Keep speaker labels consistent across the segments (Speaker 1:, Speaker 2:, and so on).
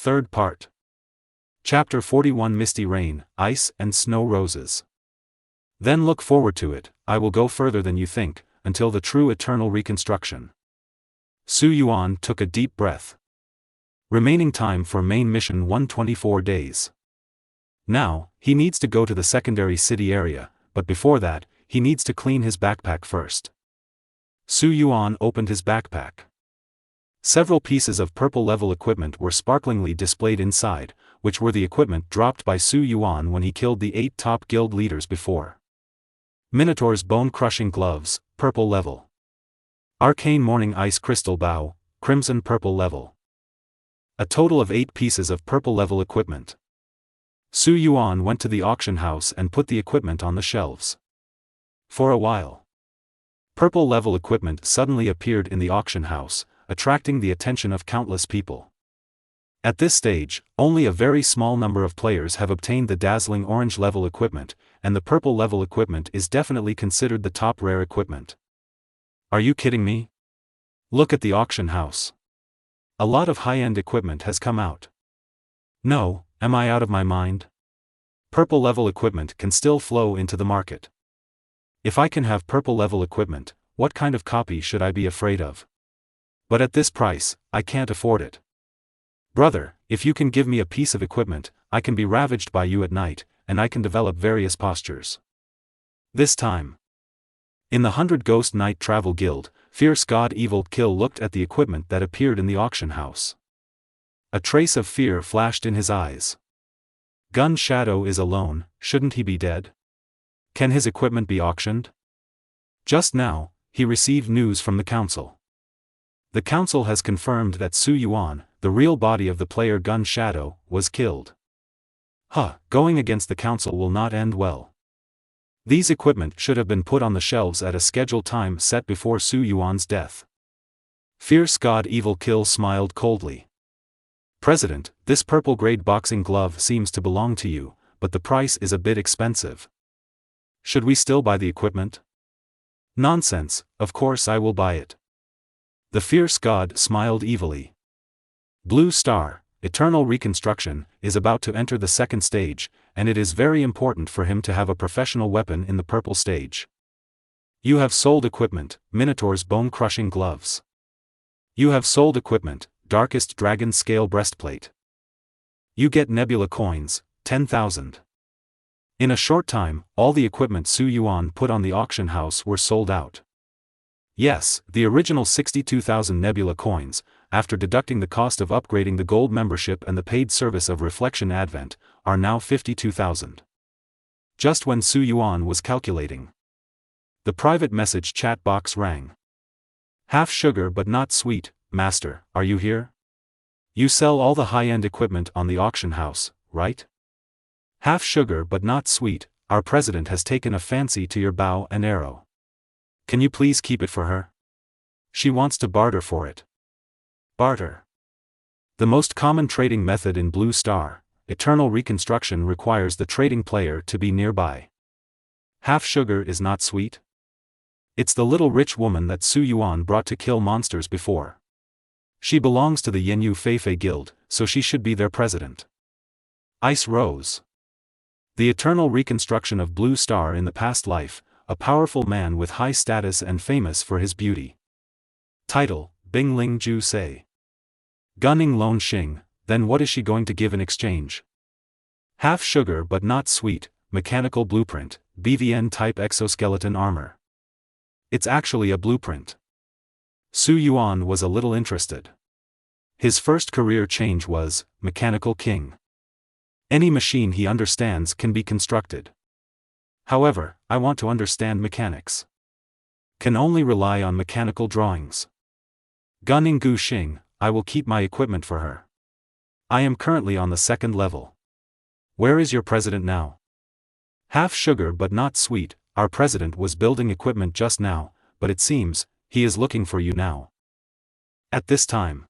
Speaker 1: Third part. Chapter 41 Misty Rain, Ice and Snow Roses. Then look forward to it, I will go further than you think, until the true eternal reconstruction. Su Yuan took a deep breath. Remaining time for main mission 124 days. Now, he needs to go to the secondary city area, but before that, he needs to clean his backpack first. Su Yuan opened his backpack. Several pieces of purple-level equipment were sparklingly displayed inside, which were the equipment dropped by Su Yuan when he killed the 8 top guild leaders before. Minotaur's bone-crushing gloves, purple level. Arcane Morning Ice Crystal Bow, crimson purple level. A total of 8 pieces of purple-level equipment. Su Yuan went to the auction house and put the equipment on the shelves. For a while, purple-level equipment suddenly appeared in the auction house, attracting the attention of countless people. At this stage, only a very small number of players have obtained the dazzling orange-level equipment, and the purple-level equipment is definitely considered the top rare equipment. Are you kidding me? Look at the auction house. A lot of high-end equipment has come out. No, am I out of my mind? Purple-level equipment can still flow into the market. If I can have purple-level equipment, what kind of copy should I be afraid of? But at this price, I can't afford it. Brother, if you can give me a piece of equipment, I can be ravaged by you at night, and I can develop various postures. This time, in the 100 Ghost Night Travel Guild, Fierce God Evil Kill looked at the equipment that appeared in the auction house. A trace of fear flashed in his eyes. Gun Shadow is alone, shouldn't he be dead? Can his equipment be auctioned? Just now, he received news from the council. The council has confirmed that Su Yuan, the real body of the player Gun Shadow, was killed. Going against the council will not end well. These equipment should have been put on the shelves at a scheduled time set before Su Yuan's death. Fierce God Evil Kill smiled coldly. President, this purple-grade boxing glove seems to belong to you, but the price is a bit expensive. Should we still buy the equipment? Nonsense, of course I will buy it. The fierce god smiled evilly. Blue Star, Eternal Reconstruction, is about to enter the second stage, and it is very important for him to have a professional weapon in the purple stage. You have sold equipment, Minotaur's bone-crushing gloves. You have sold equipment, Darkest Dragon Scale Breastplate. You get Nebula coins, 10,000. In a short time, all the equipment Su Yuan put on the auction house were sold out. Yes, the original 62,000 Nebula coins, after deducting the cost of upgrading the gold membership and the paid service of Reflection Advent, are now 52,000. Just when Su Yuan was calculating, the private message chat box rang. Half sugar but not sweet, Master, are you here? You sell all the high-end equipment on the auction house, right? Half sugar but not sweet, our president has taken a fancy to your bow and arrow. Can you please keep it for her? She wants to barter for it. Barter. The most common trading method in Blue Star, Eternal Reconstruction, requires the trading player to be nearby. Half sugar is not sweet? It's the little rich woman that Su Yuan brought to kill monsters before. She belongs to the Yenyu Feifei Guild, so she should be their president. Ice Rose. The Eternal Reconstruction of Blue Star in the past life, a powerful man with high status and famous for his beauty. Title, Bing Ling Ju Sei. Gunning Lone Xing, then what is she going to give in exchange? Half sugar but not sweet, mechanical blueprint, BVN type exoskeleton armor. It's actually a blueprint. Su Yuan was a little interested. His first career change was Mechanical King. Any machine he understands can be constructed. However, I want to understand mechanics. Can only rely on mechanical drawings. Gunning Gu Xing, I will keep my equipment for her. I am currently on the 2nd level. Where is your president now? Half sugar but not sweet, our president was building equipment just now, but it seems, he is looking for you now. At this time,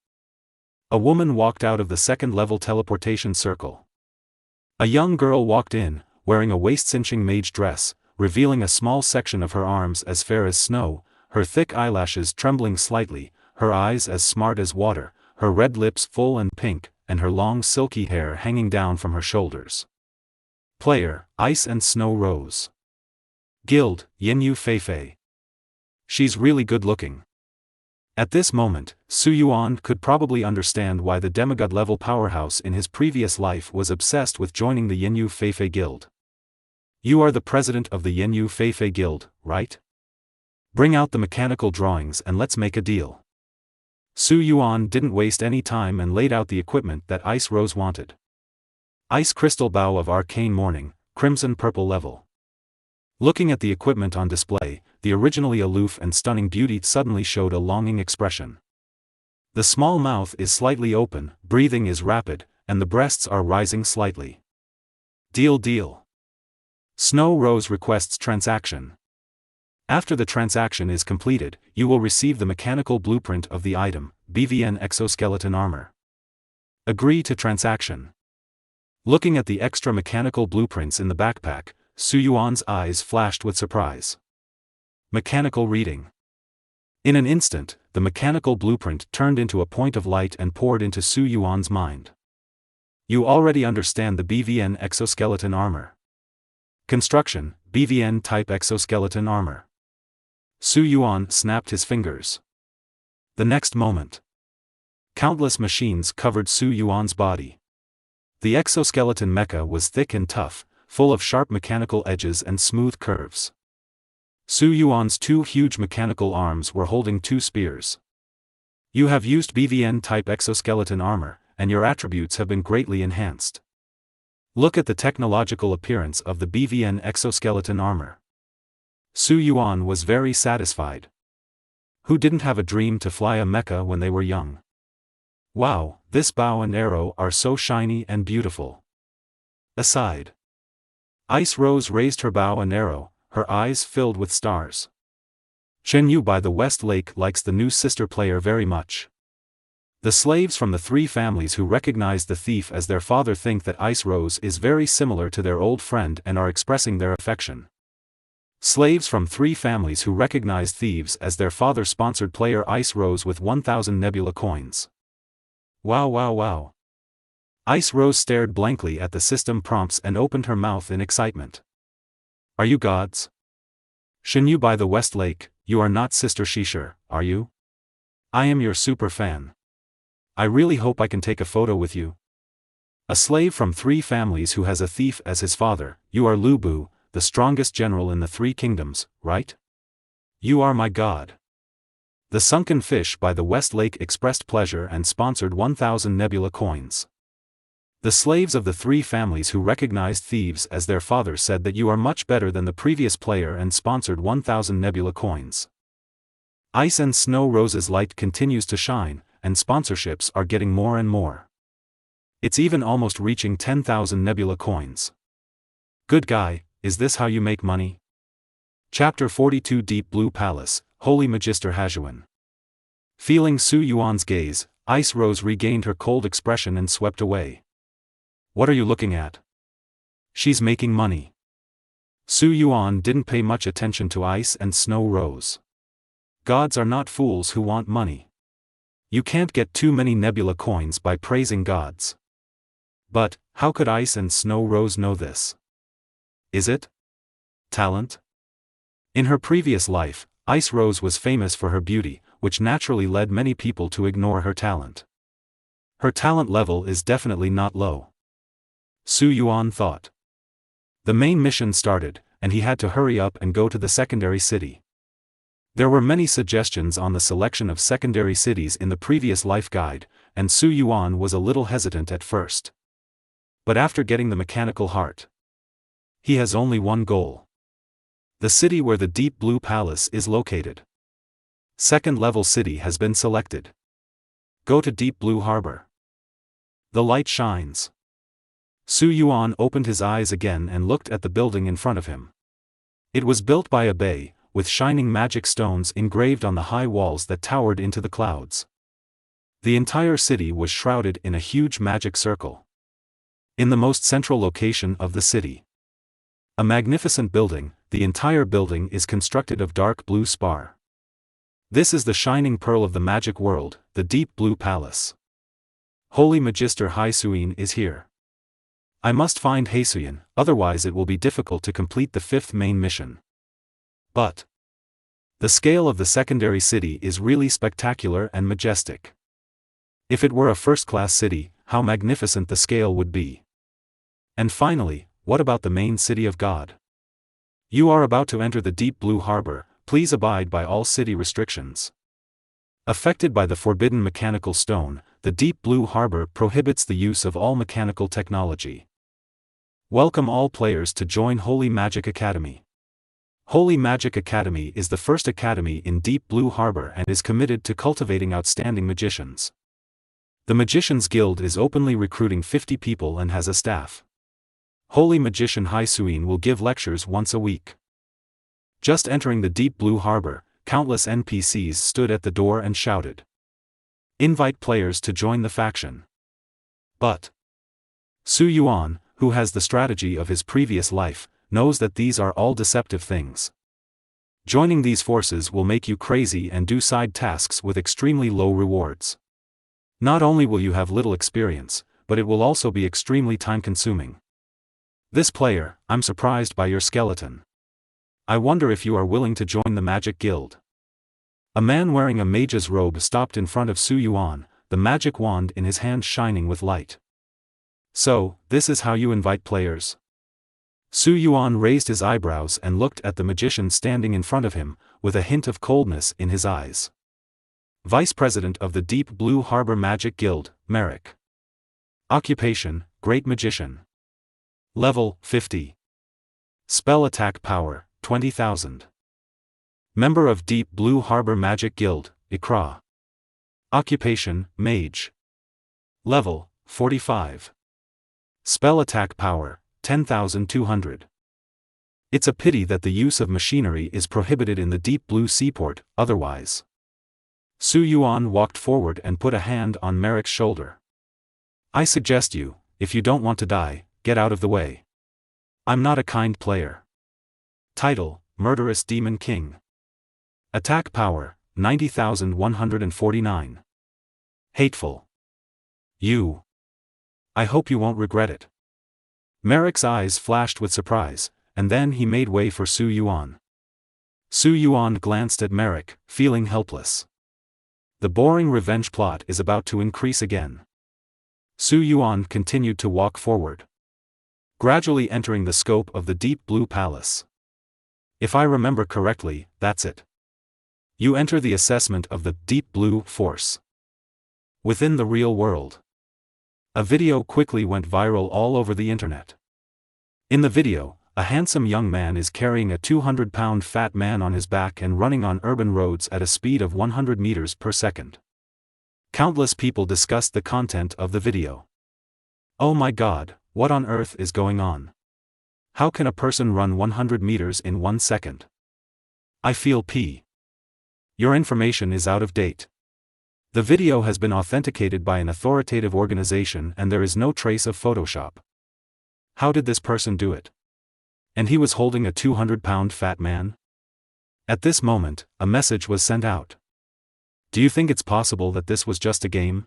Speaker 1: a woman walked out of the 2nd level teleportation circle. A young girl walked in, wearing a waist-cinching mage dress, revealing a small section of her arms as fair as snow, her thick eyelashes trembling slightly, her eyes as smart as water, her red lips full and pink, and her long silky hair hanging down from her shoulders. Player, Ice and Snow Rose. Guild, Yinyu Feifei. She's really good looking. At this moment, Su Yuan could probably understand why the demigod-level powerhouse in his previous life was obsessed with joining the Yinyu Feifei Guild. You are the president of the Yinyu Feifei Guild, right? Bring out the mechanical drawings and let's make a deal. Su Yuan didn't waste any time and laid out the equipment that Ice Rose wanted. Ice Crystal Bow of Arcane Morning, Crimson Purple level. Looking at the equipment on display, the originally aloof and stunning beauty suddenly showed a longing expression. The small mouth is slightly open, breathing is rapid, and the breasts are rising slightly. Deal. Snow Rose requests transaction. After the transaction is completed, you will receive the mechanical blueprint of the item, BVN Exoskeleton Armor. Agree to transaction. Looking at the extra mechanical blueprints in the backpack, Su Yuan's eyes flashed with surprise. Mechanical reading. In an instant, the mechanical blueprint turned into a point of light and poured into Su Yuan's mind. You already understand the BVN Exoskeleton Armor. Construction, BVN Type Exoskeleton Armor. Su Yuan snapped his fingers. The next moment, countless machines covered Su Yuan's body. The exoskeleton mecha was thick and tough, full of sharp mechanical edges and smooth curves. Su Yuan's two huge mechanical arms were holding two spears. You have used BVN-type exoskeleton armor, and your attributes have been greatly enhanced. Look at the technological appearance of the BVN exoskeleton armor. Su Yuan was very satisfied. Who didn't have a dream to fly a mecha when they were young? Wow, this bow and arrow are so shiny and beautiful. Aside. Ice Rose raised her bow and arrow, her eyes filled with stars. Chen Yu by the West Lake likes the new sister player very much. The slaves from the three families who recognize the thief as their father think that Ice Rose is very similar to their old friend and are expressing their affection. Slaves from three families who recognize thieves as their father sponsored player Ice Rose with 1,000 Nebula coins. Wow. Ice Rose stared blankly at the system prompts and opened her mouth in excitement. Are you gods? Shinyu by the West Lake, you are not Sister Shishir, are you? I am your super fan. I really hope I can take a photo with you. A slave from three families who has a thief as his father, you are Lu Bu, the strongest general in the three kingdoms, right? You are my god. The Sunken Fish by the West Lake expressed pleasure and sponsored 1,000 Nebula coins. The slaves of the three families who recognized thieves as their father said that you are much better than the previous player and sponsored 1,000 Nebula coins. Ice and Snow Rose's light continues to shine, and sponsorships are getting more and more. It's even almost reaching 10,000 Nebula coins. Good guy, is this how you make money? Chapter 42 Deep Blue Palace, Holy Magister Hajuan. Feeling Su Yuan's gaze, Ice Rose regained her cold expression and swept away. What are you looking at? She's making money. Su Yuan didn't pay much attention to Ice and Snow Rose. Gods are not fools who want money. You can't get too many Nebula coins by praising gods. But, how could Ice and Snow Rose know this? Is it talent? In her previous life, Ice Rose was famous for her beauty, which naturally led many people to ignore her talent. Her talent level is definitely not low. Su Yuan thought. The main mission started, and he had to hurry up and go to the secondary city. There were many suggestions on the selection of secondary cities in the previous life guide, and Su Yuan was a little hesitant at first. But after getting the mechanical heart, he has only one goal. The city where the Deep Blue Palace is located. Second level city has been selected. Go to Deep Blue Harbor. The light shines. Su Yuan opened his eyes again and looked at the building in front of him. It was built by a bay, with shining magic stones engraved on the high walls that towered into the clouds. The entire city was shrouded in a huge magic circle. In the most central location of the city, a magnificent building, the entire building is constructed of dark blue spar. This is the shining pearl of the magic world, the Deep Blue Palace. Holy Magister Haisuyin is here. I must find Haisuyin, otherwise it will be difficult to complete the 5th main mission. But the scale of the secondary city is really spectacular and majestic. If it were a first-class city, how magnificent the scale would be. And finally, what about the main city of God? You are about to enter the deep blue harbor, please abide by all city restrictions. Affected by the forbidden mechanical stone, the deep blue harbor prohibits the use of all mechanical technology. Welcome all players to join Holy Magic Academy. Holy Magic Academy is the first academy in Deep Blue Harbor and is committed to cultivating outstanding magicians. The Magicians Guild is openly recruiting 50 people and has a staff. Holy Magician Haisuyin will give lectures once a week. Just entering the Deep Blue Harbor, countless NPCs stood at the door and shouted, "Invite players to join the faction." But Su Yuan, who has the strategy of his previous life, knows that these are all deceptive things. Joining these forces will make you crazy and do side tasks with extremely low rewards. Not only will you have little experience, but it will also be extremely time-consuming. This player, I'm surprised by your skeleton. I wonder if you are willing to join the Magic Guild. A man wearing a mage's robe stopped in front of Su Yuan, the magic wand in his hand shining with light. So, this is how you invite players? Su Yuan raised his eyebrows and looked at the magician standing in front of him, with a hint of coldness in his eyes. Vice President of the Deep Blue Harbor Magic Guild, Merrick. Occupation, Great Magician. Level, 50. Spell attack power, 20,000. Member of Deep Blue Harbor Magic Guild, Ikra. Occupation, Mage. Level, 45. Spell attack power, 10,200. It's a pity that the use of machinery is prohibited in the Deep Blue Seaport, otherwise. Su Yuan walked forward and put a hand on Merrick's shoulder. I suggest you, if you don't want to die, get out of the way. I'm not a kind player. Title, Murderous Demon King. Attack power, 90,149. Hateful. You. I hope you won't regret it. Merrick's eyes flashed with surprise, and then he made way for Su Yuan. Su Yuan glanced at Merrick, feeling helpless. The boring revenge plot is about to increase again. Su Yuan continued to walk forward, gradually entering the scope of the Deep Blue Palace. If I remember correctly, that's it. You enter the assessment of the Deep Blue Force within the real world. A video quickly went viral all over the internet. In the video, a handsome young man is carrying a 200-pound fat man on his back and running on urban roads at a speed of 100 meters per second. Countless people discussed the content of the video. Oh my god, what on earth is going on? How can a person run 100 meters in 1 second? I feel pee. Your information is out of date. The video has been authenticated by an authoritative organization and there is no trace of Photoshop. How did this person do it? And he was holding a 200-pound fat man? At this moment, a message was sent out. Do you think it's possible that this was just a game?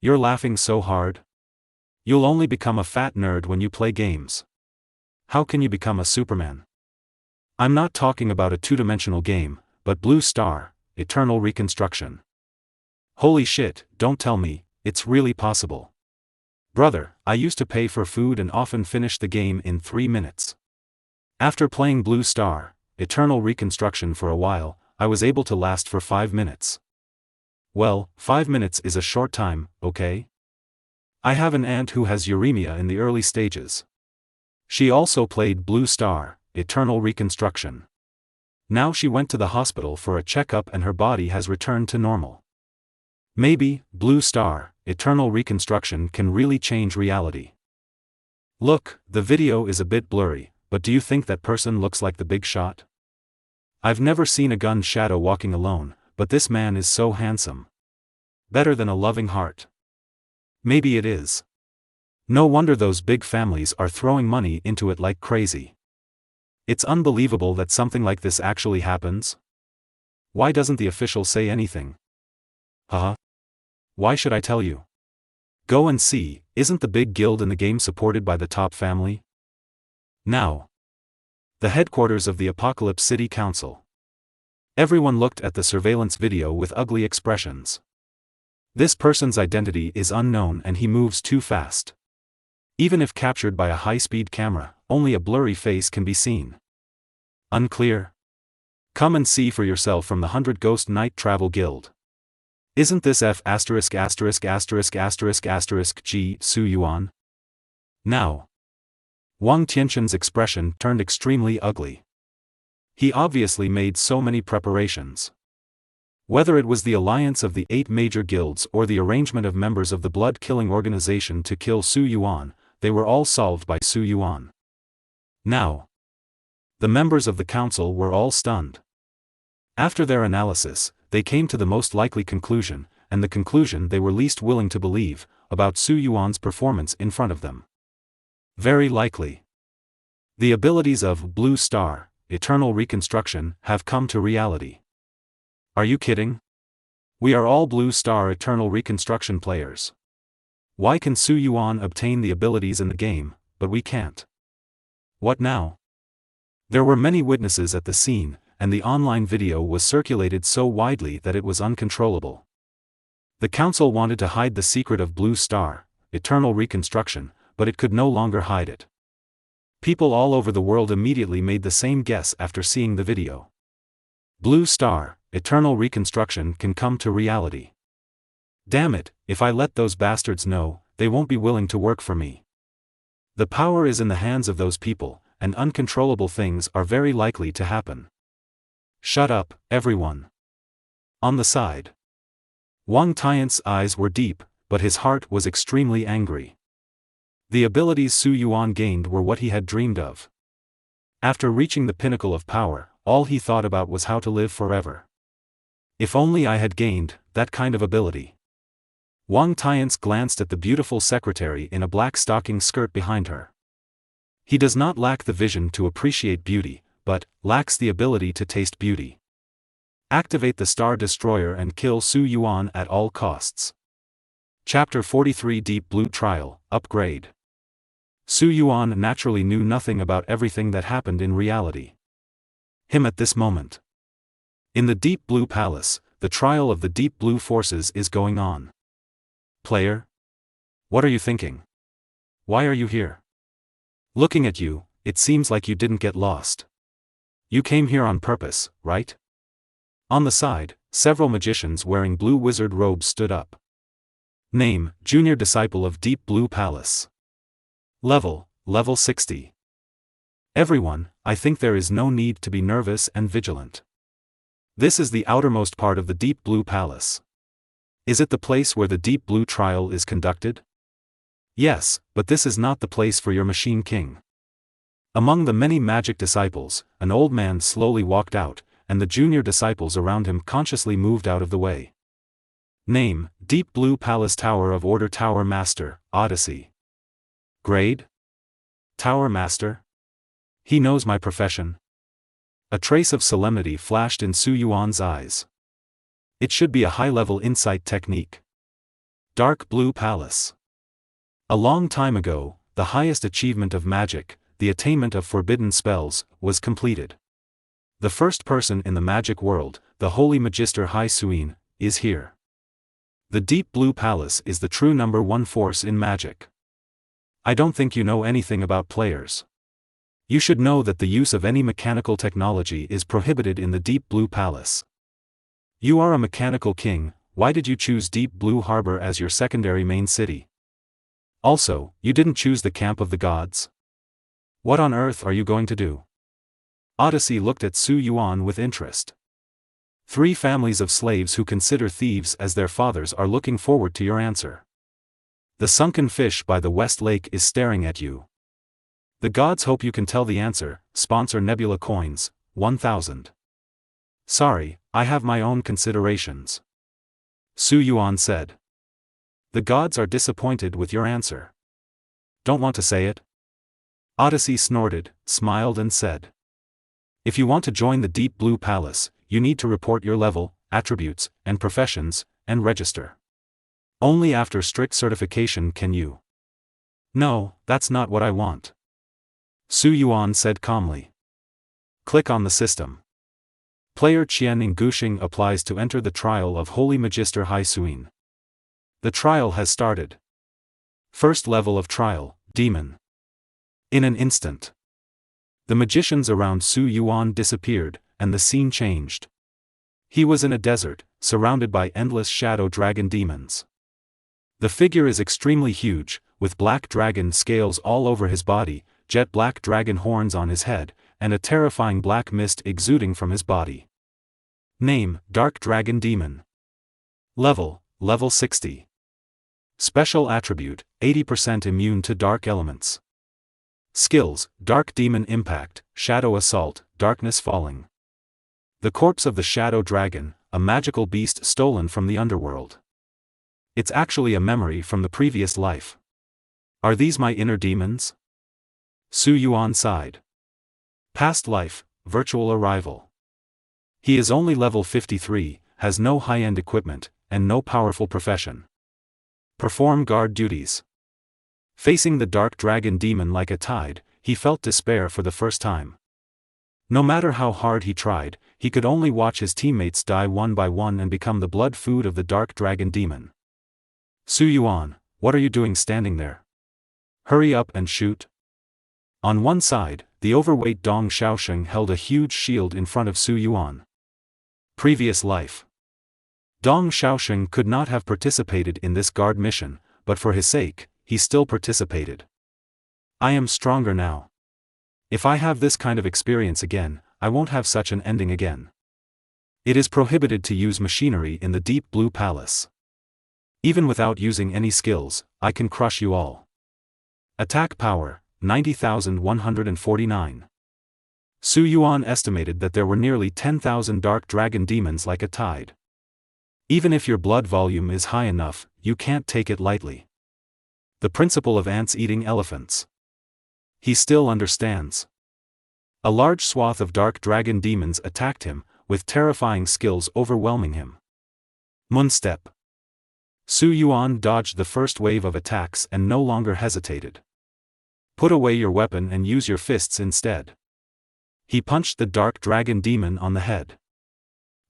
Speaker 1: You're laughing so hard. You'll only become a fat nerd when you play games. How can you become a Superman? I'm not talking about a two-dimensional game, but Blue Star, Eternal Reconstruction. Holy shit, don't tell me, it's really possible. Brother, I used to pay for food and often finish the game in 3 minutes. After playing Blue Star, Eternal Reconstruction for a while, I was able to last for 5 minutes. Well, 5 minutes is a short time, okay? I have an aunt who has uremia in the early stages. She also played Blue Star, Eternal Reconstruction. Now she went to the hospital for a checkup and her body has returned to normal. Maybe, Blue Star, Eternal Reconstruction can really change reality. Look, the video is a bit blurry, but do you think that person looks like the Big Shot? I've never seen a gun shadow walking alone, but this man is so handsome. Better than a loving heart. Maybe it is. No wonder those big families are throwing money into it like crazy. It's unbelievable that something like this actually happens. Why doesn't the official say anything? Haha. Why should I tell you? Go and see, isn't the big guild in the game supported by the top family? Now. The headquarters of the Apocalypse City Council. Everyone looked at the surveillance video with ugly expressions. This person's identity is unknown and he moves too fast. Even if captured by a high-speed camera, only a blurry face can be seen. Unclear? Come and see for yourself from the 100 Ghost Night Travel Guild. Isn't this G Su Yuan? Now. Wang Tianquan's expression turned extremely ugly. He obviously made so many preparations. Whether it was the alliance of the 8 major guilds or the arrangement of members of the blood-killing organization to kill Su Yuan, they were all solved by Su Yuan. Now. The members of the council were all stunned. After their analysis, they came to the most likely conclusion, and the conclusion they were least willing to believe, about Su Yuan's performance in front of them. Very likely. The abilities of Blue Star, Eternal Reconstruction, have come to reality. Are you kidding? We are all Blue Star Eternal Reconstruction players. Why can Su Yuan obtain the abilities in the game, but we can't? What now? There were many witnesses at the scene, and the online video was circulated so widely that it was uncontrollable. The council wanted to hide the secret of Blue Star, Eternal Reconstruction, but it could no longer hide it. People all over the world immediately made the same guess after seeing the video. Blue Star, Eternal Reconstruction can come to reality. Damn it, if I let those bastards know, they won't be willing to work for me. The power is in the hands of those people, and uncontrollable things are very likely to happen. Shut up, everyone. On the side. Wang Tian's eyes were deep, but his heart was extremely angry. The abilities Su Yuan gained were what he had dreamed of. After reaching the pinnacle of power, all he thought about was how to live forever. If only I had gained that kind of ability. Wang Tian glanced at the beautiful secretary in a black stocking skirt behind her. He does not lack the vision to appreciate beauty, but lacks the ability to taste beauty. Activate the Star Destroyer and kill Su Yuan at all costs. Chapter 43 Deep Blue Trial, Upgrade. Su Yuan naturally knew nothing about everything that happened in reality. Him at this moment. In the Deep Blue Palace, the trial of the Deep Blue forces is going on. Player? What are you thinking? Why are you here? Looking at you, it seems like you didn't get lost. You came here on purpose, right? On the side, several magicians wearing blue wizard robes stood up. Name, Junior Disciple of Deep Blue Palace. Level 60. Everyone, I think there is no need to be nervous and vigilant. This is the outermost part of the Deep Blue Palace. Is it the place where the Deep Blue trial is conducted? Yes, but this is not the place for your Machine King. Among the many magic disciples, an old man slowly walked out, and the junior disciples around him consciously moved out of the way. Name, Deep Blue Palace Tower of Order Tower Master, Odyssey. Grade? Tower Master? He knows my profession. A trace of solemnity flashed in Su Yuan's eyes. It should be a high-level insight technique. Dark Blue Palace. A long time ago, the highest achievement of magic, the attainment of forbidden spells, was completed. The first person in the magic world, the Holy Magister Hai Suin, is here. The Deep Blue Palace is the true number one force in magic. I don't think you know anything about players. You should know that the use of any mechanical technology is prohibited in the Deep Blue Palace. You are a mechanical king, why did you choose Deep Blue Harbor as your secondary main city? Also, you didn't choose the Camp of the Gods? What on earth are you going to do? Odyssey looked at Su Yuan with interest. 3 families of slaves who consider thieves as their fathers are looking forward to your answer. The sunken fish by the West Lake is staring at you. The gods hope you can tell the answer. Sponsor Nebula Coins, 1000. Sorry, I have my own considerations. Su Yuan said. The gods are disappointed with your answer. Don't want to say it? Odyssey snorted, smiled and said. If you want to join the Deep Blue Palace, you need to report your level, attributes, and professions, and register. Only after strict certification can you. No, that's not what I want. Su Yuan said calmly. Click on the system. Player Qian Guxing applies to enter the trial of Holy Magister Hai Suin. The trial has started. First level of trial, Demon. In an instant, the magicians around Su Yuan disappeared, and the scene changed. He was in a desert, surrounded by endless shadow dragon demons. The figure is extremely huge, with black dragon scales all over his body, jet black dragon horns on his head, and a terrifying black mist exuding from his body. Name: Dark Dragon Demon. Level 60. Special attribute: 80% immune to dark elements. Skills: Dark Demon Impact, Shadow Assault, Darkness Falling. The corpse of the Shadow Dragon, a magical beast stolen from the underworld. It's actually a memory from the previous life. Are these my inner demons? Su Yuan sighed. Past life, virtual arrival. He is only level 53, has no high-end equipment, and no powerful profession. Perform guard duties. Facing the dark dragon demon like a tide, he felt despair for the first time. No matter how hard he tried, he could only watch his teammates die one by one and become the blood food of the dark dragon demon. Su Yuan, what are you doing standing there? Hurry up and shoot. On one side, the overweight Dong Xiaosheng held a huge shield in front of Su Yuan. Previous life. Dong Xiaosheng could not have participated in this guard mission, but for his sake, he still participated. I am stronger now. If I have this kind of experience again, I won't have such an ending again. It is prohibited to use machinery in the Deep Blue Palace. Even without using any skills, I can crush you all. Attack power, 90,149. Su Yuan estimated that there were nearly 10,000 dark dragon demons like a tide. Even if your blood volume is high enough, you can't take it lightly. The principle of ants eating elephants. He still understands. A large swath of dark dragon demons attacked him, with terrifying skills overwhelming him. Moonstep. Su Yuan dodged the first wave of attacks and no longer hesitated. Put away your weapon and use your fists instead. He punched the dark dragon demon on the head.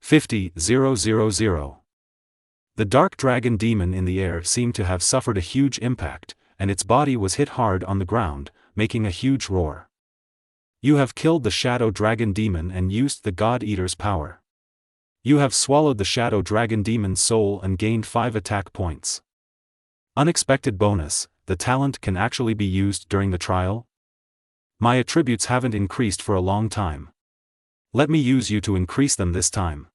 Speaker 1: 50,000. The dark dragon demon in the air seemed to have suffered a huge impact, and its body was hit hard on the ground, making a huge roar. You have killed the Shadow Dragon Demon and used the God Eater's power. You have swallowed the Shadow Dragon Demon's soul and gained 5 attack points. Unexpected bonus: the talent can actually be used during the trial? My attributes haven't increased for a long time. Let me use you to increase them this time.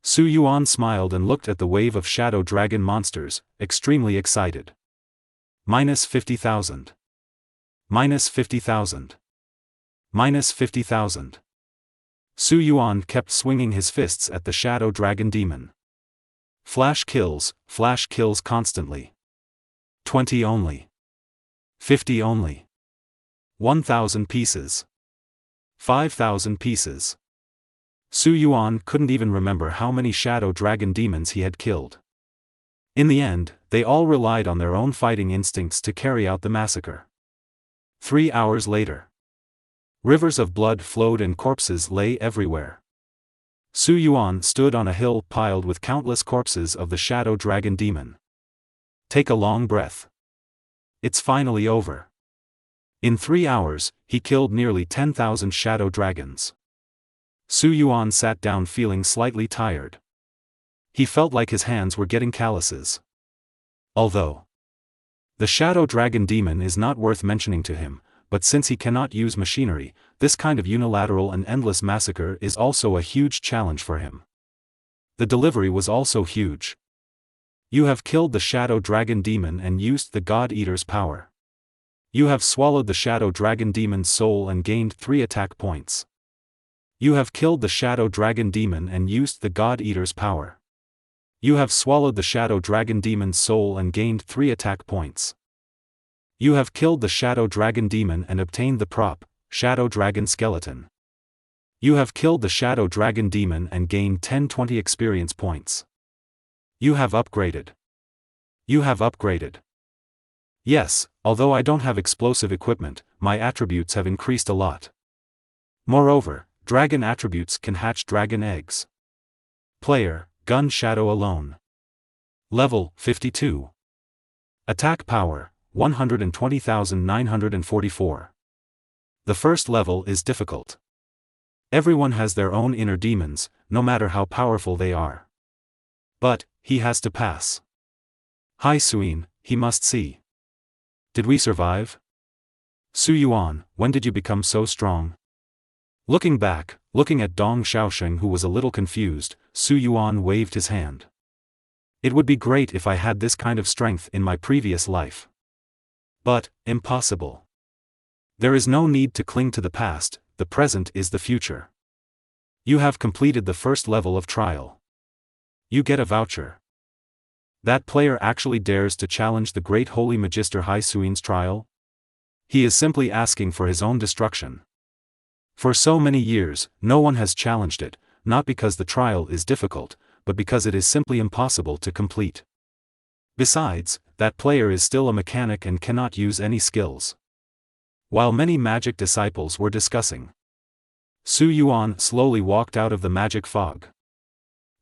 Speaker 1: Su Yuan smiled and looked at the wave of Shadow Dragon monsters, extremely excited. Minus 50,000. Minus 50,000. Minus 50,000. Su Yuan kept swinging his fists at the Shadow Dragon Demon. Flash kills constantly. 20 only. 50 only. 1,000 pieces. 5,000 pieces. Su Yuan couldn't even remember how many Shadow Dragon Demons he had killed. In the end, they all relied on their own fighting instincts to carry out the massacre. 3 hours later. Rivers of blood flowed and corpses lay everywhere. Su Yuan stood on a hill piled with countless corpses of the Shadow Dragon Demon. Take a long breath. It's finally over. In 3 hours, he killed nearly 10,000 shadow dragons. Su Yuan sat down feeling slightly tired. He felt like his hands were getting calluses. Although the Shadow Dragon Demon is not worth mentioning to him, but since he cannot use machinery, this kind of unilateral and endless massacre is also a huge challenge for him. The delivery was also huge. You have killed the Shadow Dragon Demon and used the God Eater's power. You have swallowed the Shadow Dragon Demon's soul and gained 3 attack points. You have killed the Shadow Dragon Demon and used the God Eater's power. You have swallowed the Shadow Dragon Demon's soul and gained 3 attack points. You have killed the Shadow Dragon Demon and obtained the prop, Shadow Dragon Skeleton. You have killed the Shadow Dragon Demon and gained 10-20 experience points. You have upgraded. You have upgraded. Yes, although I don't have explosive equipment, my attributes have increased a lot. Moreover, dragon attributes can hatch dragon eggs. Player, Gun Shadow alone. Level, 52. Attack power, 120,944. The first level is difficult. Everyone has their own inner demons, no matter how powerful they are. But, he has to pass. Hai Suyin, he must see. Did we survive? Su Yuan, when did you become so strong? Looking back, looking at Dong Xiaosheng who was a little confused, Su Yuan waved his hand. It would be great if I had this kind of strength in my previous life. But, impossible. There is no need to cling to the past, the present is the future. You have completed the first level of trial. You get a voucher. That player actually dares to challenge the great holy Magister Hai Suyin's trial? He is simply asking for his own destruction. For so many years, no one has challenged it, not because the trial is difficult, but because it is simply impossible to complete. Besides, that player is still a mechanic and cannot use any skills. While many magic disciples were discussing, Su Yuan slowly walked out of the magic fog.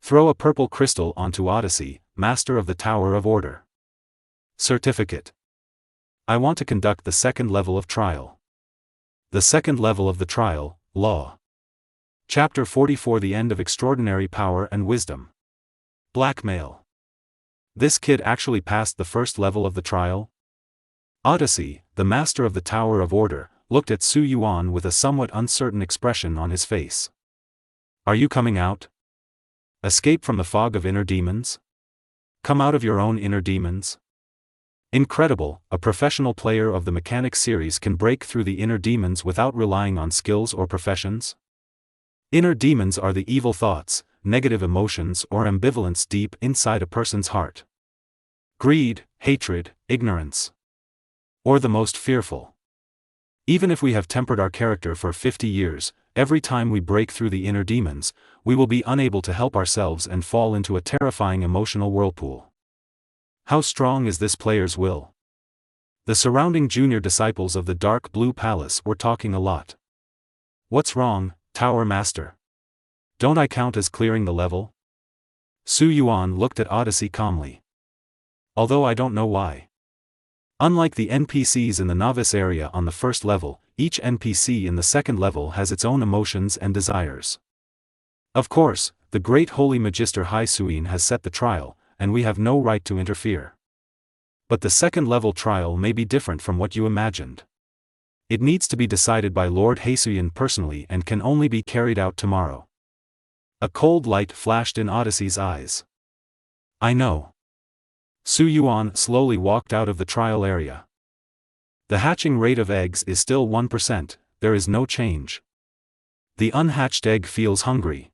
Speaker 1: Throw a purple crystal onto Odyssey, Master of the Tower of Order. Certificate. I want to conduct the second level of trial. The second level of the trial, Law. Chapter 44 The End of Extraordinary Power and Wisdom. Blackmail. This kid actually passed the first level of the trial? Odyssey, the Master of the Tower of Order, looked at Su Yuan with a somewhat uncertain expression on his face. Are you coming out? Escape from the fog of inner demons? Come out of your own inner demons? Incredible, a professional player of the Mechanic series can break through the inner demons without relying on skills or professions? Inner demons are the evil thoughts, negative emotions or ambivalence deep inside a person's heart. Greed, hatred, ignorance. Or the most fearful. Even if we have tempered our character for 50 years, every time we break through the inner demons, we will be unable to help ourselves and fall into a terrifying emotional whirlpool. How strong is this player's will? The surrounding junior disciples of the Dark Blue Palace were talking a lot. What's wrong, Tower Master? Don't I count as clearing the level? Su Yuan looked at Odyssey calmly. Although I don't know why. Unlike the NPCs in the novice area on the first level, each NPC in the second level has its own emotions and desires. Of course, the great holy Magister Hai Suyin has set the trial, and we have no right to interfere. But the second level trial may be different from what you imagined. It needs to be decided by Lord Hai Suyin personally and can only be carried out tomorrow. A cold light flashed in Odyssey's eyes. I know. Su Yuan slowly walked out of the trial area. The hatching rate of eggs is still 1%, there is no change. The unhatched egg feels hungry.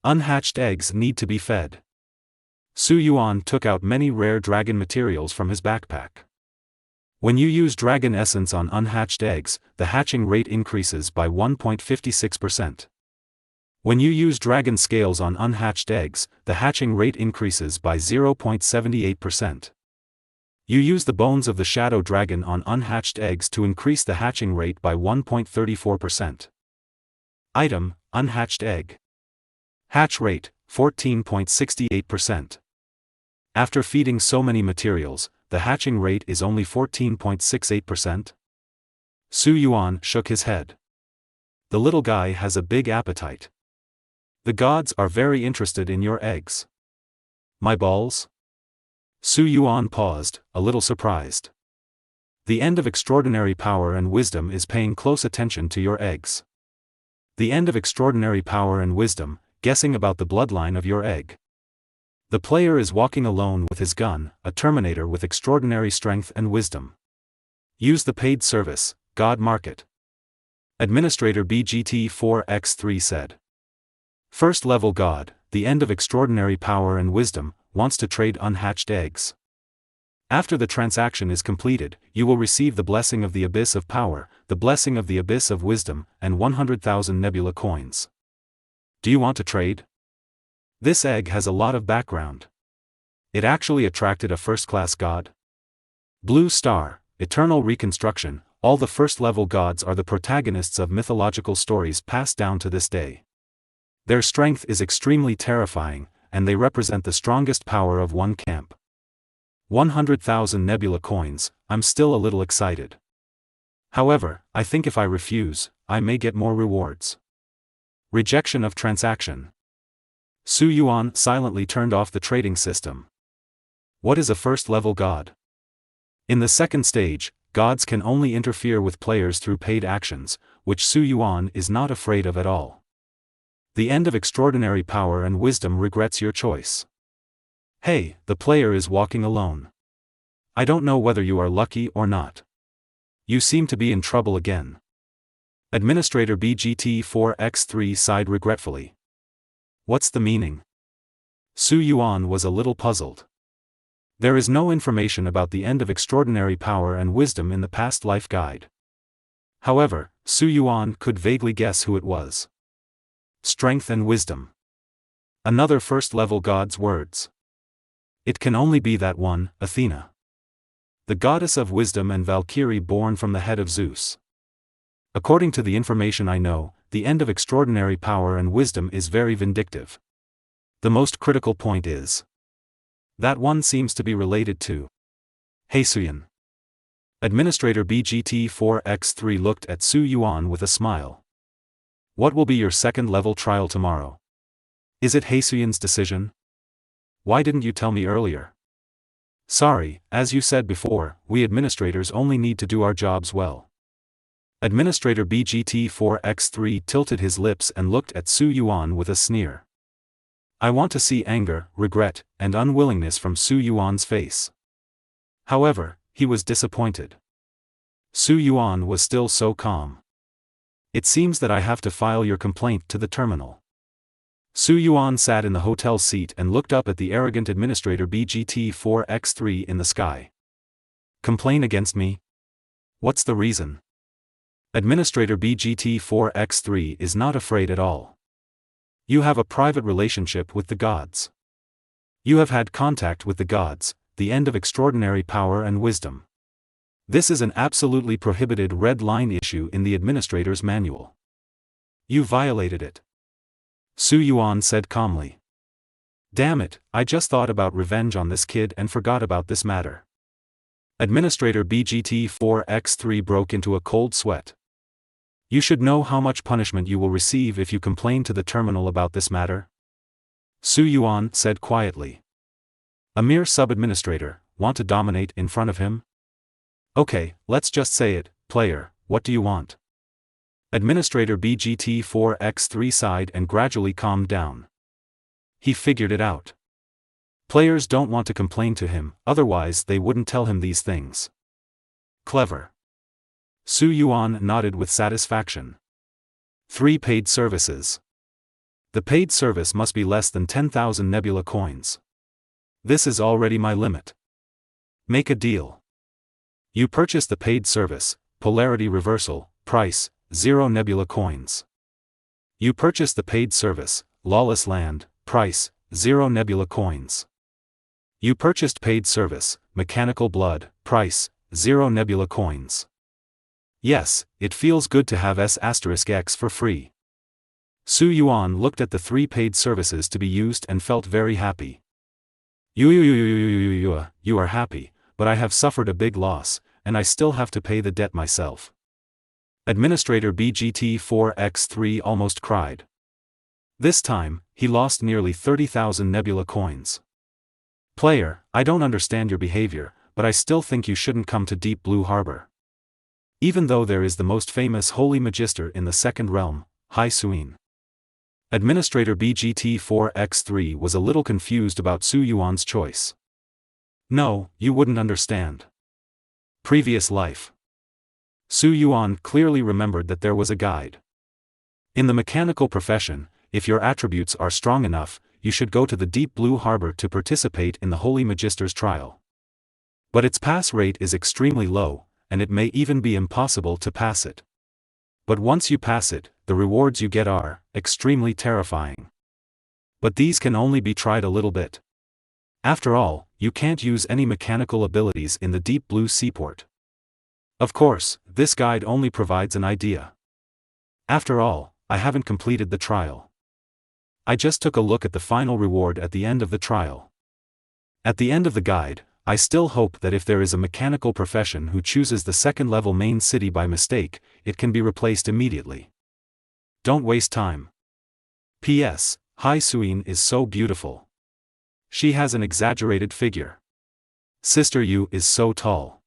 Speaker 1: Unhatched eggs need to be fed. Su Yuan took out many rare dragon materials from his backpack. When you use dragon essence on unhatched eggs, the hatching rate increases by 1.56%. When you use dragon scales on unhatched eggs, the hatching rate increases by 0.78%. You use the bones of the shadow dragon on unhatched eggs to increase the hatching rate by 1.34%. Item, unhatched egg. Hatch rate, 14.68%. After feeding so many materials, the hatching rate is only 14.68%. Su Yuan shook his head. The little guy has a big appetite. The gods are very interested in your eggs. My balls? Su Yuan paused, a little surprised. The End of Extraordinary Power and Wisdom is paying close attention to your eggs. The End of Extraordinary Power and Wisdom, guessing about the bloodline of your egg. The player is walking alone with his gun, a Terminator with extraordinary strength and wisdom. Use the paid service, God Market. Administrator BGT4X3 said. First level God, the End of Extraordinary Power and Wisdom, wants to trade unhatched eggs. After the transaction is completed, you will receive the Blessing of the Abyss of Power, the Blessing of the Abyss of Wisdom, and 100,000 Nebula coins. Do you want to trade? This egg has a lot of background. It actually attracted a first-class god? Blue Star, Eternal Reconstruction. All the first-level gods are the protagonists of mythological stories passed down to this day. Their strength is extremely terrifying, and they represent the strongest power of one camp. 100,000 Nebula coins. I'm still a little excited. However, I think if I refuse, I may get more rewards. Rejection of transaction. Su Yuan silently turned off the trading system. What is a first-level god? In the second stage, gods can only interfere with players through paid actions, which Su Yuan is not afraid of at all. The end of extraordinary power and wisdom regrets your choice. Hey, the player is walking alone. I don't know whether you are lucky or not. You seem to be in trouble again. Administrator BGT4X3 sighed regretfully. What's the meaning? Su Yuan was a little puzzled. There is no information about the end of extraordinary power and wisdom in the past life guide. However, Su Yuan could vaguely guess who it was. Strength and wisdom. Another first-level god's words. It can only be that one, Athena. The goddess of wisdom and Valkyrie born from the head of Zeus. According to the information I know, the end of extraordinary power and wisdom is very vindictive. The most critical point is that one seems to be related to Heisuyan. Administrator BGT4X3 looked at Su Yuan with a smile. What will be your second-level trial tomorrow? Is it Heisuyan's decision? Why didn't you tell me earlier? Sorry, as you said before, we administrators only need to do our jobs well. Administrator BGT4X3 tilted his lips and looked at Su Yuan with a sneer. I want to see anger, regret, and unwillingness from Su Yuan's face. However, he was disappointed. Su Yuan was still so calm. It seems that I have to file your complaint to the terminal. Su Yuan sat in the hotel seat and looked up at the arrogant administrator BGT4X3 in the sky. Complain against me? What's the reason? Administrator BGT4X3 is not afraid at all. You have a private relationship with the gods. You have had contact with the gods, the end of extraordinary power and wisdom. This is an absolutely prohibited red line issue in the administrator's manual. You violated it. Su Yuan said calmly. Damn it, I just thought about revenge on this kid and forgot about this matter. Administrator BGT4X3 broke into a cold sweat. You should know how much punishment you will receive if you complain to the terminal about this matter. Su Yuan said quietly. A mere sub-administrator, want to dominate in front of him? Okay, let's just say it, player, what do you want? Administrator BGT4X3 sighed and gradually calmed down. He figured it out. Players don't want to complain to him, otherwise they wouldn't tell him these things. Clever. Su Yuan nodded with satisfaction. 3 paid services. The paid service must be less than 10,000 Nebula coins. This is already my limit. Make a deal. You purchase the paid service, Polarity Reversal, price, 0 Nebula coins. You purchase the paid service, Lawless Land, price, 0 Nebula coins. You purchased paid service, Mechanical Blood, price, 0 Nebula coins. Yes, it feels good to have S*X for free. Su Yuan looked at the 3 paid services to be used and felt very happy. You are happy, but I have suffered a big loss, and I still have to pay the debt myself. Administrator BGT4X3 almost cried. This time, he lost nearly 30,000 Nebula coins. Player, I don't understand your behavior, but I still think you shouldn't come to Deep Blue Harbor. Even though there is the most famous Holy Magister in the Second Realm, Heisuyan. Administrator BGT4X3 was a little confused about Su Yuan's choice. No, you wouldn't understand. Previous life. Su Yuan clearly remembered that there was a guide. In the mechanical profession, if your attributes are strong enough, you should go to the Deep Blue Harbor to participate in the Holy Magister's trial. But its pass rate is extremely low, and it may even be impossible to pass it. But once you pass it, the rewards you get are extremely terrifying. But these can only be tried a little bit. After all, you can't use any mechanical abilities in the deep blue seaport. Of course, this guide only provides an idea. After all, I haven't completed the trial. I just took a look at the final reward at the end of the trial. At the end of the guide, I still hope that if there is a mechanical profession who chooses the second-level main city by mistake, it can be replaced immediately. Don't waste time. P.S. Hai Suyin is so beautiful. She has an exaggerated figure. Sister Yu is so tall.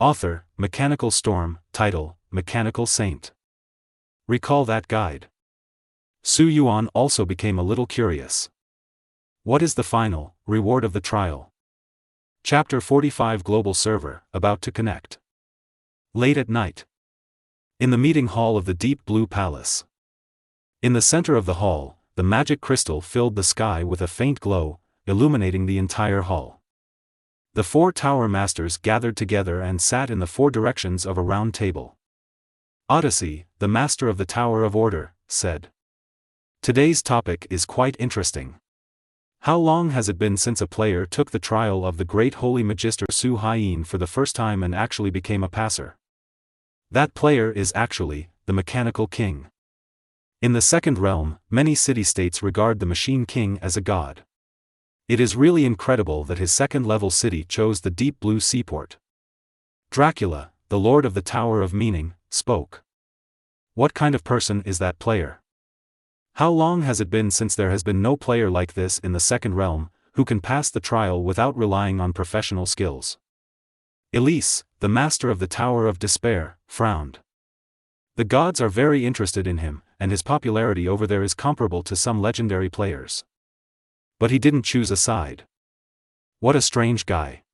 Speaker 1: Author, Mechanical Storm, title, Mechanical Saint. Recall that guide. Su Yuan also became a little curious. What is the final reward of the trial? Chapter 45 Global Server, about to connect. Late at night. In the meeting hall of the Deep Blue Palace. In the center of the hall, the magic crystal filled the sky with a faint glow, illuminating the entire hall. The 4 tower masters gathered together and sat in the 4 directions of a round table. Odyssey, the master of the Tower of Order, said. Today's topic is quite interesting. How long has it been since a player took the trial of the great holy magister Su Haiyin for the first time and actually became a passer? That player is actually the Mechanical King. In the second realm, many city-states regard the Machine King as a god. It is really incredible that his second-level city chose the deep blue seaport. Dracula, the Lord of the Tower of Meaning, spoke. What kind of person is that player? How long has it been since there has been no player like this in the second realm, who can pass the trial without relying on professional skills? Elise, the master of the Tower of Despair, frowned. The gods are very interested in him, and his popularity over there is comparable to some legendary players. But he didn't choose a side. What a strange guy.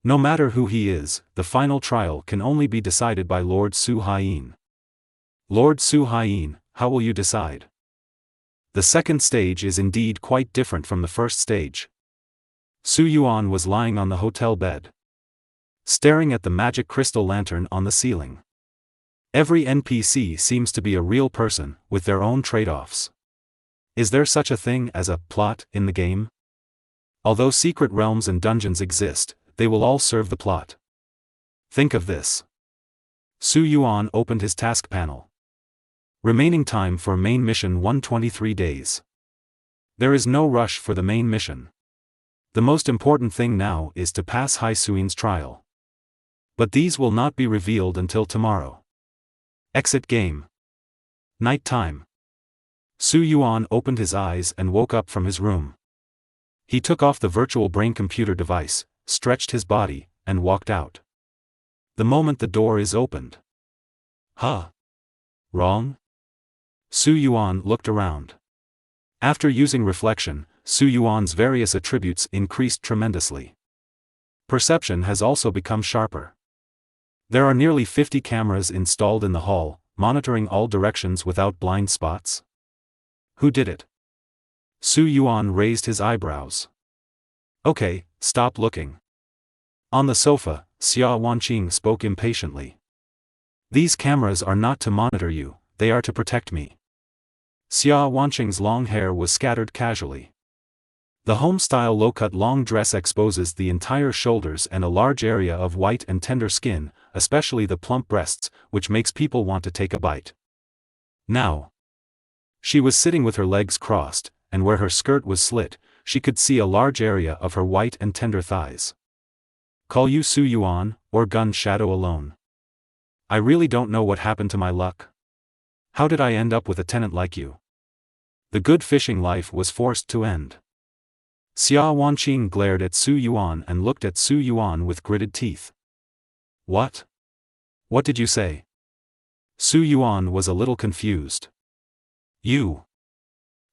Speaker 1: No matter who he is, the final trial can only be decided by Lord Su Haiyin. Lord Su Haiyin, how will you decide? The second stage is indeed quite different from the first stage. Su Yuan was lying on the hotel bed, staring at the magic crystal lantern on the ceiling. Every NPC seems to be a real person, with their own trade-offs. Is there such a thing as a plot in the game? Although secret realms and dungeons exist, they will all serve the plot. Think of this. Su Yuan opened his task panel. Remaining time for main mission 123 days. There is no rush for the main mission. The most important thing now is to pass Hai Suyin's trial. But these will not be revealed until tomorrow. Exit game. Night time. Su Yuan opened his eyes and woke up from his room. He took off the virtual brain computer device, stretched his body, and walked out. The moment the door is opened. Huh? Wrong? Su Yuan looked around. After using reflection, Su Yuan's various attributes increased tremendously. Perception has also become sharper. There are nearly 50 cameras installed in the hall, monitoring all directions without blind spots. Who did it? Su Yuan raised his eyebrows. Okay, stop looking. On the sofa, Xia Wanqing spoke impatiently. These cameras are not to monitor you, they are to protect me. Xia Wanqing's long hair was scattered casually. The home-style low-cut long dress exposes the entire shoulders and a large area of white and tender skin, especially the plump breasts, which makes people want to take a bite. Now. She was sitting with her legs crossed, and where her skirt was slit, she could see a large area of her white and tender thighs. Call you Su Yuan, or Gun Shadow alone. I really don't know what happened to my luck. How did I end up with a tenant like you? The good fishing life was forced to end. Xia Wanqing glared at Su Yuan and looked at Su Yuan with gritted teeth. What? What did you say? Su Yuan was a little confused. You.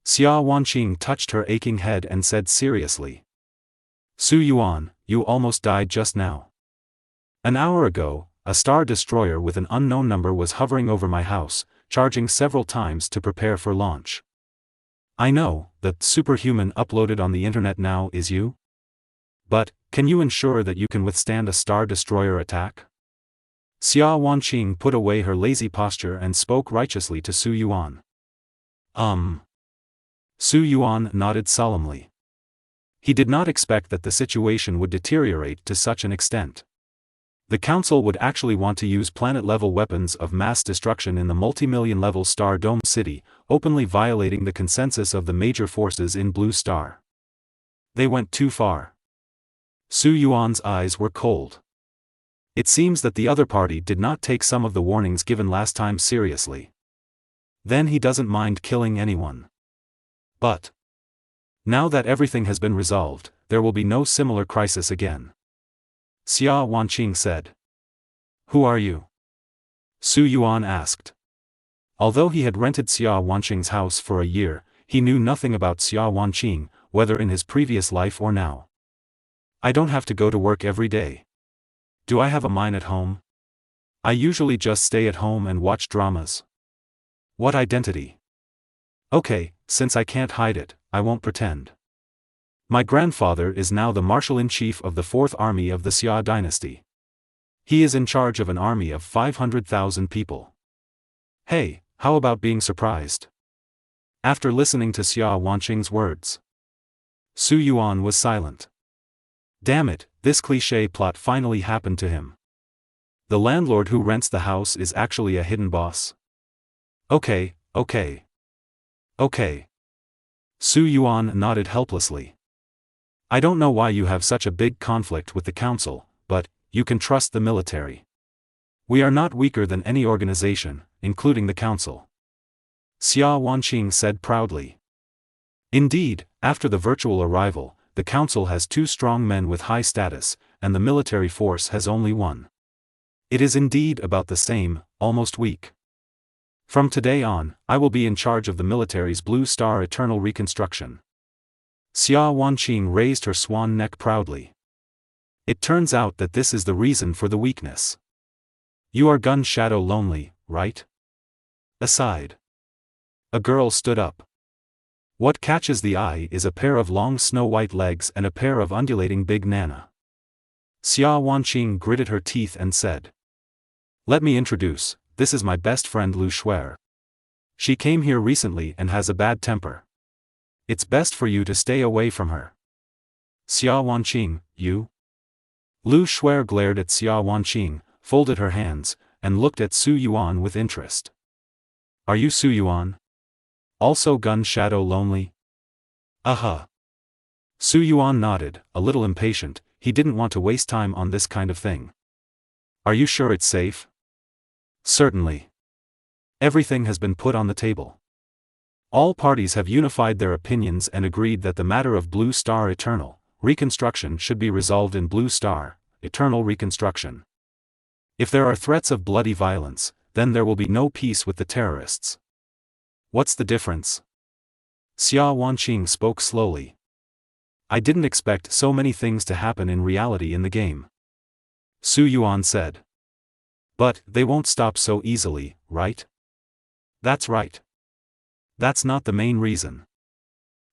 Speaker 1: Xia Wanqing touched her aching head and said seriously. Su Yuan, you almost died just now. An hour ago, a star destroyer with an unknown number was hovering over my house, charging several times to prepare for launch. I know, the superhuman uploaded on the internet now is you? But, can you ensure that you can withstand a star destroyer attack? Xia Wanqing put away her lazy posture and spoke righteously to Su Yuan. Su Yuan nodded solemnly. He did not expect that the situation would deteriorate to such an extent. The Council would actually want to use planet-level weapons of mass destruction in the multi-million-level Star Dome City, openly violating the consensus of the major forces in Blue Star. They went too far. Su Yuan's eyes were cold. It seems that the other party did not take some of the warnings given last time seriously. Then he doesn't mind killing anyone. But now that everything has been resolved, there will be no similar crisis again. Xia Wanqing said. Who are you? Su Yuan asked. Although he had rented Xia Wanqing's house for a year, he knew nothing about Xia Wanqing, whether in his previous life or now. I don't have to go to work every day. Do I have a mine at home? I usually just stay at home and watch dramas. What identity? Okay, since I can't hide it, I won't pretend. My grandfather is now the Marshal-in-Chief of the 4th Army of the Xia dynasty. He is in charge of an army of 500,000 people. Hey, how about being surprised? After listening to Xia Wanqing's words, Su Yuan was silent. Damn it, this cliché plot finally happened to him. The landlord who rents the house is actually a hidden boss. Okay. Su Yuan nodded helplessly. I don't know why you have such a big conflict with the Council, but you can trust the military. We are not weaker than any organization, including the Council. Xia Wanqing said proudly. Indeed, after the virtual arrival, the Council has 2 strong men with high status, and the military force has only 1. It is indeed about the same, almost weak. From today on, I will be in charge of the military's Blue Star Eternal Reconstruction. Xia Wanqing raised her swan neck proudly. It turns out that this is the reason for the weakness. You are Gun Shadow Lonely, right? Aside. A girl stood up. What catches the eye is a pair of long snow-white legs and a pair of undulating big nana. Xia Wanqing gritted her teeth and said. Let me introduce, this is my best friend Lu Shuer. She came here recently and has a bad temper. It's best for you to stay away from her. Xia Wanqing, you? Lu Shuer glared at Xia Wanqing, folded her hands, and looked at Su Yuan with interest. Are you Su Yuan? Also Gun Shadow Lonely? Su Yuan nodded, a little impatient. He didn't want to waste time on this kind of thing. Are you sure it's safe? Certainly. Everything has been put on the table. All parties have unified their opinions and agreed that the matter of Blue Star Eternal Reconstruction should be resolved in Blue Star Eternal Reconstruction. If there are threats of bloody violence, then there will be no peace with the terrorists. What's the difference? Xia Wanqing spoke slowly. I didn't expect so many things to happen in reality in the game. Su Yuan said. But they won't stop so easily, right? That's right. That's not the main reason.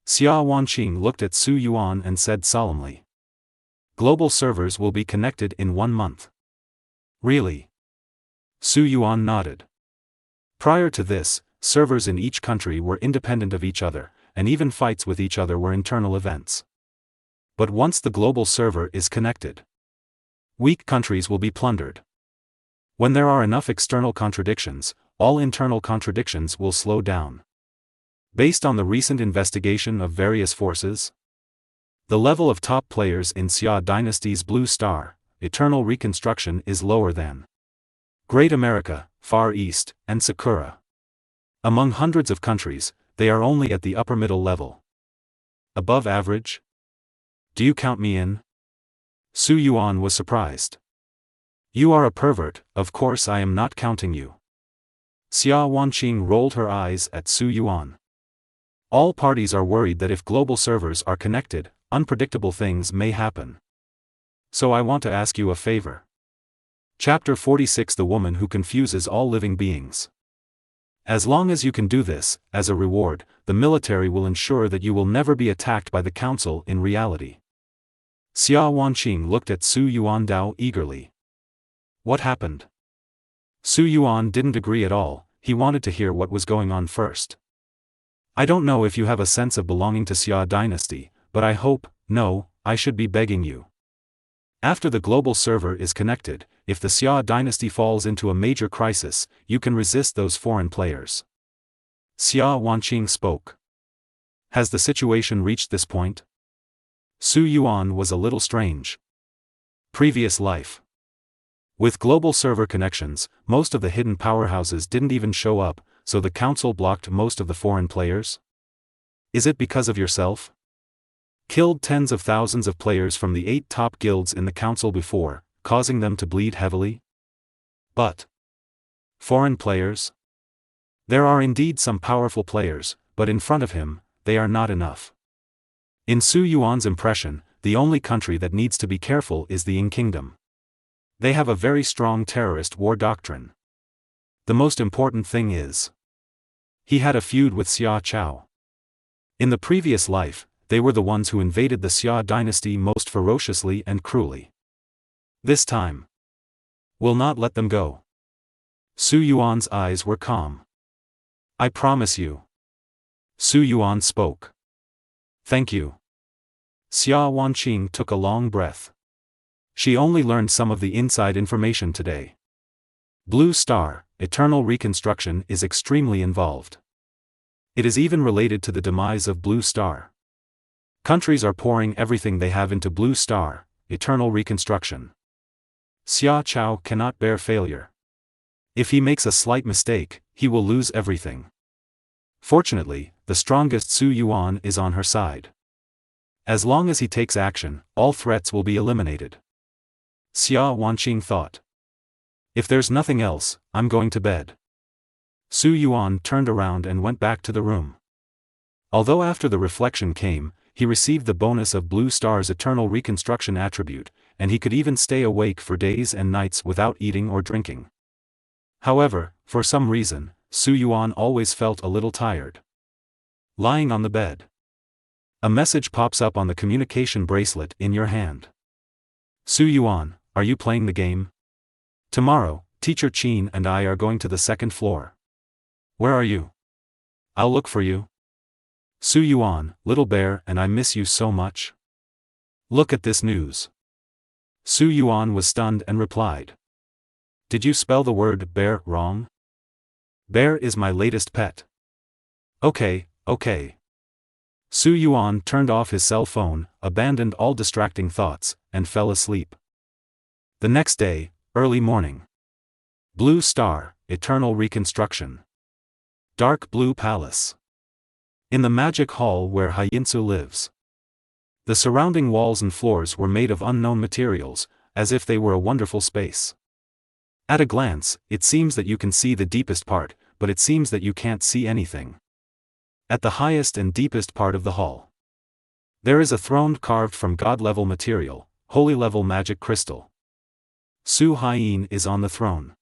Speaker 1: Xia Wanqing looked at Su Yuan and said solemnly. Global servers will be connected in 1 month. Really? Su Yuan nodded. Prior to this, servers in each country were independent of each other, and even fights with each other were internal events. But once the global server is connected, weak countries will be plundered. When there are enough external contradictions, all internal contradictions will slow down. Based on the recent investigation of various forces, the level of top players in Xia Dynasty's Blue Star Eternal Reconstruction is lower than Great America, Far East, and Sakura. Among hundreds of countries, they are only at the upper middle level. Above average? Do you count me in? Su Yuan was surprised. You are a pervert, of course I am not counting you. Xia Wanqing rolled her eyes at Su Yuan. All parties are worried that if global servers are connected, unpredictable things may happen. So I want to ask you a favor. Chapter 46 The Woman Who Confuses All Living Beings. As long as you can do this, as a reward, the military will ensure that you will never be attacked by the Council in reality. Xia Wanqing looked at Su Yuan Dao eagerly. What happened? Su Yuan didn't agree at all, he wanted to hear what was going on first. I don't know if you have a sense of belonging to Xia Dynasty, but I hope, No, I should be begging you. After the global server is connected, if the Xia dynasty falls into a major crisis, you can resist those foreign players. Xia Wanqing spoke. Has the situation reached this point? Su Yuan was a little strange. Previous life. With global server connections, most of the hidden powerhouses didn't even show up, so the council blocked most of the foreign players? Is it because of yourself? Killed tens of thousands of players from the 8 top guilds in the council before, causing them to bleed heavily? But foreign players? There are indeed some powerful players, but in front of him, they are not enough. In Su Yuan's impression, the only country that needs to be careful is the Ying Kingdom. They have a very strong terrorist war doctrine. The most important thing is, he had a feud with Xia Chao. In the previous life, they were the ones who invaded the Xia dynasty most ferociously and cruelly. This time, will not let them go. Su Yuan's eyes were calm. I promise you. Su Yuan spoke. Thank you. Xia Wanqing took a long breath. She only learned some of the inside information today. Blue Star, Eternal Reconstruction is extremely involved. It is even related to the demise of Blue Star. Countries are pouring everything they have into Blue Star, Eternal Reconstruction. Xia Chao cannot bear failure. If he makes a slight mistake, he will lose everything. Fortunately, the strongest Su Yuan is on her side. As long as he takes action, all threats will be eliminated. Xia Wanqing thought. If there's nothing else, I'm going to bed. Su Yuan turned around and went back to the room. Although after the reflection came, he received the bonus of Blue Star's Eternal Reconstruction attribute, and he could even stay awake for days and nights without eating or drinking. However, for some reason, Su Yuan always felt a little tired. Lying on the bed. A message pops up on the communication bracelet in your hand. Su Yuan, are you playing the game? Tomorrow, Teacher Qin and I are going to the 2nd floor. Where are you? I'll look for you. Su Yuan, little bear, and I miss you so much. Look at this news. Su Yuan was stunned and replied. Did you spell the word bear wrong? Bear is my latest pet. Okay. Su Yuan turned off his cell phone, abandoned all distracting thoughts, and fell asleep. The next day, early morning. Blue Star, Eternal Reconstruction. Dark Blue Palace. In the magic hall where Haiyinsu lives. The surrounding walls and floors were made of unknown materials, as if they were a wonderful space. At a glance, it seems that you can see the deepest part, but it seems that you can't see anything. At the highest and deepest part of the hall, there is a throne carved from god-level material, holy-level magic crystal. Su Haiyin is on the throne.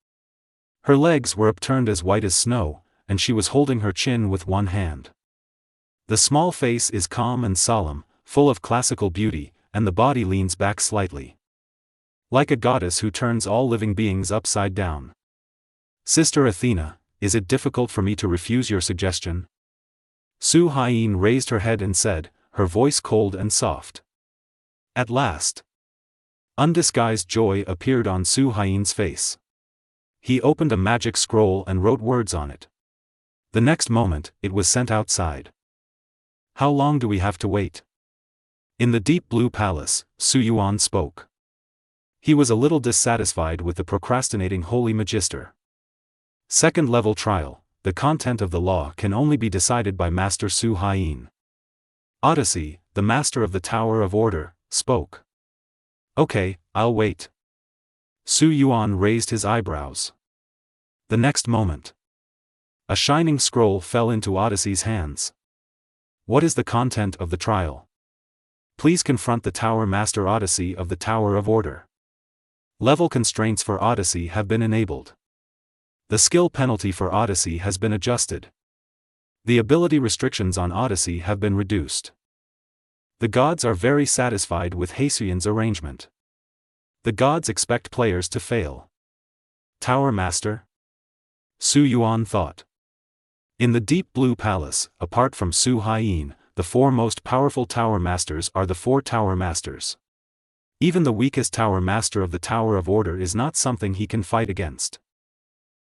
Speaker 1: Her legs were upturned as white as snow, and she was holding her chin with one hand. The small face is calm and solemn, full of classical beauty, and the body leans back slightly. Like a goddess who turns all living beings upside down. Sister Athena, is it difficult for me to refuse your suggestion? Su Haiyin raised her head and said, her voice cold and soft. At last. Undisguised joy appeared on Su Haiyin's face. He opened a magic scroll and wrote words on it. The next moment, it was sent outside. How long do we have to wait? In the deep blue palace, Su Yuan spoke. He was a little dissatisfied with the procrastinating Holy Magister. 2nd level trial, the content of the law can only be decided by Master Su Haiyin. Odyssey, the master of the Tower of Order, spoke. Okay, I'll wait. Su Yuan raised his eyebrows. The next moment, a shining scroll fell into Odyssey's hands. What is the content of the trial? Please confront the Tower Master Odyssey of the Tower of Order. Level constraints for Odyssey have been enabled. The skill penalty for Odyssey has been adjusted. The ability restrictions on Odyssey have been reduced. The gods are very satisfied with Heisuyan's arrangement. The gods expect players to fail. Tower Master? Su Yuan thought. In the deep blue palace, apart from Su Haiyin, the 4 most powerful Tower Masters are the 4 Tower Masters. Even the weakest Tower Master of the Tower of Order is not something he can fight against.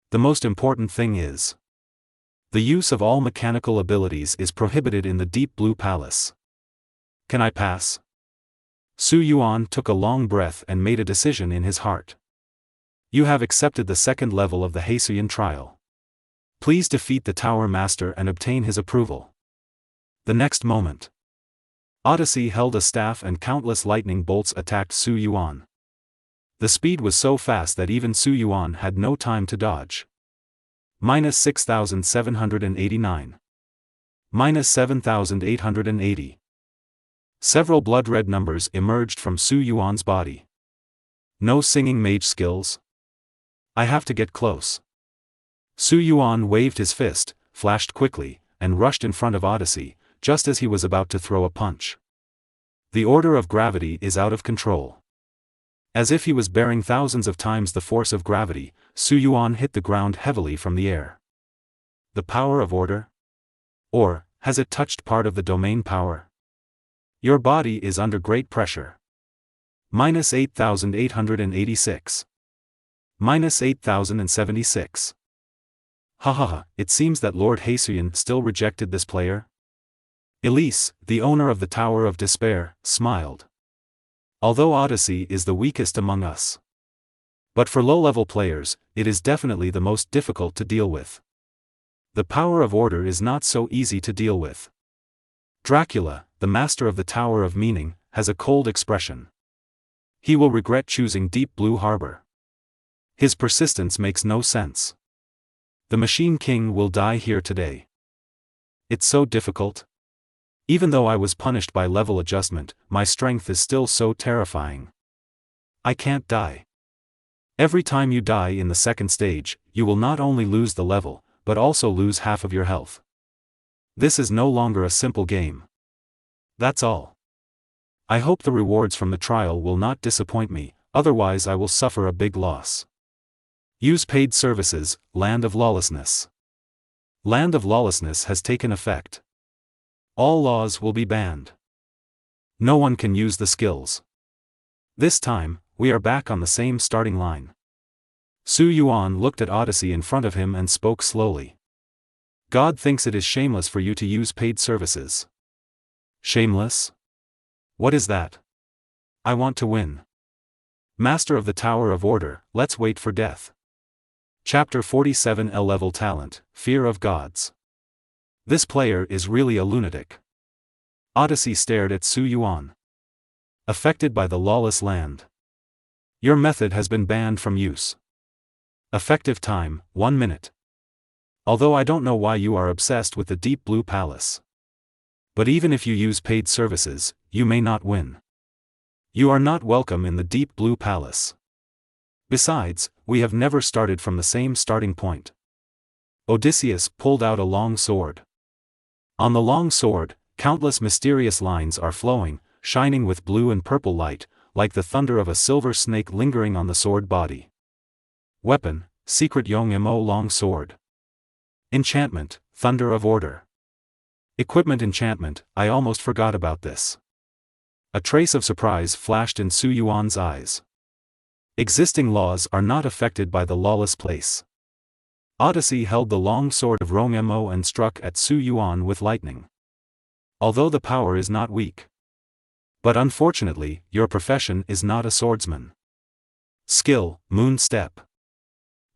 Speaker 1: The most important thing is, the use of all mechanical abilities is prohibited in the Deep Blue Palace. Can I pass? Su Yuan took a long breath and made a decision in his heart. You have accepted the second level of the Heisuyan trial. Please defeat the Tower Master and obtain his approval. The next moment, Odyssey held a staff and countless lightning bolts attacked Su Yuan. The speed was so fast that even Su Yuan had no time to dodge. -6,789. -7,880. Several blood-red numbers emerged from Su Yuan's body. No singing mage skills? I have to get close. Su Yuan waved his fist, flashed quickly, and rushed in front of Odyssey, just as he was about to throw a punch. The order of gravity is out of control. As if he was bearing thousands of times the force of gravity, Su Yuan hit the ground heavily from the air. The power of order? Or, has it touched part of the domain power? Your body is under great pressure. -8,886. -8,076. Hahaha, it seems that Lord Heisuyan still rejected this player? Elise, the owner of the Tower of Despair, smiled. Although Odyssey is the weakest among us. But for low-level players, it is definitely the most difficult to deal with. The power of order is not so easy to deal with. Dracula, the master of the Tower of Meaning, has a cold expression. He will regret choosing Deep Blue Harbor. His persistence makes no sense. The Machine King will die here today. It's so difficult. Even though I was punished by level adjustment, my strength is still so terrifying. I can't die. Every time you die in the second stage, you will not only lose the level, but also lose half of your health. This is no longer a simple game. That's all. I hope the rewards from the trial will not disappoint me, otherwise I will suffer a big loss. Use paid services, Land of Lawlessness. Land of Lawlessness has taken effect. All laws will be banned. No one can use the skills. This time, we are back on the same starting line. Su Yuan looked at Odyssey in front of him and spoke slowly. God thinks it is shameless for you to use paid services. Shameless? What is that? I want to win. Master of the Tower of Order, let's wait for death. Chapter 47 L-Level Talent, Fear of Gods. This player is really a lunatic. Odyssey stared at Su Yuan. Affected by the lawless land. Your method has been banned from use. Effective time, 1 minute. Although I don't know why you are obsessed with the Deep Blue Palace. But even if you use paid services, you may not win. You are not welcome in the Deep Blue Palace. Besides, we have never started from the same starting point. Odysseus pulled out a long sword. On the long sword, countless mysterious lines are flowing, shining with blue and purple light, like the thunder of a silver snake lingering on the sword body. Weapon, Secret Yong-Mo Long Sword. Enchantment, Thunder of Order. Equipment enchantment, I almost forgot about this. A trace of surprise flashed in Su Yuan's eyes. Existing laws are not affected by the lawless place. Odyssey held the long sword of Rong-Mo and struck at Su Yuan with lightning. Although the power is not weak. But unfortunately, your profession is not a swordsman. Skill, Moon Step.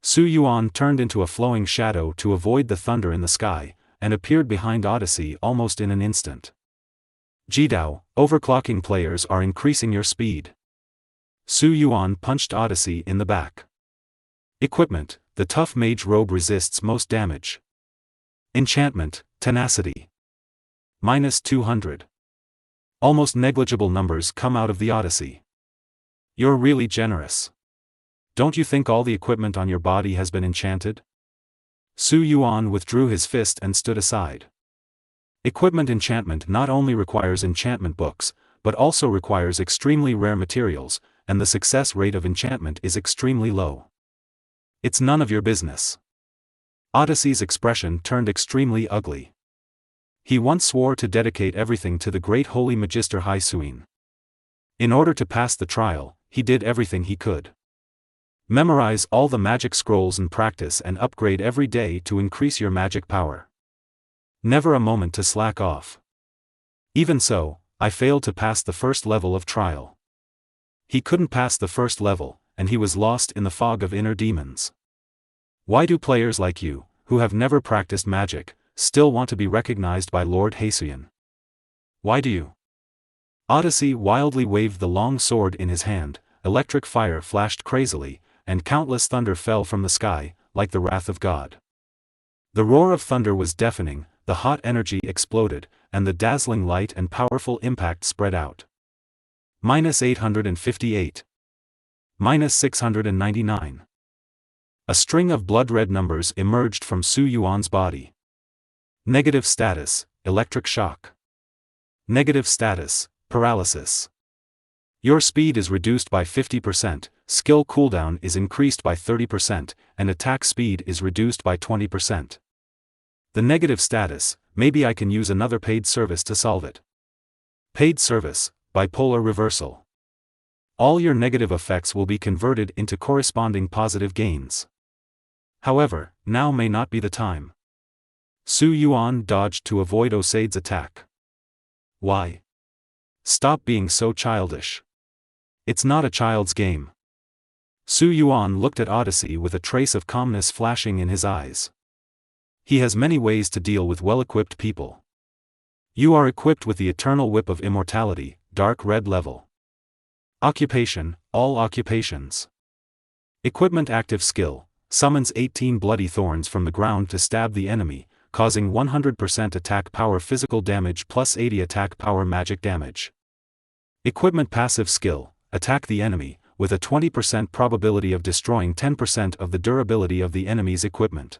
Speaker 1: Su Yuan turned into a flowing shadow to avoid the thunder in the sky, and appeared behind Odyssey almost in an instant. Jidao, overclocking players are increasing your speed. Su Yuan punched Odyssey in the back. Equipment, the tough mage robe resists most damage. Enchantment, Tenacity. -200. Almost negligible numbers come out of the Odyssey. You're really generous. Don't you think all the equipment on your body has been enchanted? Su Yuan withdrew his fist and stood aside. Equipment enchantment not only requires enchantment books, but also requires extremely rare materials, and the success rate of enchantment is extremely low. It's none of your business. Odyssey's expression turned extremely ugly. He once swore to dedicate everything to the great holy Magister Hai Suin. In order to pass the trial, he did everything he could. Memorize all the magic scrolls and practice and upgrade every day to increase your magic power. Never a moment to slack off. Even so, I failed to pass the first level of trial. He couldn't pass the first level, and he was lost in the fog of inner demons. Why do players like you, who have never practiced magic, still want to be recognized by Lord Haisuyan? Why do you? Odyssey wildly waved the long sword in his hand, electric fire flashed crazily, and countless thunder fell from the sky, like the wrath of God. The roar of thunder was deafening, the hot energy exploded, and the dazzling light and powerful impact spread out. -858. -699. A string of blood-red numbers emerged from Su Yuan's body. Negative status, electric shock. Negative status, paralysis. Your speed is reduced by 50%, skill cooldown is increased by 30%, and attack speed is reduced by 20%. The negative status, maybe I can use another paid service to solve it. Paid service, bipolar reversal. All your negative effects will be converted into corresponding positive gains. However, now may not be the time. Su Yuan dodged to avoid Oseide's attack. Why? Stop being so childish. It's not a child's game. Su Yuan looked at Odyssey with a trace of calmness flashing in his eyes. He has many ways to deal with well-equipped people. You are equipped with the eternal whip of immortality, dark red level. Occupation, all occupations. Equipment active skill, summons 18 bloody thorns from the ground to stab the enemy, causing 100% attack power physical damage plus 80 attack power magic damage. Equipment passive skill, attack the enemy, with a 20% probability of destroying 10% of the durability of the enemy's equipment.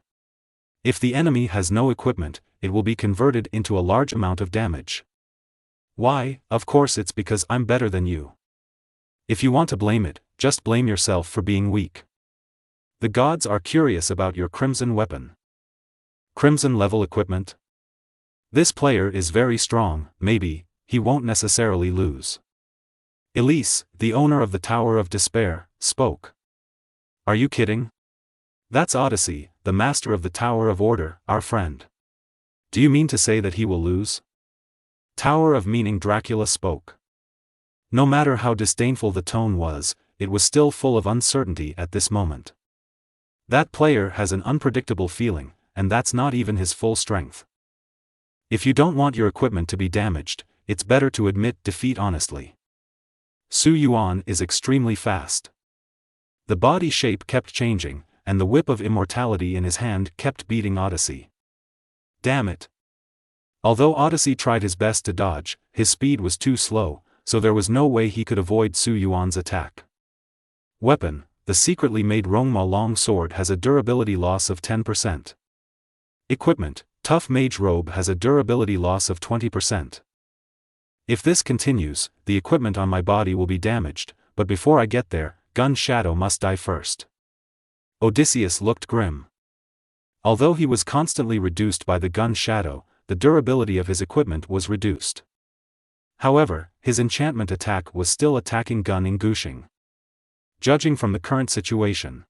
Speaker 1: If the enemy has no equipment, it will be converted into a large amount of damage. Why? Of course it's because I'm better than you. If you want to blame it, just blame yourself for being weak. The gods are curious about your crimson weapon. Crimson level equipment? This player is very strong, maybe, he won't necessarily lose. Elise, the owner of the Tower of Despair, spoke. Are you kidding? That's Odyssey, the master of the Tower of Order, our friend. Do you mean to say that he will lose? Tower of Meaning Dracula spoke. No matter how disdainful the tone was, it was still full of uncertainty at this moment. That player has an unpredictable feeling, and that's not even his full strength. If you don't want your equipment to be damaged, it's better to admit defeat honestly. Su Yuan is extremely fast. The body shape kept changing, and the whip of immortality in his hand kept beating Odyssey. Damn it. Although Odyssey tried his best to dodge, his speed was too slow, so there was no way he could avoid Su Yuan's attack. Weapon, the secretly made Rongma long sword has a durability loss of 10%. Equipment, tough mage robe has a durability loss of 20%. If this continues, the equipment on my body will be damaged, but before I get there, Gun Shadow must die first. Odysseus looked grim. Although he was constantly reduced by the Gun Shadow, the durability of his equipment was reduced. However, his enchantment attack was still attacking Gun in Gushing. Judging from the current situation,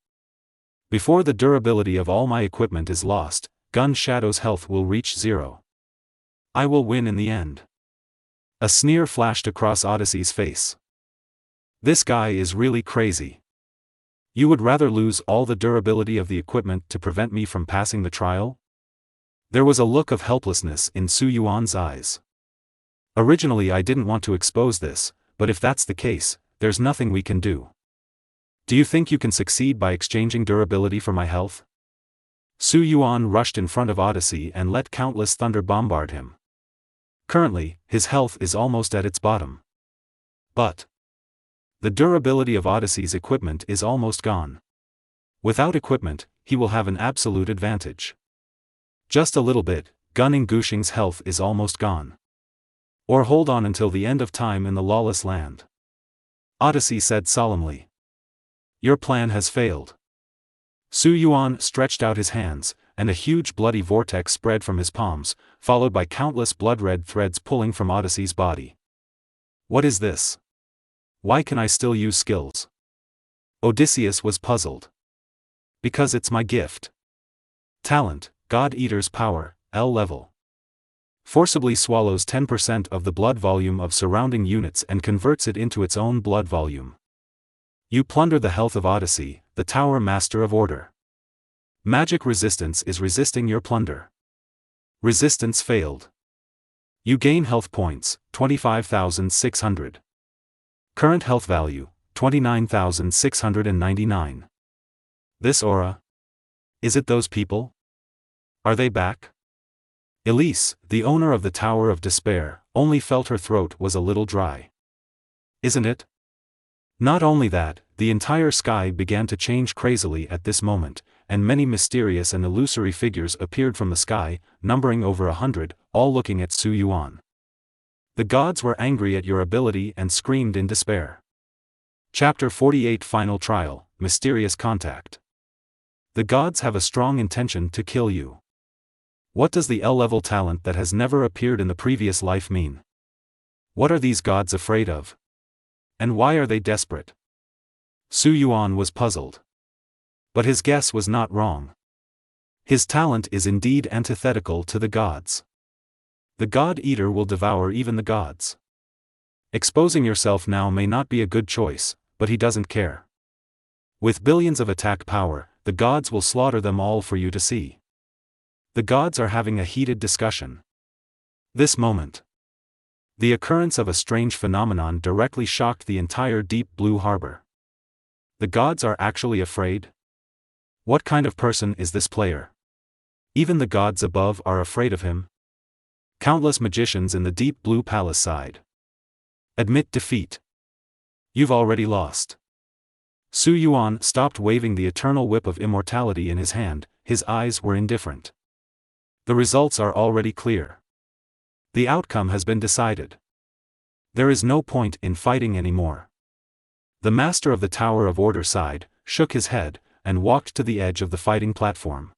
Speaker 1: before the durability of all my equipment is lost, Gun Shadow's health will reach 0. I will win in the end. A sneer flashed across Odyssey's face. This guy is really crazy. You would rather lose all the durability of the equipment to prevent me from passing the trial? There was a look of helplessness in Su Yuan's eyes. Originally I didn't want to expose this, but if that's the case, there's nothing we can do. Do you think you can succeed by exchanging durability for my health? Su Yuan rushed in front of Odyssey and let countless thunder bombard him. Currently, his health is almost at its bottom. But the durability of Odyssey's equipment is almost gone. Without equipment, he will have an absolute advantage. Just a little bit, Gunning Gushing's health is almost gone. Or hold on until the end of time in the lawless land. Odyssey said solemnly. Your plan has failed. Su Yuan stretched out his hands, and a huge bloody vortex spread from his palms, followed by countless blood-red threads pulling from Odyssey's body. What is this? Why can I still use skills? Odysseus was puzzled. Because it's my gift. Talent, God Eater's power, L level. Forcibly swallows 10% of the blood volume of surrounding units and converts it into its own blood volume. You plunder the health of Odyssey, the Tower Master of Order. Magic resistance is resisting your plunder. Resistance failed. You gain health points, 25,600. Current health value, 29,699. This aura? Is it those people? Are they back? Elise, the owner of the Tower of Despair, only felt her throat was a little dry. Isn't it? Not only that, the entire sky began to change crazily at this moment, and many mysterious and illusory figures appeared from the sky, numbering over 100, all looking at Su Yuan. The gods were angry at your ability and screamed in despair. Chapter 48 Final Trial, Mysterious Contact. The gods have a strong intention to kill you. What does the L-level talent that has never appeared in the previous life mean? What are these gods afraid of? And why are they desperate? Su Yuan was puzzled. But his guess was not wrong. His talent is indeed antithetical to the gods. The God Eater will devour even the gods. Exposing yourself now may not be a good choice, but he doesn't care. With billions of attack power, the gods will slaughter them all for you to see. The gods are having a heated discussion. This moment. The occurrence of a strange phenomenon directly shocked the entire Deep Blue Harbor. The gods are actually afraid? What kind of person is this player? Even the gods above are afraid of him? Countless magicians in the Deep Blue Palace sighed. Admit defeat. You've already lost. Su Yuan stopped waving the eternal whip of immortality in his hand, his eyes were indifferent. The results are already clear. The outcome has been decided. There is no point in fighting anymore. The master of the Tower of Order sighed, shook his head, and walked to the edge of the fighting platform.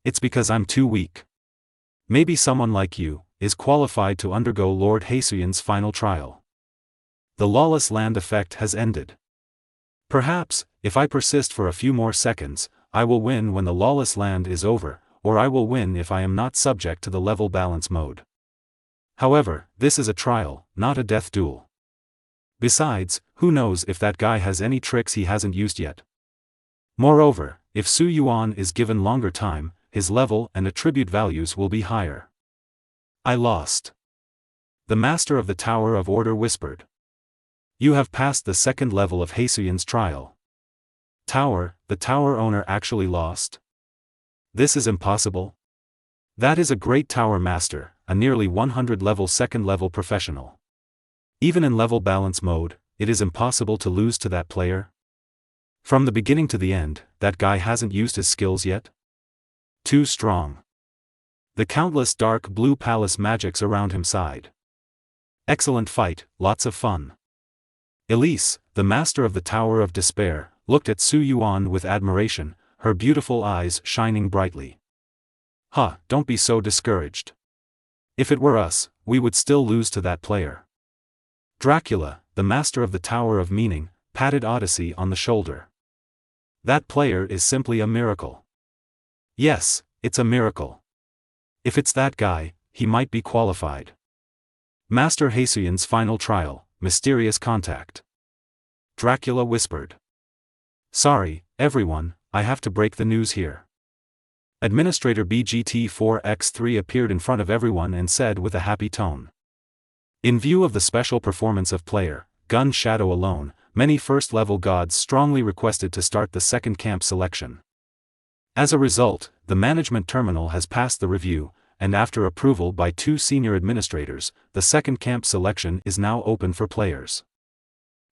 Speaker 1: It's because I'm too weak. Maybe someone like you is qualified to undergo Lord Heisuyan's final trial. The lawless land effect has ended. Perhaps, if I persist for a few more seconds, I will win when the lawless land is over, or I will win if I am not subject to the level balance mode. However, this is a trial, not a death duel. Besides, who knows if that guy has any tricks he hasn't used yet. Moreover, if Su Yuan is given longer time, his level and attribute values will be higher. I lost. The master of the Tower of Order whispered. You have passed the second level of Heisuyan's trial. Tower, the tower owner actually lost? This is impossible. That is a great tower master, a nearly 100-level second-level professional. Even in level balance mode, it is impossible to lose to that player. From the beginning to the end, that guy hasn't used his skills yet? Too strong. The countless dark blue palace magics around him sighed. Excellent fight, lots of fun. Elise, the master of the Tower of Despair, looked at Su Yuan with admiration, her beautiful eyes shining brightly. Don't be so discouraged. If it were us, we would still lose to that player. Dracula, the master of the Tower of Meaning, patted Odyssey on the shoulder. That player is simply a miracle. Yes, it's a miracle. If it's that guy, he might be qualified. Master Heisuyan's final trial, mysterious contact. Dracula whispered. Sorry, everyone, I have to break the news here. Administrator BGT4X3 appeared in front of everyone and said with a happy tone. In view of the special performance of player, Gun Shadow alone, many first-level gods strongly requested to start the second camp selection. As a result, the management terminal has passed the review, and after approval by 2 senior administrators, the second camp selection is now open for players.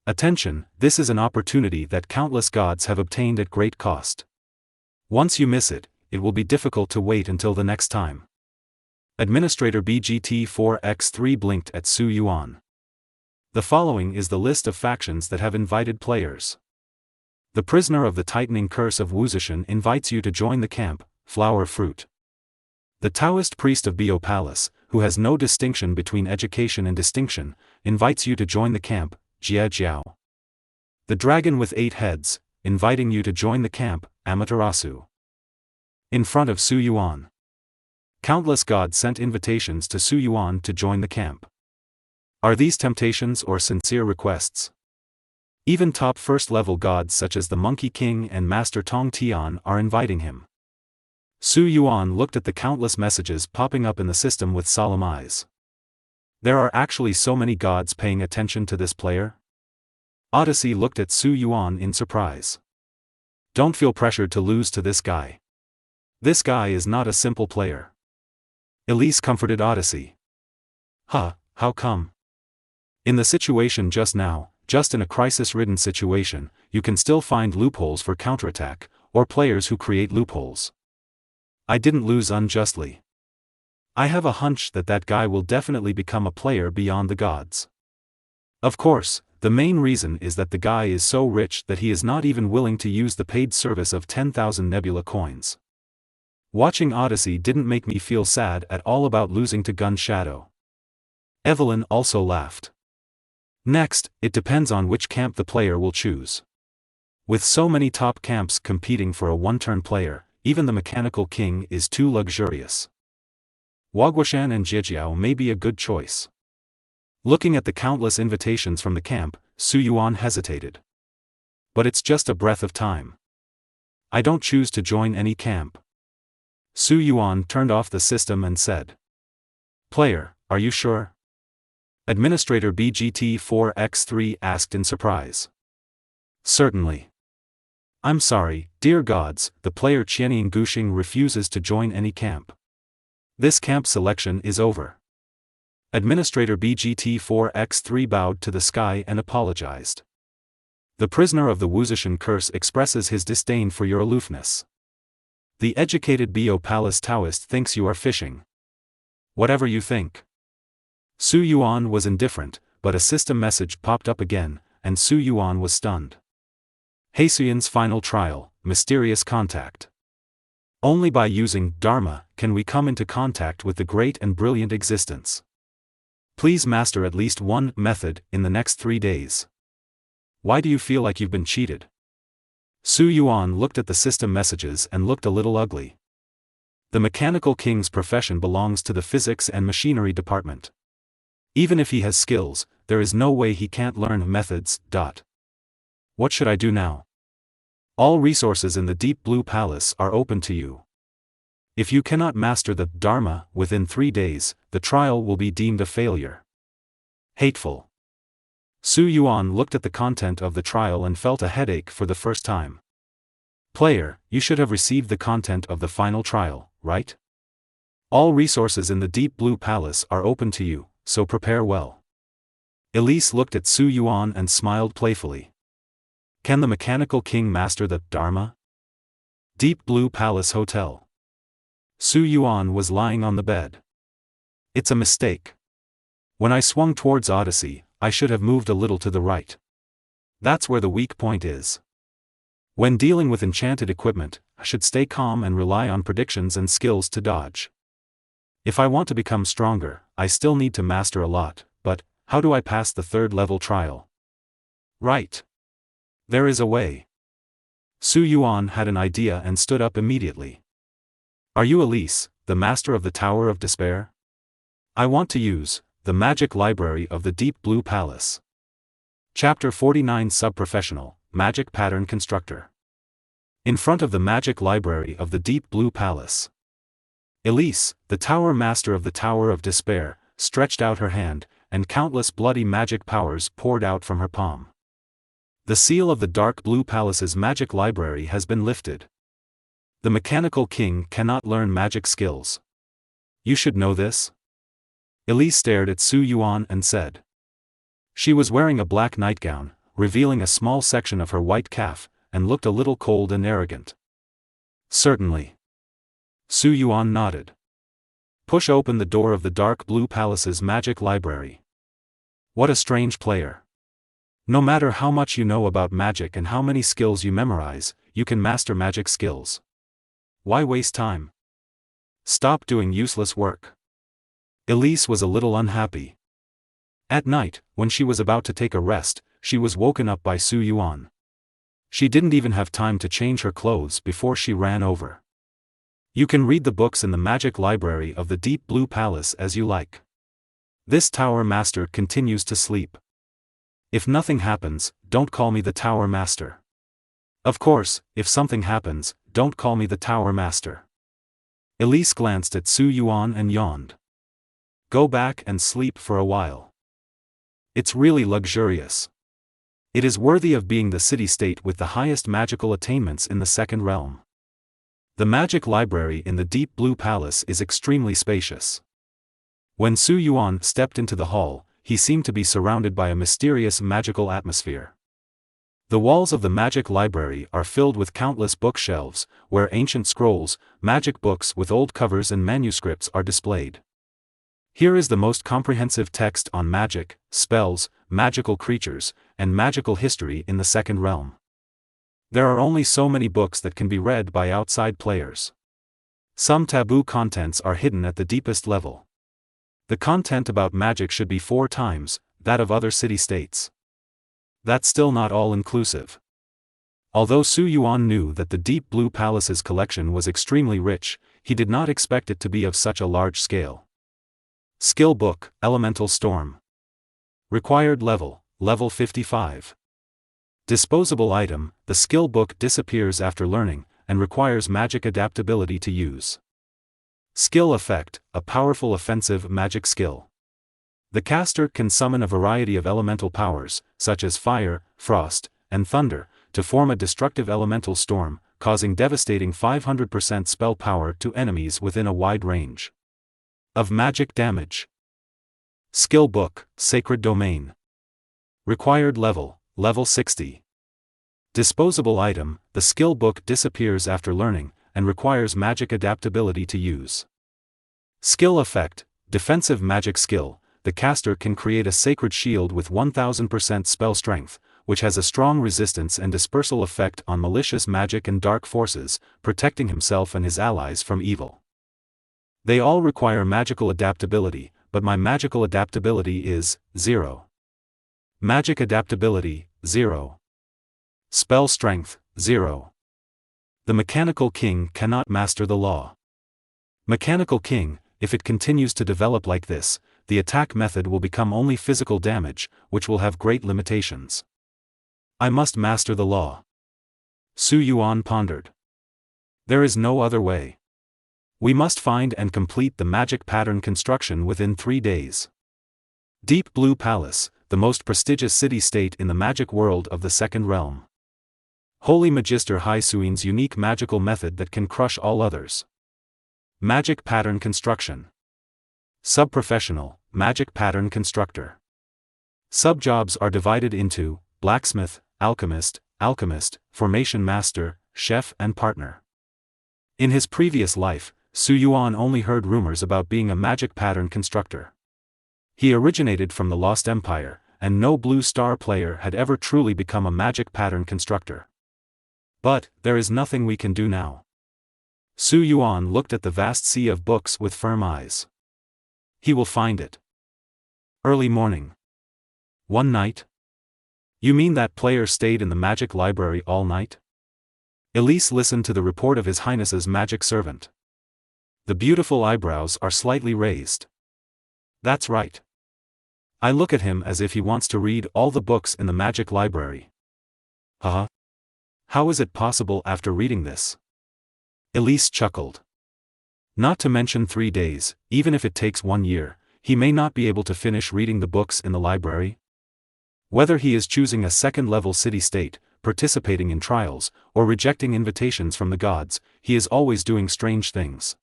Speaker 1: Attention, this is an opportunity that countless gods have obtained at great cost. Once you miss it, it will be difficult to wait until the next time. Administrator BGT4X3 blinked at Su Yuan. The following is the list of factions that have invited players. The prisoner of the tightening curse of Wuzishan invites you to join the camp, flower fruit. The Taoist priest of Bio Palace, who has no distinction between education and distinction, invites you to join the camp, Jie Jiao. The dragon with 8 heads, inviting you to join the camp, Amaterasu. In front of Su Yuan. Countless gods sent invitations to Su Yuan to join the camp. Are these temptations or sincere requests? Even top first-level gods such as the Monkey King and Master Tong Tian are inviting him. Su Yuan looked at the countless messages popping up in the system with solemn eyes. There are actually so many gods paying attention to this player? Odyssey looked at Su Yuan in surprise. Don't feel pressured to lose to this guy. This guy is not a simple player. Elise comforted Odyssey. Huh, how come? In the situation just now, just in a crisis-ridden situation, you can still find loopholes for counterattack, or players who create loopholes. I didn't lose unjustly. I have a hunch that that guy will definitely become a player beyond the gods. Of course, the main reason is that the guy is so rich that he is not even willing to use the paid service of 10,000 Nebula coins. Watching Odyssey didn't make me feel sad at all about losing to Gun Shadow. Evelyn also laughed. Next, it depends on which camp the player will choose. With so many top camps competing for a one-turn player, even the Mechanical King is too luxurious. Waguashan and Jiejiao may be a good choice. Looking at the countless invitations from the camp, Su Yuan hesitated. But it's just a breath of time. I don't choose to join any camp. Su Yuan turned off the system and said. Player, are you sure? Administrator BGT4X3 asked in surprise. Certainly. I'm sorry, dear gods, the player Qianying Guxing refuses to join any camp. This camp selection is over. Administrator BGT4X3 bowed to the sky and apologized. The prisoner of the Wuzishan curse expresses his disdain for your aloofness. The educated Bio Palace Taoist thinks you are fishing. Whatever you think. Su Yuan was indifferent, but a system message popped up again, and Su Yuan was stunned. Heisuyan's final trial, mysterious contact. Only by using Dharma can we come into contact with the great and brilliant existence. Please master at least one method in the next 3 days. Why do you feel like you've been cheated? Su Yuan looked at the system messages and looked a little ugly. The Mechanical King's profession belongs to the physics and machinery department. Even if he has skills, there is no way he can't learn methods. What should I do now? All resources in the Deep Blue Palace are open to you. If you cannot master the Dharma within 3 days, the trial will be deemed a failure. Hateful. Su Yuan looked at the content of the trial and felt a headache for the first time. Player, you should have received the content of the final trial, right? All resources in the Deep Blue Palace are open to you, so prepare well. Elise looked at Su Yuan and smiled playfully. Can the Mechanical King master the Dharma? Deep Blue Palace Hotel. Su Yuan was lying on the bed. It's a mistake. When I swung towards Odyssey, I should have moved a little to the right. That's where the weak point is. When dealing with enchanted equipment, I should stay calm and rely on predictions and skills to dodge. If I want to become stronger, I still need to master a lot, but how do I pass the 3rd level trial? Right. There is a way. Su Yuan had an idea and stood up immediately. Are you Elise, the master of the Tower of Despair? I want to use the magic library of the Deep Blue Palace. Chapter 49 Subprofessional, Magic Pattern Constructor. In front of the magic library of the Deep Blue Palace. Elise, the Tower Master of the Tower of Despair, stretched out her hand, and countless bloody magic powers poured out from her palm. The seal of the Dark Blue Palace's magic library has been lifted. The Mechanical King cannot learn magic skills. You should know this. Elise stared at Su Yuan and said. She was wearing a black nightgown, revealing a small section of her white calf, and looked a little cold and arrogant. Certainly. Su Yuan nodded. Push open the door of the Dark Blue Palace's magic library. What a strange player. No matter how much you know about magic and how many skills you memorize, you can master magic skills. Why waste time? Stop doing useless work. Elise was a little unhappy. At night, when she was about to take a rest, she was woken up by Su Yuan. She didn't even have time to change her clothes before she ran over. You can read the books in the magic library of the Deep Blue Palace as you like. This Tower Master continues to sleep. If nothing happens, don't call me the Tower Master. Of course, if something happens, don't call me the Tower Master. Elise glanced at Su Yuan and yawned. Go back and sleep for a while. It's really luxurious. It is worthy of being the city-state with the highest magical attainments in the second realm. The magic library in the Deep Blue Palace is extremely spacious. When Su Yuan stepped into the hall, he seemed to be surrounded by a mysterious magical atmosphere. The walls of the magic library are filled with countless bookshelves, where ancient scrolls, magic books with old covers and manuscripts are displayed. Here is the most comprehensive text on magic, spells, magical creatures, and magical history in the second realm. There are only so many books that can be read by outside players. Some taboo contents are hidden at the deepest level. The content about magic should be 4 times that of other city-states. That's still not all-inclusive. Although Su Yuan knew that the Deep Blue Palace's collection was extremely rich, he did not expect it to be of such a large scale. Skill Book, Elemental Storm. Required level, level 55. Disposable item, the skill book disappears after learning, and requires magic adaptability to use. Skill effect, a powerful offensive magic skill. The caster can summon a variety of elemental powers, such as fire, frost, and thunder, to form a destructive elemental storm, causing devastating 500% spell power to enemies within a wide range of magic damage. Skill Book, Sacred Domain. Required level, level 60. Disposable item, the skill book disappears after learning, and requires magic adaptability to use. Skill effect, defensive magic skill, the caster can create a sacred shield with 1000% spell strength, which has a strong resistance and dispersal effect on malicious magic and dark forces, protecting himself and his allies from evil. They all require magical adaptability, but my magical adaptability is 0. Magic adaptability, 0. Spell strength, 0. The Mechanical King cannot master the law. Mechanical King, if it continues to develop like this, the attack method will become only physical damage, which will have great limitations. I must master the law. Su Yuan pondered. There is no other way. We must find and complete the magic pattern construction within 3 days. Deep Blue Palace, the most prestigious city-state in the magic world of the second realm. Holy Magister Hai Suin's unique magical method that can crush all others. Magic Pattern Construction. Sub-professional, Magic Pattern Constructor. Sub-jobs are divided into blacksmith, alchemist, formation master, chef and partner. In his previous life, Su Yuan only heard rumors about being a magic pattern constructor. He originated from the Lost Empire, and no Blue Star player had ever truly become a magic pattern constructor. But, there is nothing we can do now. Su Yuan looked at the vast sea of books with firm eyes. He will find it. Early morning. One night? You mean that player stayed in the magic library all night? Elise listened to the report of His Highness's magic servant. The beautiful eyebrows are slightly raised. That's right. I look at him as if he wants to read all the books in the magic library. Huh? How is it possible after reading this? Elise chuckled. Not to mention 3 days, even if it takes 1 year, he may not be able to finish reading the books in the library. Whether he is choosing a second-level city-state, participating in trials, or rejecting invitations from the gods, he is always doing strange things.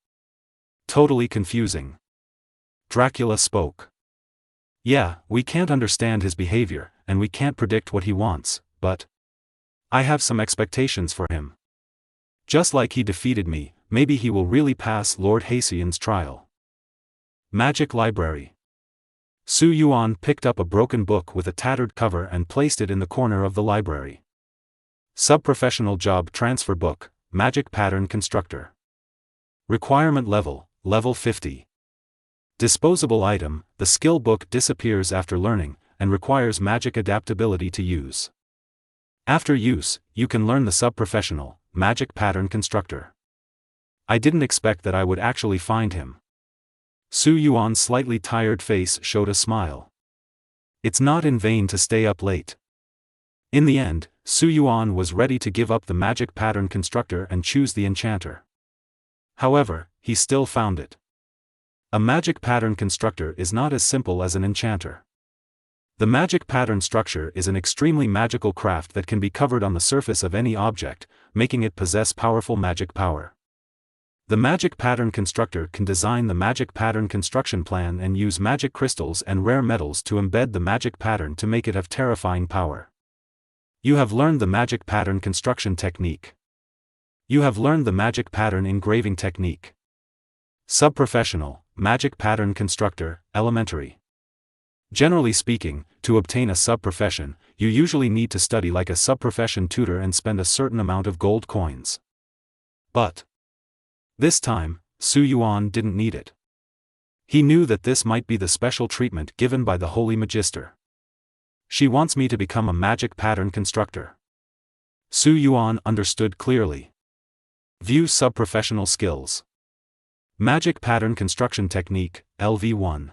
Speaker 1: Totally confusing. Dracula spoke. Yeah, we can't understand his behavior, and we can't predict what he wants, but I have some expectations for him. Just like he defeated me, maybe he will really pass Lord Hacian's trial. Magic Library. Su Yuan picked up a broken book with a tattered cover and placed it in the corner of the library. Sub-professional job transfer book, Magic Pattern Constructor. Requirement level, level 50. Disposable item, the skill book disappears after learning, and requires magic adaptability to use. After use, you can learn the sub-professional, magic pattern constructor. I didn't expect that I would actually find him. Su Yuan's slightly tired face showed a smile. It's not in vain to stay up late. In the end, Su Yuan was ready to give up the magic pattern constructor and choose the enchanter. However, he still found it. A magic pattern constructor is not as simple as an enchanter. The magic pattern structure is an extremely magical craft that can be covered on the surface of any object, making it possess powerful magic power. The magic pattern constructor can design the magic pattern construction plan and use magic crystals and rare metals to embed the magic pattern to make it have terrifying power. You have learned the magic pattern construction technique. You have learned the magic pattern engraving technique. Sub-professional, magic pattern constructor, elementary. Generally speaking, to obtain a sub-profession, you usually need to study like a sub-profession tutor and spend a certain amount of gold coins. But this time, Su Yuan didn't need it. He knew that this might be the special treatment given by the Holy Magister. She wants me to become a magic pattern constructor. Su Yuan understood clearly. View sub-professional skills. Magic pattern construction technique, LV1.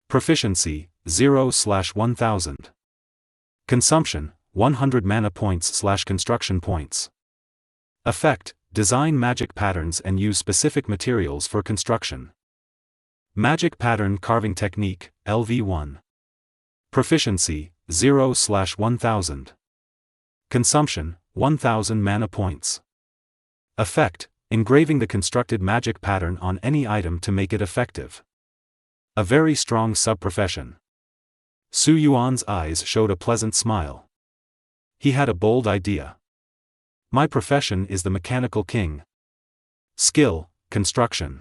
Speaker 1: Proficiency, 0/1000. Consumption, 100 mana points/construction points. Effect, design magic patterns and use specific materials for construction. Magic pattern carving technique, LV1. Proficiency, 0/1000. Consumption, 1000 mana points. Effect, engraving the constructed magic pattern on any item to make it effective. A very strong sub-profession. Su Yuan's eyes showed a pleasant smile. He had a bold idea. My profession is the mechanical king. Skill, construction.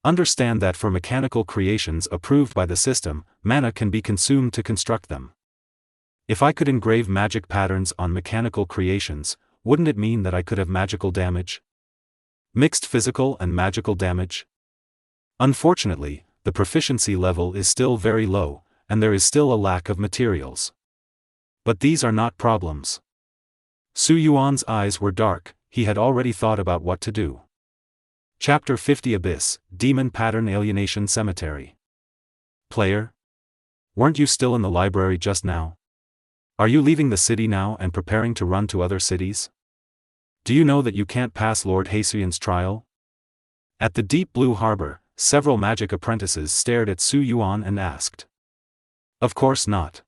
Speaker 1: Understand that for mechanical creations approved by the system, mana can be consumed to construct them. If I could engrave magic patterns on mechanical creations, wouldn't it mean that I could have magical damage? Mixed physical and magical damage? Unfortunately, the proficiency level is still very low, and there is still a lack of materials. But these are not problems. Su Yuan's eyes were dark, he had already thought about what to do. Chapter 50 Abyss, Demon Pattern Alienation Cemetery. Player? Weren't you still in the library just now? Are you leaving the city now and preparing to run to other cities? Do you know that you can't pass Lord Heisuyan's trial? At the deep blue harbor, several magic apprentices stared at Su Yuan and asked. Of course not.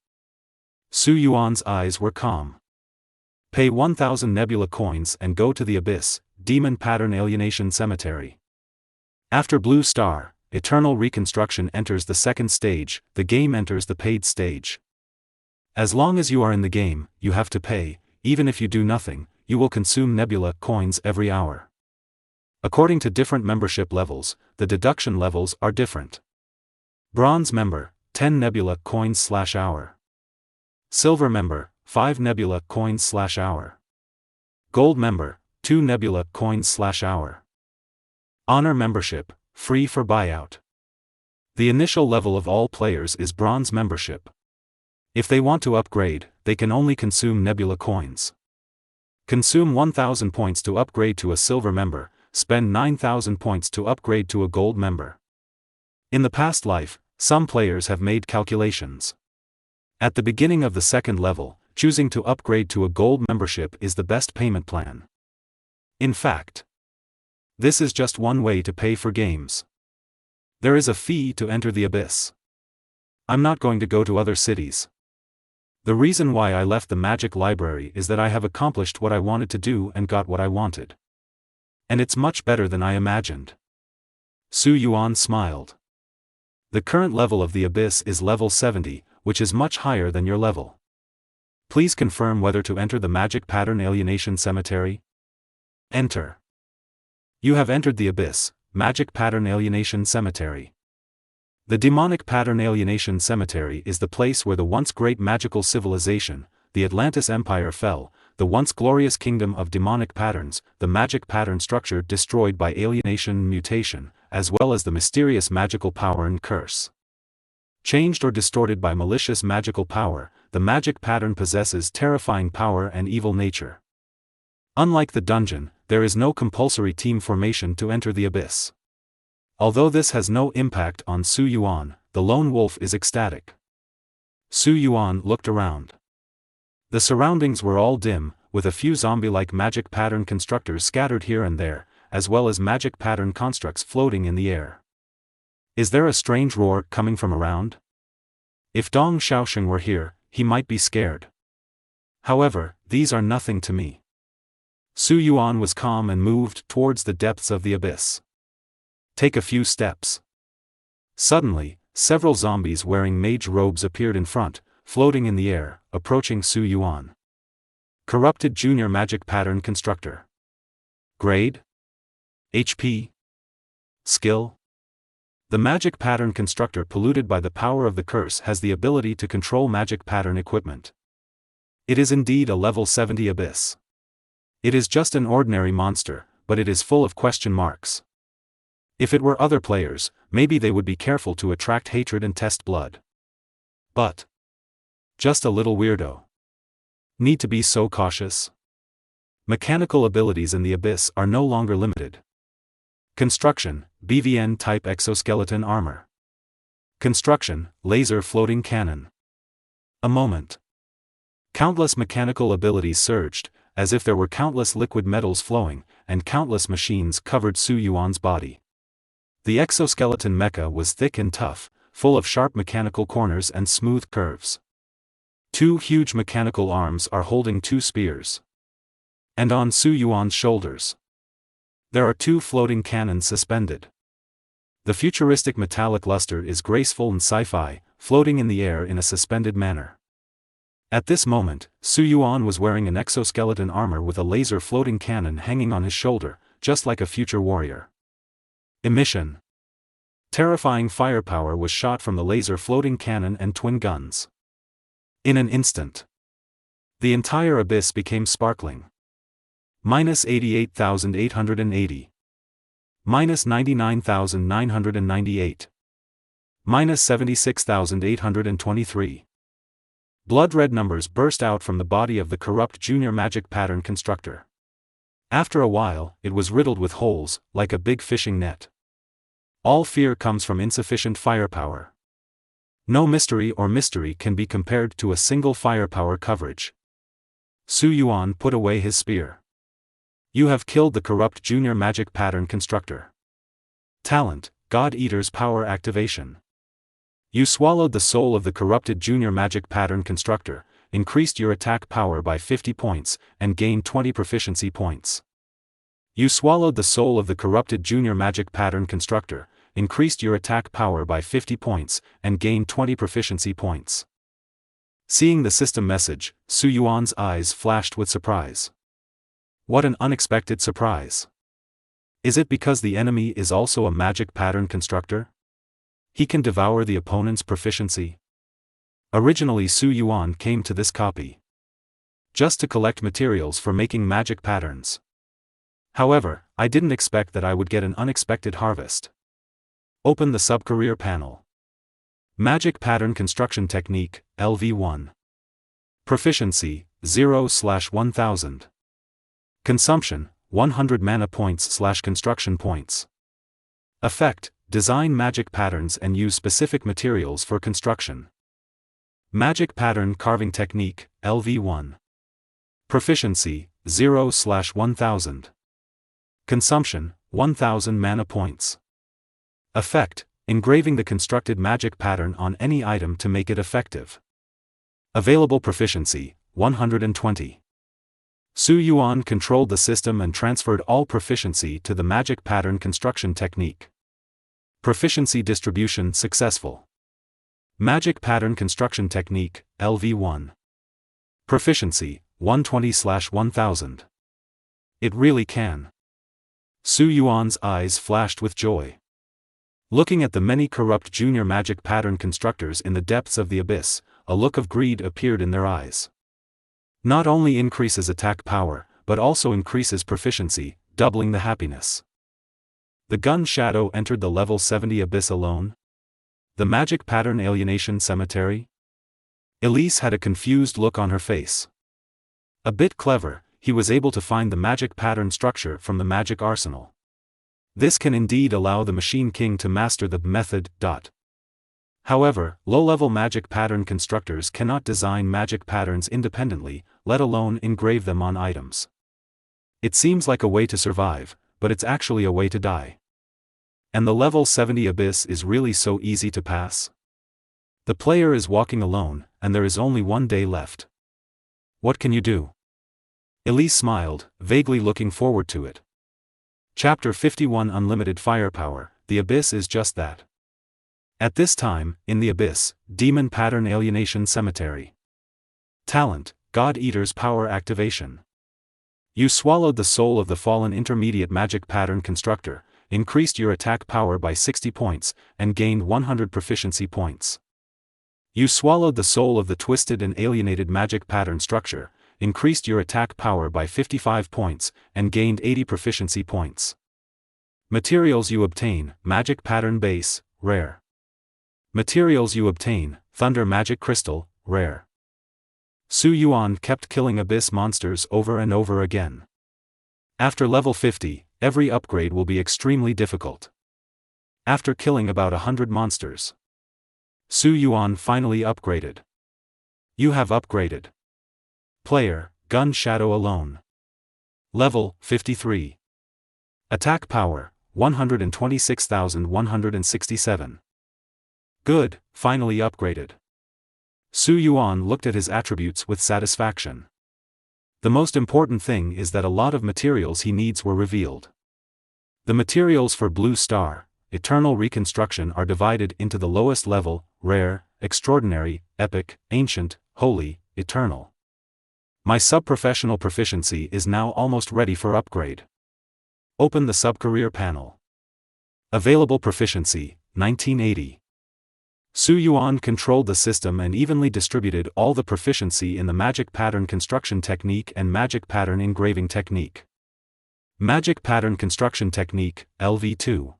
Speaker 1: Su Yuan's eyes were calm. Pay 1000 nebula coins and go to the Abyss, Demon Pattern Alienation Cemetery. After Blue Star, Eternal Reconstruction enters the second stage, the game enters the paid stage. As long as you are in the game, you have to pay, even if you do nothing, you will consume nebula coins every hour. According to different membership levels, the deduction levels are different. Bronze member, 10 nebula coins/hour. Silver member, 5 nebula coins/hour. Gold member, 2 nebula coins/hour. Honor membership, free for buyout. The initial level of all players is bronze membership. If they want to upgrade, they can only consume nebula coins. Consume 1000 points to upgrade to a silver member, spend 9000 points to upgrade to a gold member. In the past life, some players have made calculations. At the beginning of the second level, choosing to upgrade to a gold membership is the best payment plan. In fact, this is just one way to pay for games. There is a fee to enter the Abyss. I'm not going to go to other cities. The reason why I left the Magic Library is that I have accomplished what I wanted to do and got what I wanted. And it's much better than I imagined. Su Yuan smiled. The current level of the Abyss is level 70, which is much higher than your level. Please confirm whether to enter the Magic Pattern Alienation Cemetery. Enter. You have entered the Abyss, Magic Pattern Alienation Cemetery. The Demonic Pattern Alienation Cemetery is the place where the once great magical civilization, the Atlantis Empire fell. the once glorious kingdom of demonic patterns, the magic pattern structure destroyed by alienation and mutation, as well as the mysterious magical power and curse. Changed or distorted by malicious magical power, the magic pattern possesses terrifying power and evil nature. Unlike the dungeon, there is no compulsory team formation to enter the abyss. Although this has no impact on Su Yuan, the lone wolf is ecstatic. Su Yuan looked around. The surroundings were all dim, with a few zombie-like magic pattern constructors scattered here and there, as well as magic pattern constructs floating in the air. Is there a strange roar coming from around? If Dong Xiaosheng were here, he might be scared. However, these are nothing to me. Su Yuan was calm and moved towards the depths of the abyss. Take a few steps. Suddenly, several zombies wearing mage robes appeared in front, floating in the air, approaching Su Yuan. Corrupted Junior Magic Pattern Constructor. Grade? HP? Skill? The magic pattern constructor polluted by the power of the curse has the ability to control magic pattern equipment. It is indeed a level 70 abyss. It is just an ordinary monster, but it is full of question marks. If it were other players, maybe they would be careful to attract hatred and test blood. But just a little weirdo. Need to be so cautious? Mechanical abilities in the abyss are no longer limited. Construction, BVN type exoskeleton armor. Construction, laser floating cannon. A moment. Countless mechanical abilities surged, as if there were countless liquid metals flowing, and countless machines covered Su Yuan's body. The exoskeleton mecha was thick and tough, full of sharp mechanical corners and smooth curves. Two huge mechanical arms are holding two spears. And on Su Yuan's shoulders, there are two floating cannons suspended. The futuristic metallic luster is graceful and sci-fi, floating in the air in a suspended manner. At this moment, Su Yuan was wearing an exoskeleton armor with a laser floating cannon hanging on his shoulder, just like a future warrior. Emission. Terrifying firepower was shot from the laser floating cannon and twin guns. In an instant, the entire abyss became sparkling. Minus 88,880. Minus 99,998. Minus 76,823. Blood-red numbers burst out from the body of the corrupt junior magic pattern constructor. After a while, it was riddled with holes, like a big fishing net. All fear comes from insufficient firepower. No mystery can be compared to a single firepower coverage. Su Yuan put away his spear. You have killed the corrupt junior magic pattern constructor. Talent, God Eater's power activation. You swallowed the soul of the corrupted junior magic pattern constructor, increased your attack power by 50 points, and gained 20 proficiency points. You swallowed the soul of the corrupted junior magic pattern constructor, increased your attack power by 50 points, and gained 20 proficiency points. Seeing the system message, Su Yuan's eyes flashed with surprise. What an unexpected surprise. Is it because the enemy is also a magic pattern constructor? He can devour the opponent's proficiency? Originally Su Yuan came to this copy just to collect materials for making magic patterns. However, I didn't expect that I would get an unexpected harvest. Open the sub-career panel. Magic Pattern Construction Technique, LV1. Proficiency, 0/1000. Consumption, 100 mana points/construction points. Effect, design magic patterns and use specific materials for construction. Magic Pattern Carving Technique, LV1. Proficiency, 0/1000. Consumption, 1000 mana points. Effect, engraving the constructed magic pattern on any item to make it effective. Available proficiency, 120. Su Yuan controlled the system and transferred all proficiency to the magic pattern construction technique. Proficiency distribution successful. Magic Pattern Construction Technique, LV1. Proficiency, 120/1000. It really can. Su Yuan's eyes flashed with joy. Looking at the many corrupt junior magic pattern constructors in the depths of the abyss, a look of greed appeared in their eyes. Not only increases attack power, but also increases proficiency, doubling the happiness. The gun Shadow entered the level 70 abyss alone? The magic pattern alienation cemetery? Elise had a confused look on her face. A bit clever, he was able to find the magic pattern structure from the magic arsenal. This can indeed allow the Machine King to master the method. However, low-level magic pattern constructors cannot design magic patterns independently, let alone engrave them on items. It seems like a way to survive, but it's actually a way to die. And the level 70 abyss is really so easy to pass? The player is walking alone, and there is only one day left. What can you do? Elise smiled, vaguely looking forward to it. Chapter 51 Unlimited Firepower, the Abyss is just that. At this time, in the Abyss, Demon Pattern Alienation Cemetery. Talent, God Eater's Power Activation. You swallowed the soul of the fallen intermediate magic pattern constructor, increased your attack power by 60 points, and gained 100 proficiency points. You swallowed the soul of the twisted and alienated magic pattern structure, increased your attack power by 55 points, and gained 80 proficiency points. Materials you obtain, Magic Pattern Base, Rare. Materials you obtain, Thunder Magic Crystal, Rare. Su Yuan kept killing abyss monsters over and over again. After level 50, every upgrade will be extremely difficult. After killing about 100 monsters, Su Yuan finally upgraded. You have upgraded. Player, Gun Shadow alone. Level, 53. Attack power, 126,167. Good, finally upgraded. Su Yuan looked at his attributes with satisfaction. The most important thing is that a lot of materials he needs were revealed. The materials for Blue Star, Eternal Reconstruction are divided into the lowest level, Rare, Extraordinary, Epic, Ancient, Holy, Eternal. My sub-professional proficiency is now almost ready for upgrade. Open the sub-career panel. Available proficiency, 1980. Su Yuan controlled the system and evenly distributed all the proficiency in the Magic Pattern Construction Technique and Magic Pattern Engraving Technique. Magic Pattern Construction Technique, LV2.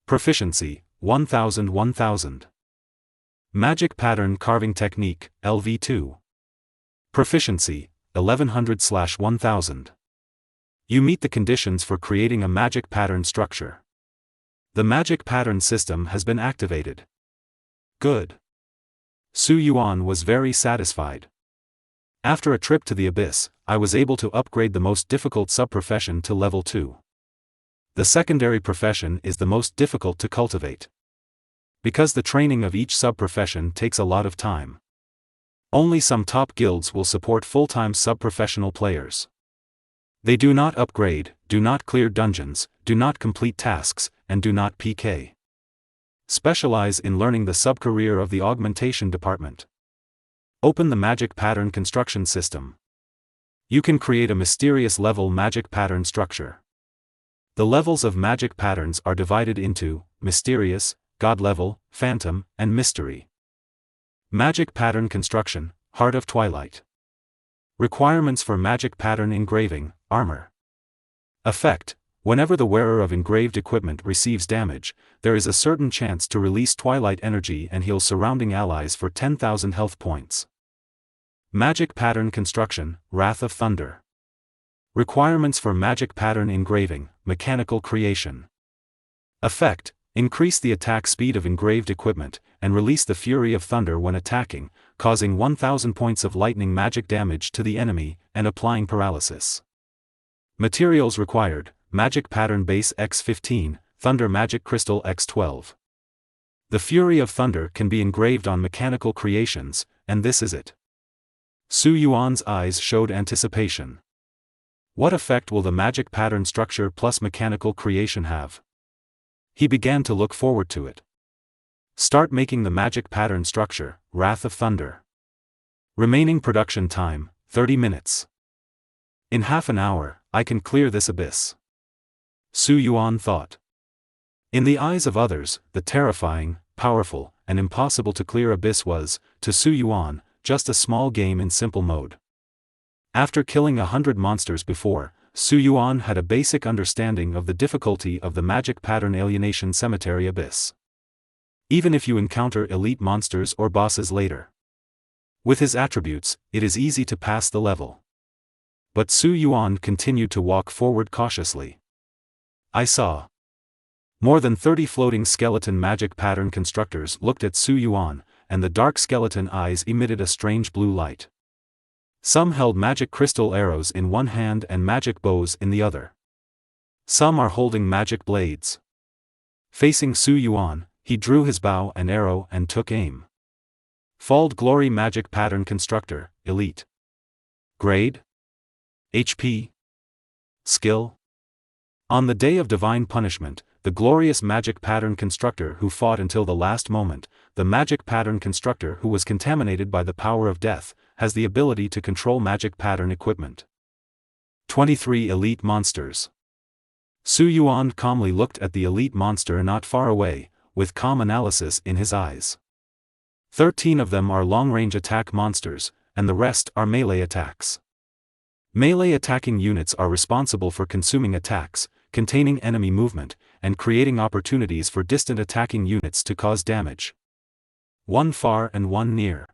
Speaker 1: Proficiency, 1000. Magic Pattern Carving Technique, LV2. Proficiency, 1100/1000. You meet the conditions for creating a magic pattern structure. The magic pattern system has been activated. Good. Su Yuan was very satisfied. After a trip to the Abyss, I was able to upgrade the most difficult sub-profession to level 2. The secondary profession is the most difficult to cultivate. Because the training of each sub-profession takes a lot of time. Only some top guilds will support full-time sub-professional players. They do not upgrade, do not clear dungeons, do not complete tasks, and do not PK. Specialize in learning the sub-career of the augmentation department. Open the Magic Pattern Construction System. You can create a mysterious level magic pattern structure. The levels of magic patterns are divided into Mysterious, God level, Phantom, and Mystery. Magic Pattern Construction, Heart of Twilight. Requirements for Magic Pattern Engraving, Armor. Effect: whenever the wearer of engraved equipment receives damage, there is a certain chance to release Twilight energy and heal surrounding allies for 10,000 health points. Magic Pattern Construction, Wrath of Thunder. Requirements for Magic Pattern Engraving, Mechanical Creation. Effect: increase the attack speed of engraved equipment, and release the Fury of Thunder when attacking, causing 1,000 points of lightning magic damage to the enemy, and applying paralysis. Materials required: Magic Pattern Base X15, Thunder Magic Crystal X12. The Fury of Thunder can be engraved on mechanical creations, and this is it. Su Yuan's eyes showed anticipation. What effect will the magic pattern structure plus mechanical creation have? He began to look forward to it. Start making the magic pattern structure, Wrath of Thunder. Remaining production time, 30 minutes. In half an hour, I can clear this abyss. Su Yuan thought. In the eyes of others, the terrifying, powerful, and impossible to clear abyss was, to Su Yuan, just a small game in simple mode. After killing 100 monsters before, Su Yuan had a basic understanding of the difficulty of the magic pattern Alienation Cemetery Abyss. Even if you encounter elite monsters or bosses later, with his attributes, it is easy to pass the level. But Su Yuan continued to walk forward cautiously. I saw more than 30 floating skeleton magic pattern constructors looked at Su Yuan, and the dark skeleton eyes emitted a strange blue light. Some held magic crystal arrows in one hand and magic bows in the other. Some are holding magic blades. Facing Su Yuan, he drew his bow and arrow and took aim. Falled Glory Magic Pattern Constructor, Elite. Grade? HP? Skill? On the day of divine punishment, the glorious magic pattern constructor who fought until the last moment, the magic pattern constructor who was contaminated by the power of death, has the ability to control magic pattern equipment. 23 Elite Monsters. Su Yuan calmly looked at the elite monster not far away, with calm analysis in his eyes. 13 of them are long-range attack monsters, and the rest are melee attacks. Melee attacking units are responsible for consuming attacks, containing enemy movement, and creating opportunities for distant attacking units to cause damage. One far and one near.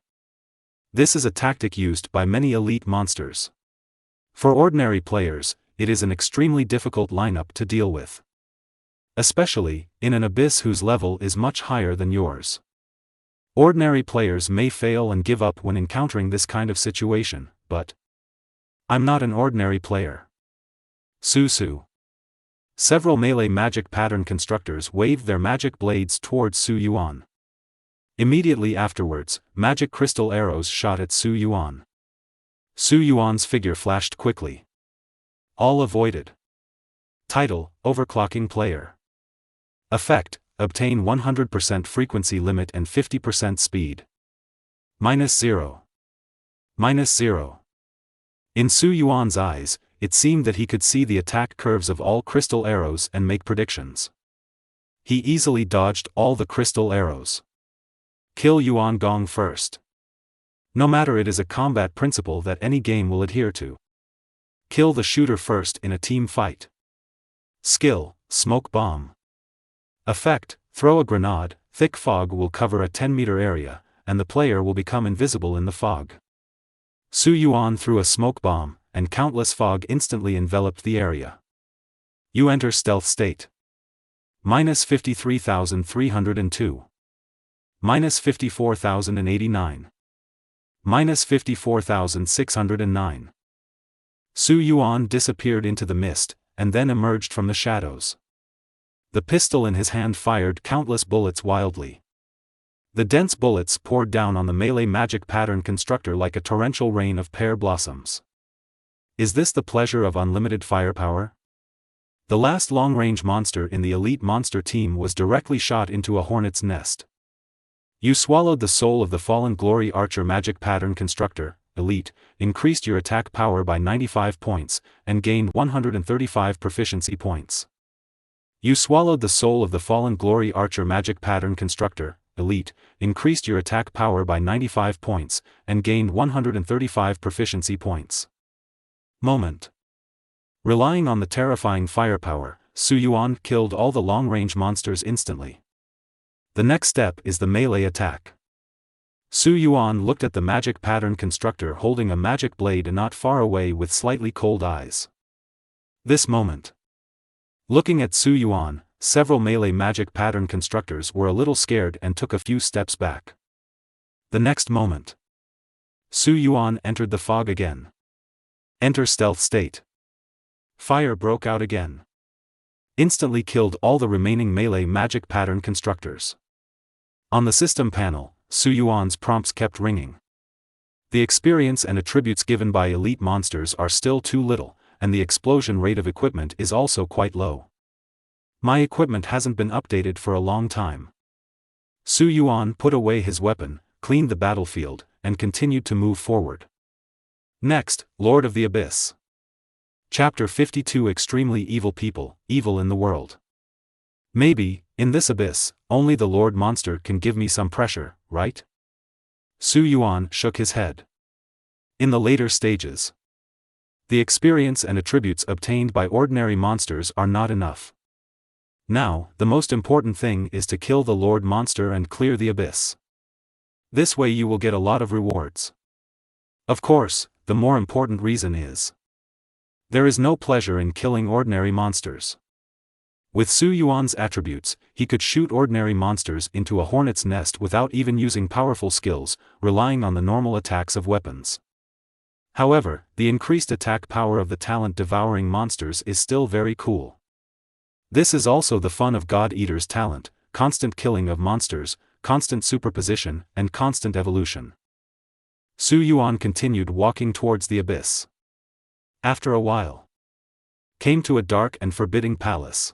Speaker 1: This is a tactic used by many elite monsters. For ordinary players, it is an extremely difficult lineup to deal with. Especially, in an abyss whose level is much higher than yours. Ordinary players may fail and give up when encountering this kind of situation, but I'm not an ordinary player. Su. Several melee magic pattern constructors waved their magic blades towards Su Yuan. Immediately afterwards, magic crystal arrows shot at Su Yuan. Su Yuan's figure flashed quickly. All avoided. Title: Overclocking Player. Effect: Obtain 100% frequency limit and 50% speed. -0. -0. In Su Yuan's eyes, it seemed that he could see the attack curves of all crystal arrows and make predictions. He easily dodged all the crystal arrows. Kill Yuan Gong first. No matter, it is a combat principle that any game will adhere to. Kill the shooter first in a team fight. Skill: Smoke Bomb. Effect: Throw a grenade, thick fog will cover a 10-meter area, and the player will become invisible in the fog. Su Yuan threw a smoke bomb, and countless fog instantly enveloped the area. You enter stealth state. -53,302. -54,089. -54,609. Su Yuan disappeared into the mist, and then emerged from the shadows. The pistol in his hand fired countless bullets wildly. The dense bullets poured down on the melee magic pattern constructor like a torrential rain of pear blossoms. Is this the pleasure of unlimited firepower? The last long-range monster in the elite monster team was directly shot into a hornet's nest. You swallowed the soul of the fallen Glory Archer magic pattern constructor, Elite, increased your attack power by 95 points, and gained 135 proficiency points. You swallowed the soul of the fallen Glory Archer magic pattern constructor, Elite, increased your attack power by 95 points, and gained 135 proficiency points. Moment. Relying on the terrifying firepower, Su Yuan killed all the long-range monsters instantly. The next step is the melee attack. Su Yuan looked at the magic pattern constructor holding a magic blade not far away with slightly cold eyes. This moment. Looking at Su Yuan, several melee magic pattern constructors were a little scared and took a few steps back. The next moment. Su Yuan entered the fog again. Enter stealth state. Fire broke out again. Instantly killed all the remaining melee magic pattern constructors. On the system panel, Su Yuan's prompts kept ringing. The experience and attributes given by elite monsters are still too little, and the explosion rate of equipment is also quite low. My equipment hasn't been updated for a long time. Su Yuan put away his weapon, cleaned the battlefield, and continued to move forward. Next, Lord of the Abyss. Chapter 52 Extremely Evil People, Evil in the World. Maybe, in this abyss, only the Lord Monster can give me some pressure, right? Su Yuan shook his head. In the later stages, The experience and attributes obtained by ordinary monsters are not enough. Now, the most important thing is to kill the Lord Monster and clear the abyss. This way you will get a lot of rewards. Of course, the more important reason is there is no pleasure in killing ordinary monsters. With Su Yuan's attributes, he could shoot ordinary monsters into a hornet's nest without even using powerful skills, relying on the normal attacks of weapons. However, the increased attack power of the talent devouring monsters is still very cool. This is also the fun of God Eater's talent: constant killing of monsters, constant superposition, and constant evolution. Su Yuan continued walking towards the abyss. After a while, came to a dark and forbidding palace.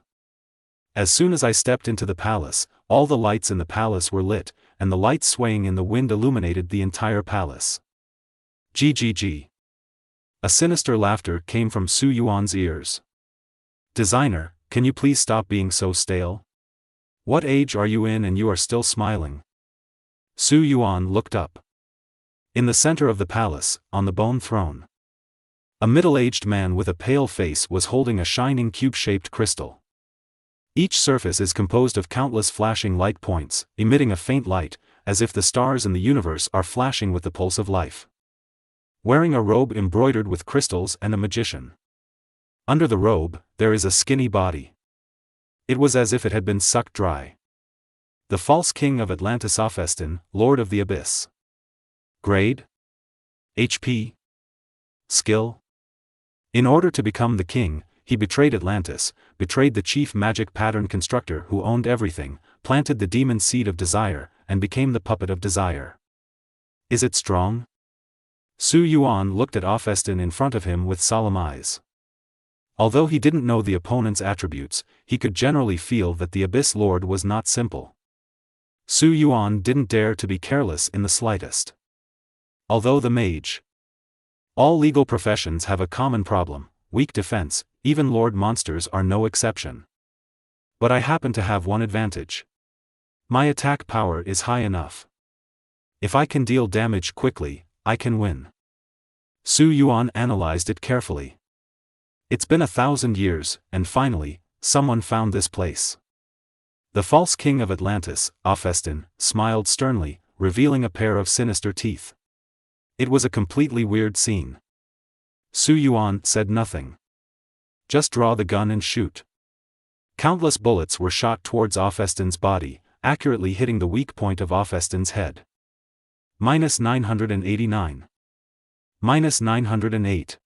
Speaker 1: As soon as I stepped into the palace, all the lights in the palace were lit, and the lights swaying in the wind illuminated the entire palace. GGG. A sinister laughter came from Su Yuan's ears. Designer, can you please stop being so stale? What age are you in and you are still smiling? Su Yuan looked up. In the center of the palace, on the bone throne, a middle-aged man with a pale face was holding a shining cube-shaped crystal. Each surface is composed of countless flashing light points, emitting a faint light, as if the stars in the universe are flashing with the pulse of life. Wearing a robe embroidered with crystals and a magician. Under the robe, there is a skinny body. It was as if it had been sucked dry. The false king of Atlantis, Ophiston, Lord of the Abyss. Grade? HP? Skill? In order to become the king, he betrayed Atlantis, betrayed the chief magic pattern constructor who owned everything, planted the demon seed of desire, and became the puppet of desire. Is it strong? Su Yuan looked at Ophiston in front of him with solemn eyes. Although he didn't know the opponent's attributes, he could generally feel that the Abyss Lord was not simple. Su Yuan didn't dare to be careless in the slightest. Although the mage, all legal professions have a common problem: weak defense. Even Lord Monsters are no exception. But I happen to have one advantage. My attack power is high enough. If I can deal damage quickly, I can win. Su Yuan analyzed it carefully. It's been 1,000 years, and finally, someone found this place. The false king of Atlantis, Ophiston, smiled sternly, revealing a pair of sinister teeth. It was a completely weird scene. Su Yuan said nothing. Just draw the gun and shoot. Countless bullets were shot towards Ophiston's body, accurately hitting the weak point of Ophiston's head. -989. -908.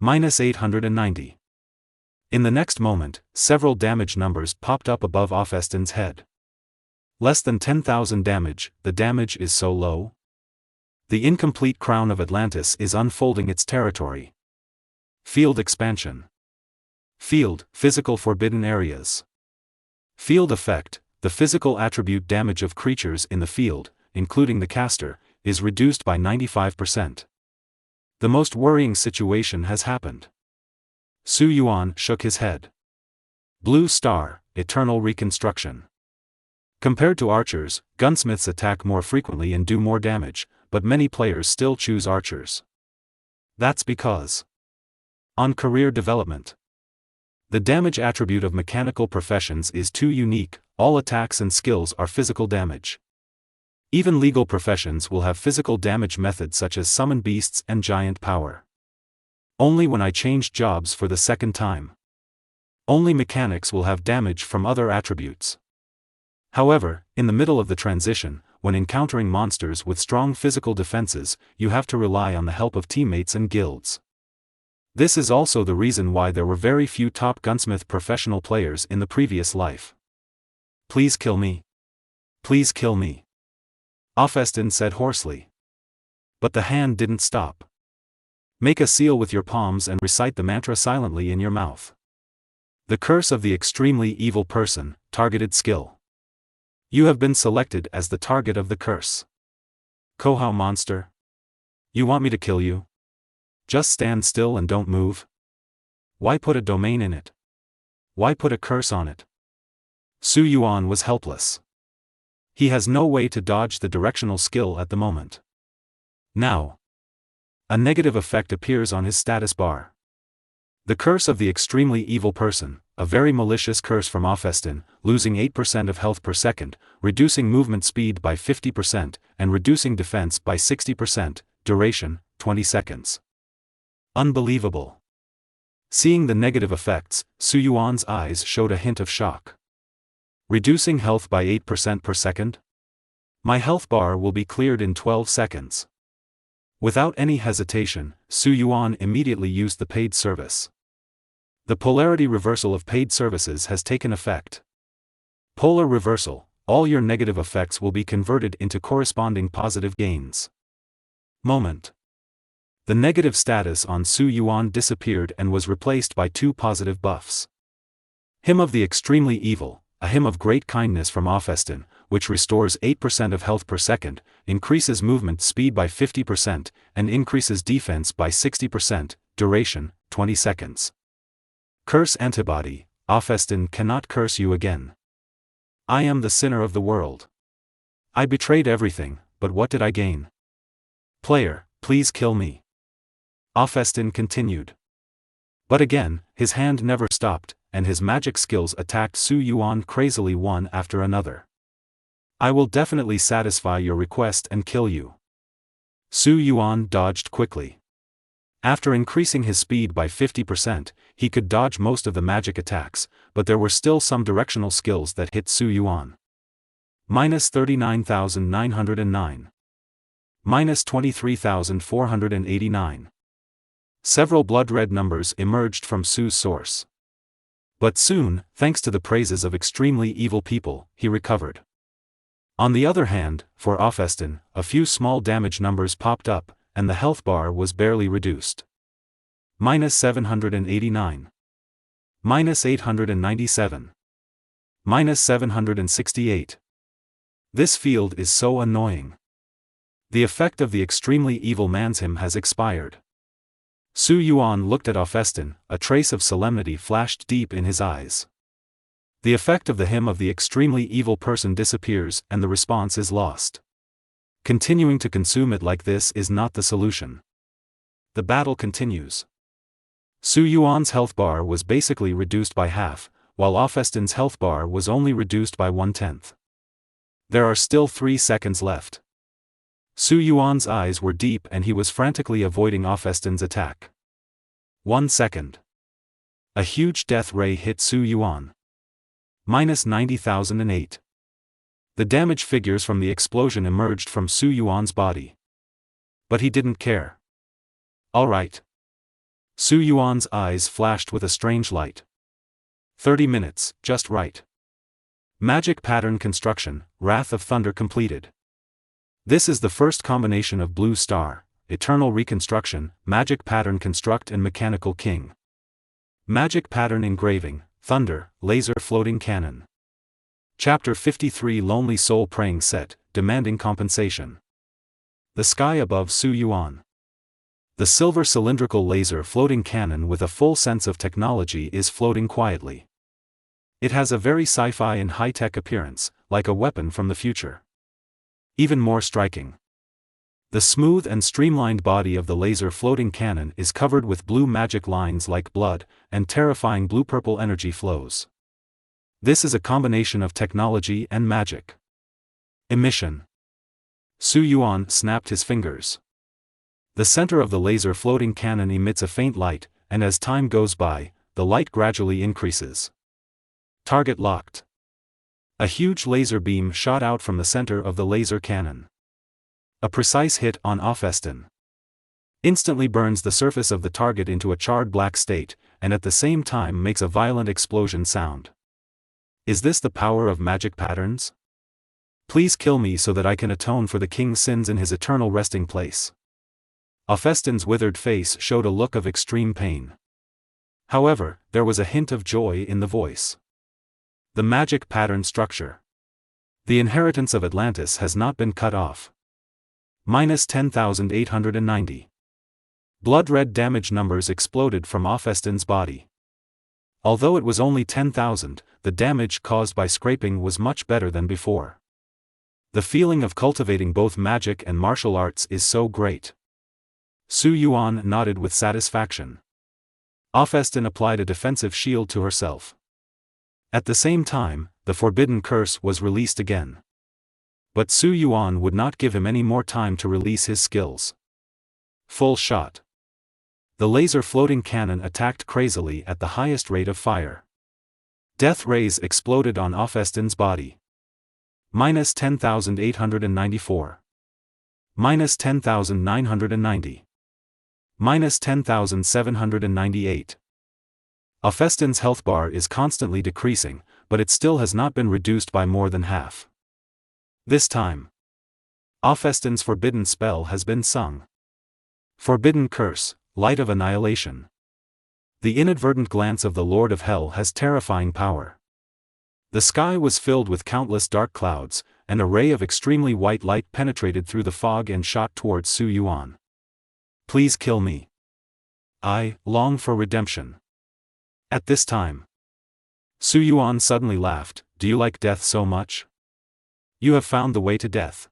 Speaker 1: -890. In the next moment, several damage numbers popped up above Ophiston's head. Less than 10,000 damage. The damage is so low. The incomplete crown of Atlantis is unfolding its territory. Field expansion. Field, physical forbidden areas. Field effect: the physical attribute damage of creatures in the field, including the caster, is reduced by 95%. The most worrying situation has happened. Su Yuan shook his head. Blue star, eternal reconstruction. Compared to archers, gunsmiths attack more frequently and do more damage, but many players still choose archers. That's because on career development, the damage attribute of mechanical professions is too unique. All attacks and skills are physical damage. Even legal professions will have physical damage methods such as summon beasts and giant power. Only when I change jobs for the second time, only mechanics will have damage from other attributes. However, in the middle of the transition, when encountering monsters with strong physical defenses, you have to rely on the help of teammates and guilds. This is also the reason why there were very few top gunsmith professional players in the previous life. Please kill me. Please kill me. Ophiston said hoarsely. But the hand didn't stop. Make a seal with your palms and recite the mantra silently in your mouth. The curse of the extremely evil person, targeted skill. You have been selected as the target of the curse. Kohao monster. You want me to kill you? Just stand still and don't move? Why put a domain in it? Why put a curse on it? Su Yuan was helpless. He has no way to dodge the directional skill at the moment. Now, A negative effect appears on his status bar. The curse of the extremely evil person, a very malicious curse from Ophiston, losing 8% of health per second, reducing movement speed by 50%, and reducing defense by 60%, duration, 20 seconds. Unbelievable. Seeing the negative effects, Su Yuan's eyes showed a hint of shock. Reducing health by 8% per second? My health bar will be cleared in 12 seconds. Without any hesitation, Su Yuan immediately used the paid service. The polarity reversal of paid services has taken effect. Polar reversal, all your negative effects will be converted into corresponding positive gains. Moment. The negative status on Su Yuan disappeared and was replaced by 2 positive buffs. Hymn of the Extremely Evil, a hymn of great kindness from Ophiston, which restores 8% of health per second, increases movement speed by 50%, and increases defense by 60%, duration, 20 seconds. Curse antibody, Ophiston cannot curse you again. I am the sinner of the world. I betrayed everything, but what did I gain? Player, please kill me. Ophiston continued. But again, his hand never stopped, and his magic skills attacked Su Yuan crazily one after another. I will definitely satisfy your request and kill you. Su Yuan dodged quickly. After increasing his speed by 50%, he could dodge most of the magic attacks, but there were still some directional skills that hit Su Yuan. Minus 39,909. Minus 23,489. Several blood-red numbers emerged from Su's source. But soon, thanks to the praises of extremely evil people, he recovered. On the other hand, for Ophiston, a few small damage numbers popped up, and the health bar was barely reduced. Minus 789. Minus 897. Minus 768. This field is so annoying. The effect of the extremely evil man's hymn has expired. Su Yuan looked at Ophiston, a trace of solemnity flashed deep in his eyes. The effect of the hymn of the extremely evil person disappears and the response is lost. Continuing to consume it like this is not the solution. The battle continues. Su Yuan's health bar was basically reduced by half, while Ophiston's health bar was only reduced by 1/10. There are still 3 seconds left. Su Yuan's eyes were deep and he was frantically avoiding Ophiston's attack. 1 second. A huge death ray hit Su Yuan. Minus 90,008. The damage figures from the explosion emerged from Su Yuan's body. But he didn't care. Alright. Su Yuan's eyes flashed with a strange light. 30 minutes, just right. Magic pattern construction, Wrath of Thunder completed. This is the first combination of Blue Star, Eternal Reconstruction, Magic Pattern Construct and Mechanical King. Magic Pattern Engraving, Thunder, Laser Floating Cannon. Chapter 53 Lonely Soul Praying Set, Demanding Compensation. The sky above Su Yuan. The silver cylindrical laser floating cannon with a full sense of technology is floating quietly. It has a very sci-fi and high-tech appearance, like a weapon from the future. Even more striking. The smooth and streamlined body of the laser floating cannon is covered with blue magic lines like blood, and terrifying blue-purple energy flows. This is a combination of technology and magic. Emission. Su Yuan snapped his fingers. The center of the laser floating cannon emits a faint light, and as time goes by, the light gradually increases. Target locked. A huge laser beam shot out from the center of the laser cannon. A precise hit on Ophiston. Instantly burns the surface of the target into a charred black state, and at the same time makes a violent explosion sound. Is this the power of magic patterns? Please kill me so that I can atone for the king's sins in his eternal resting place. Ophiston's withered face showed a look of extreme pain. However, there was a hint of joy in the voice. The magic pattern structure. The inheritance of Atlantis has not been cut off. Minus 10,890. Blood-red damage numbers exploded from Ophiston's body. Although it was only 10,000, the damage caused by scraping was much better than before. The feeling of cultivating both magic and martial arts is so great. Su Yuan nodded with satisfaction. Ophiston applied a defensive shield to herself. At the same time, the forbidden curse was released again. But Su Yuan would not give him any more time to release his skills. Full shot. The laser floating cannon attacked crazily at the highest rate of fire. Death rays exploded on Ophiston's body. Minus 10,894. Minus 10,990. Minus 10,798. Ophiston's health bar is constantly decreasing, but it still has not been reduced by more than half. This time, Ophiston's forbidden spell has been sung. Forbidden curse, light of annihilation. The inadvertent glance of the Lord of Hell has terrifying power. The sky was filled with countless dark clouds, and a ray of extremely white light penetrated through the fog and shot towards Su Yuan. Please kill me. I long for redemption. At this time, Su Yuan suddenly laughed. Do you like death so much? You have found the way to death.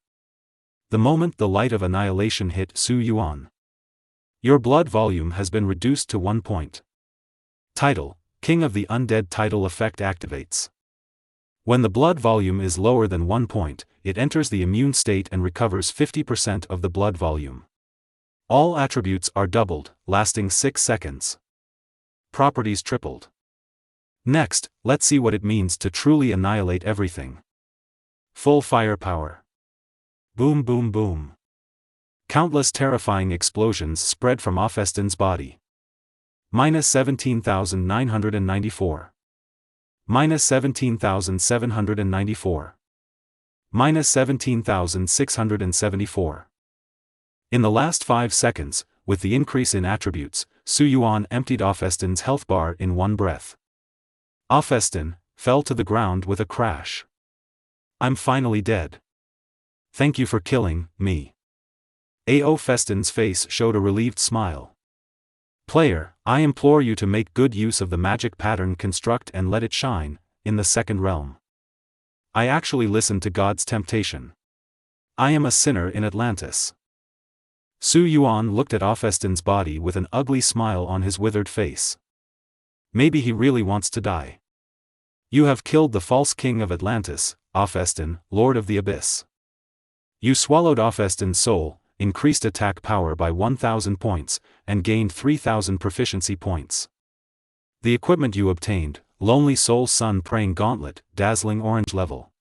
Speaker 1: The moment the light of annihilation hit Su Yuan, your blood volume has been reduced to 1 point. Title: King of the Undead. Title effect activates. When the blood volume is lower than 1 point, it enters the immune state and recovers 50% of the blood volume. All attributes are doubled, lasting 6 seconds. Properties tripled. Next, let's see what it means to truly annihilate everything. Full firepower. Boom boom boom. Countless terrifying explosions spread from Ophiston's body. Minus 17,994. Minus 17,794. Minus 17,674. In the last 5 seconds, with the increase in attributes, Su Yuan emptied Ophiston's health bar in one breath. Ophiston fell to the ground with a crash. I'm finally dead. Thank you for killing me. Ophiston's face showed a relieved smile. Player, I implore you to make good use of the magic pattern construct and let it shine, in the second realm. I actually listened to God's temptation. I am a sinner in Atlantis. Su Yuan looked at Ophiston's body with an ugly smile on his withered face. Maybe he really wants to die. You have killed the false king of Atlantis, Ophiston, Lord of the Abyss. You swallowed Ophiston's soul, increased attack power by 1,000 points, and gained 3,000 proficiency points. The equipment you obtained: Lonely Soul Sun Praying Gauntlet, Dazzling Orange level.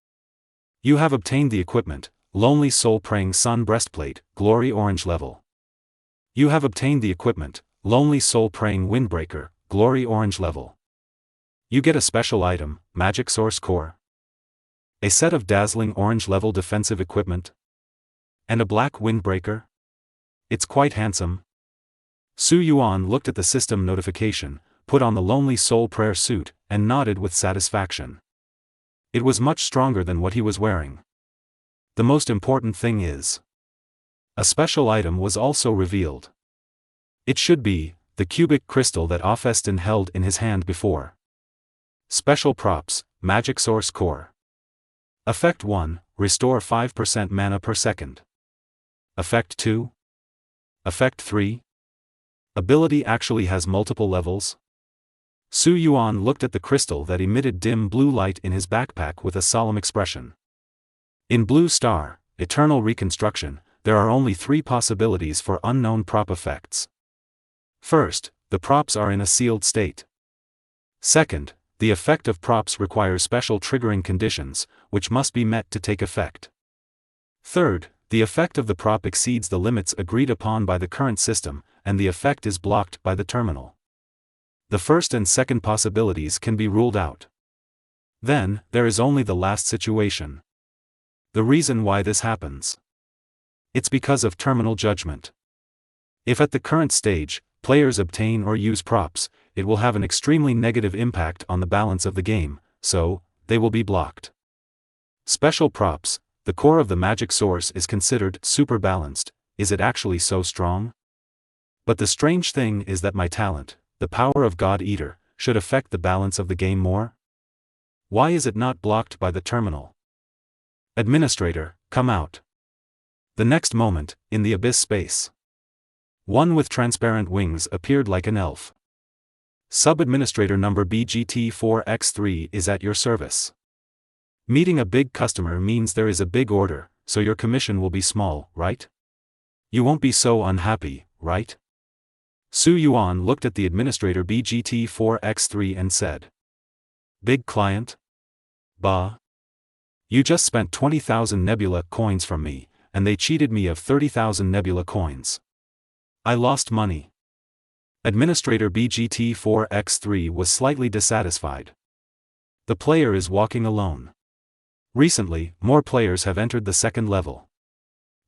Speaker 1: You have obtained the equipment: Lonely Soul Praying Sun Breastplate, Glory Orange level. You have obtained the equipment: Lonely Soul Praying Windbreaker, Glory Orange level. You get a special item: Magic Source Core. A set of Dazzling Orange level defensive equipment. And a black windbreaker? It's quite handsome. Su Yuan looked at the system notification, put on the Lonely Soul Prayer suit, and nodded with satisfaction. It was much stronger than what he was wearing. The most important thing is, a special item was also revealed. It should be the cubic crystal that Ophiston held in his hand before. Special props: Magic Source Core. Effect 1, restore 5% mana per second. Effect 2. Effect 3. Ability actually has multiple levels. Su Yuan looked at the crystal that emitted dim blue light in his backpack with a solemn expression. In Blue Star, Eternal Reconstruction, there are only 3 possibilities for unknown prop effects. First, the props are in a sealed state. Second, the effect of props requires special triggering conditions, which must be met to take effect. Third, the effect of the prop exceeds the limits agreed upon by the current system, and the effect is blocked by the terminal. The first and second possibilities can be ruled out. Then, there is only the last situation. The reason why this happens: it's because of terminal judgment. If at the current stage, players obtain or use props, it will have an extremely negative impact on the balance of the game, so they will be blocked. Special props: the core of the magic source is considered super balanced. Is it actually so strong? But the strange thing is that my talent, the power of God Eater, should affect the balance of the game more? Why is it not blocked by the terminal? Administrator, come out. The next moment, in the abyss space, One with transparent wings appeared like an elf. Sub-administrator number BGT4X3 is at your service. Meeting a big customer means there is a big order, so your commission will be small, right? You won't be so unhappy, right? Su Yuan looked at the administrator BGT4X3 and said. Big client? Bah. You just spent 20,000 Nebula coins from me, and they cheated me of 30,000 Nebula coins. I lost money. Administrator BGT4X3 was slightly dissatisfied. The player is walking alone. Recently, more players have entered the second level.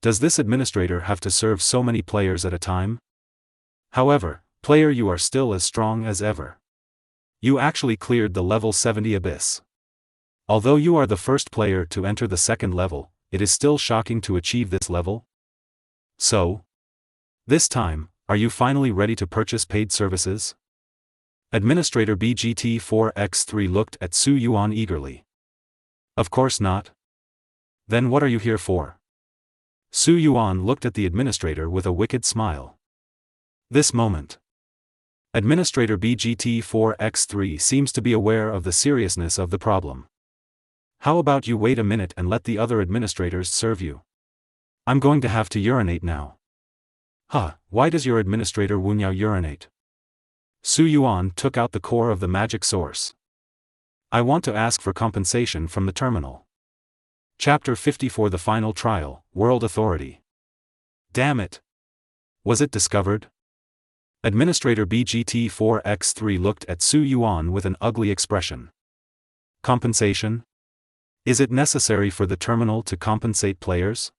Speaker 1: Does this administrator have to serve so many players at a time? However, player, you are still as strong as ever. You actually cleared the level 70 abyss. Although you are the first player to enter the second level, it is still shocking to achieve this level. So, this time, are you finally ready to purchase paid services? Administrator BGT4X3 looked at Su Yuan eagerly. Of course not. Then what are you here for? Su Yuan looked at the administrator with a wicked smile. This moment. Administrator BGT4X3 seems to be aware of the seriousness of the problem. How about you wait a minute and let the other administrators serve you? I'm going to have to urinate now. Huh, why does your administrator Wu Niao urinate? Su Yuan took out the core of the magic source. I want to ask for compensation from the terminal. Chapter 54, the final trial, World Authority. Damn it! Was it discovered? Administrator BGT4X3 looked at Su Yuan with an ugly expression. Compensation? Is it necessary for the terminal to compensate players?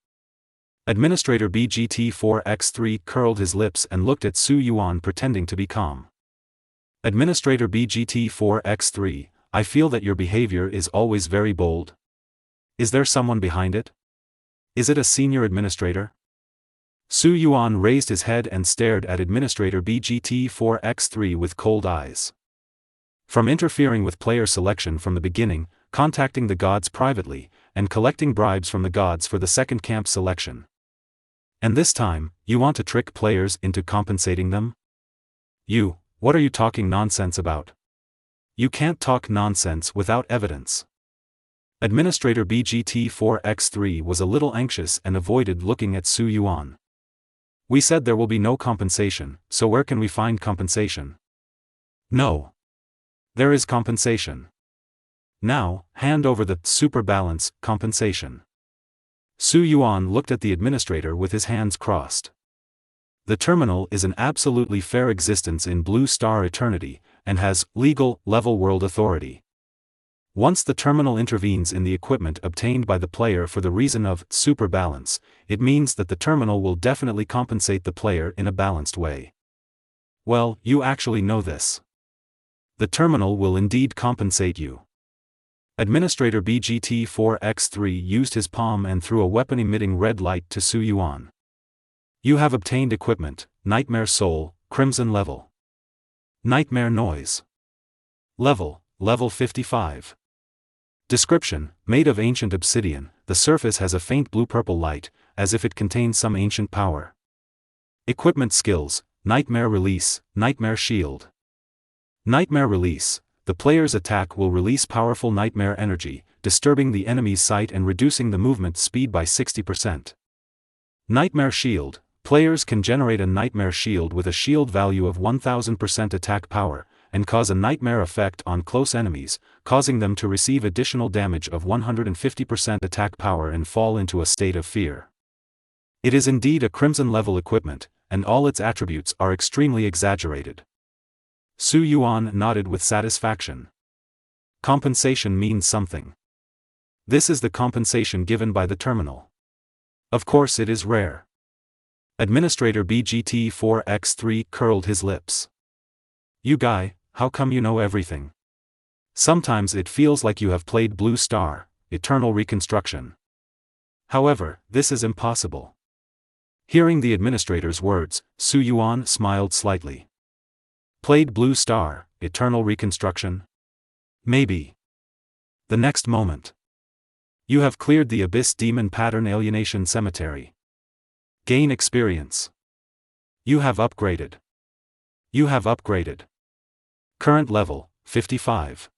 Speaker 1: Administrator BGT4X3 curled his lips and looked at Su Yuan, pretending to be calm. Administrator BGT4X3, I feel that your behavior is always very bold. Is there someone behind it? Is it a senior administrator? Su Yuan raised his head and stared at Administrator BGT4X3 with cold eyes. From interfering with player selection from the beginning, contacting the gods privately, and collecting bribes from the gods for the second camp selection. And this time, you want to trick players into compensating them? What are you talking nonsense about? You can't talk nonsense without evidence. Administrator BGT4X3 was a little anxious and avoided looking at Su Yuan. We said there will be no compensation, so where can we find compensation? No. There is compensation. Now, hand over the super balance compensation. Su Yuan looked at the administrator with his hands crossed. The terminal is an absolutely fair existence in Blue Star Eternity, and has legal level world authority. Once the terminal intervenes in the equipment obtained by the player for the reason of super balance, it means that the terminal will definitely compensate the player in a balanced way. Well, you actually know this. The terminal will indeed compensate you. Administrator BGT4X3 used his palm and threw a weapon-emitting red light to Su Yuan. You have obtained equipment, Nightmare Soul, Crimson level. Nightmare Noise. Level 55. Description, made of ancient obsidian, the surface has a faint blue-purple light, as if it contains some ancient power. Equipment skills, Nightmare Release, Nightmare Shield. Nightmare Release, the player's attack will release powerful nightmare energy, disturbing the enemy's sight and reducing the movement speed by 60%. Nightmare Shield, players can generate a nightmare shield with a shield value of 1000% attack power, and cause a nightmare effect on close enemies, causing them to receive additional damage of 150% attack power and fall into a state of fear. It is indeed a Crimson level equipment, and all its attributes are extremely exaggerated. Su Yuan nodded with satisfaction. Compensation means something. This is the compensation given by the terminal. Of course it is rare. Administrator BGT4X3 curled his lips. You guy, how come you know everything? Sometimes it feels like you have played Blue Star, Eternal Reconstruction. However, this is impossible. Hearing the administrator's words, Su Yuan smiled slightly. Played Blue Star, Eternal Reconstruction? Maybe. The next moment. You have cleared the Abyss Demon Pattern Alienation Cemetery. Gain experience. You have upgraded. You have upgraded. Current level, 55.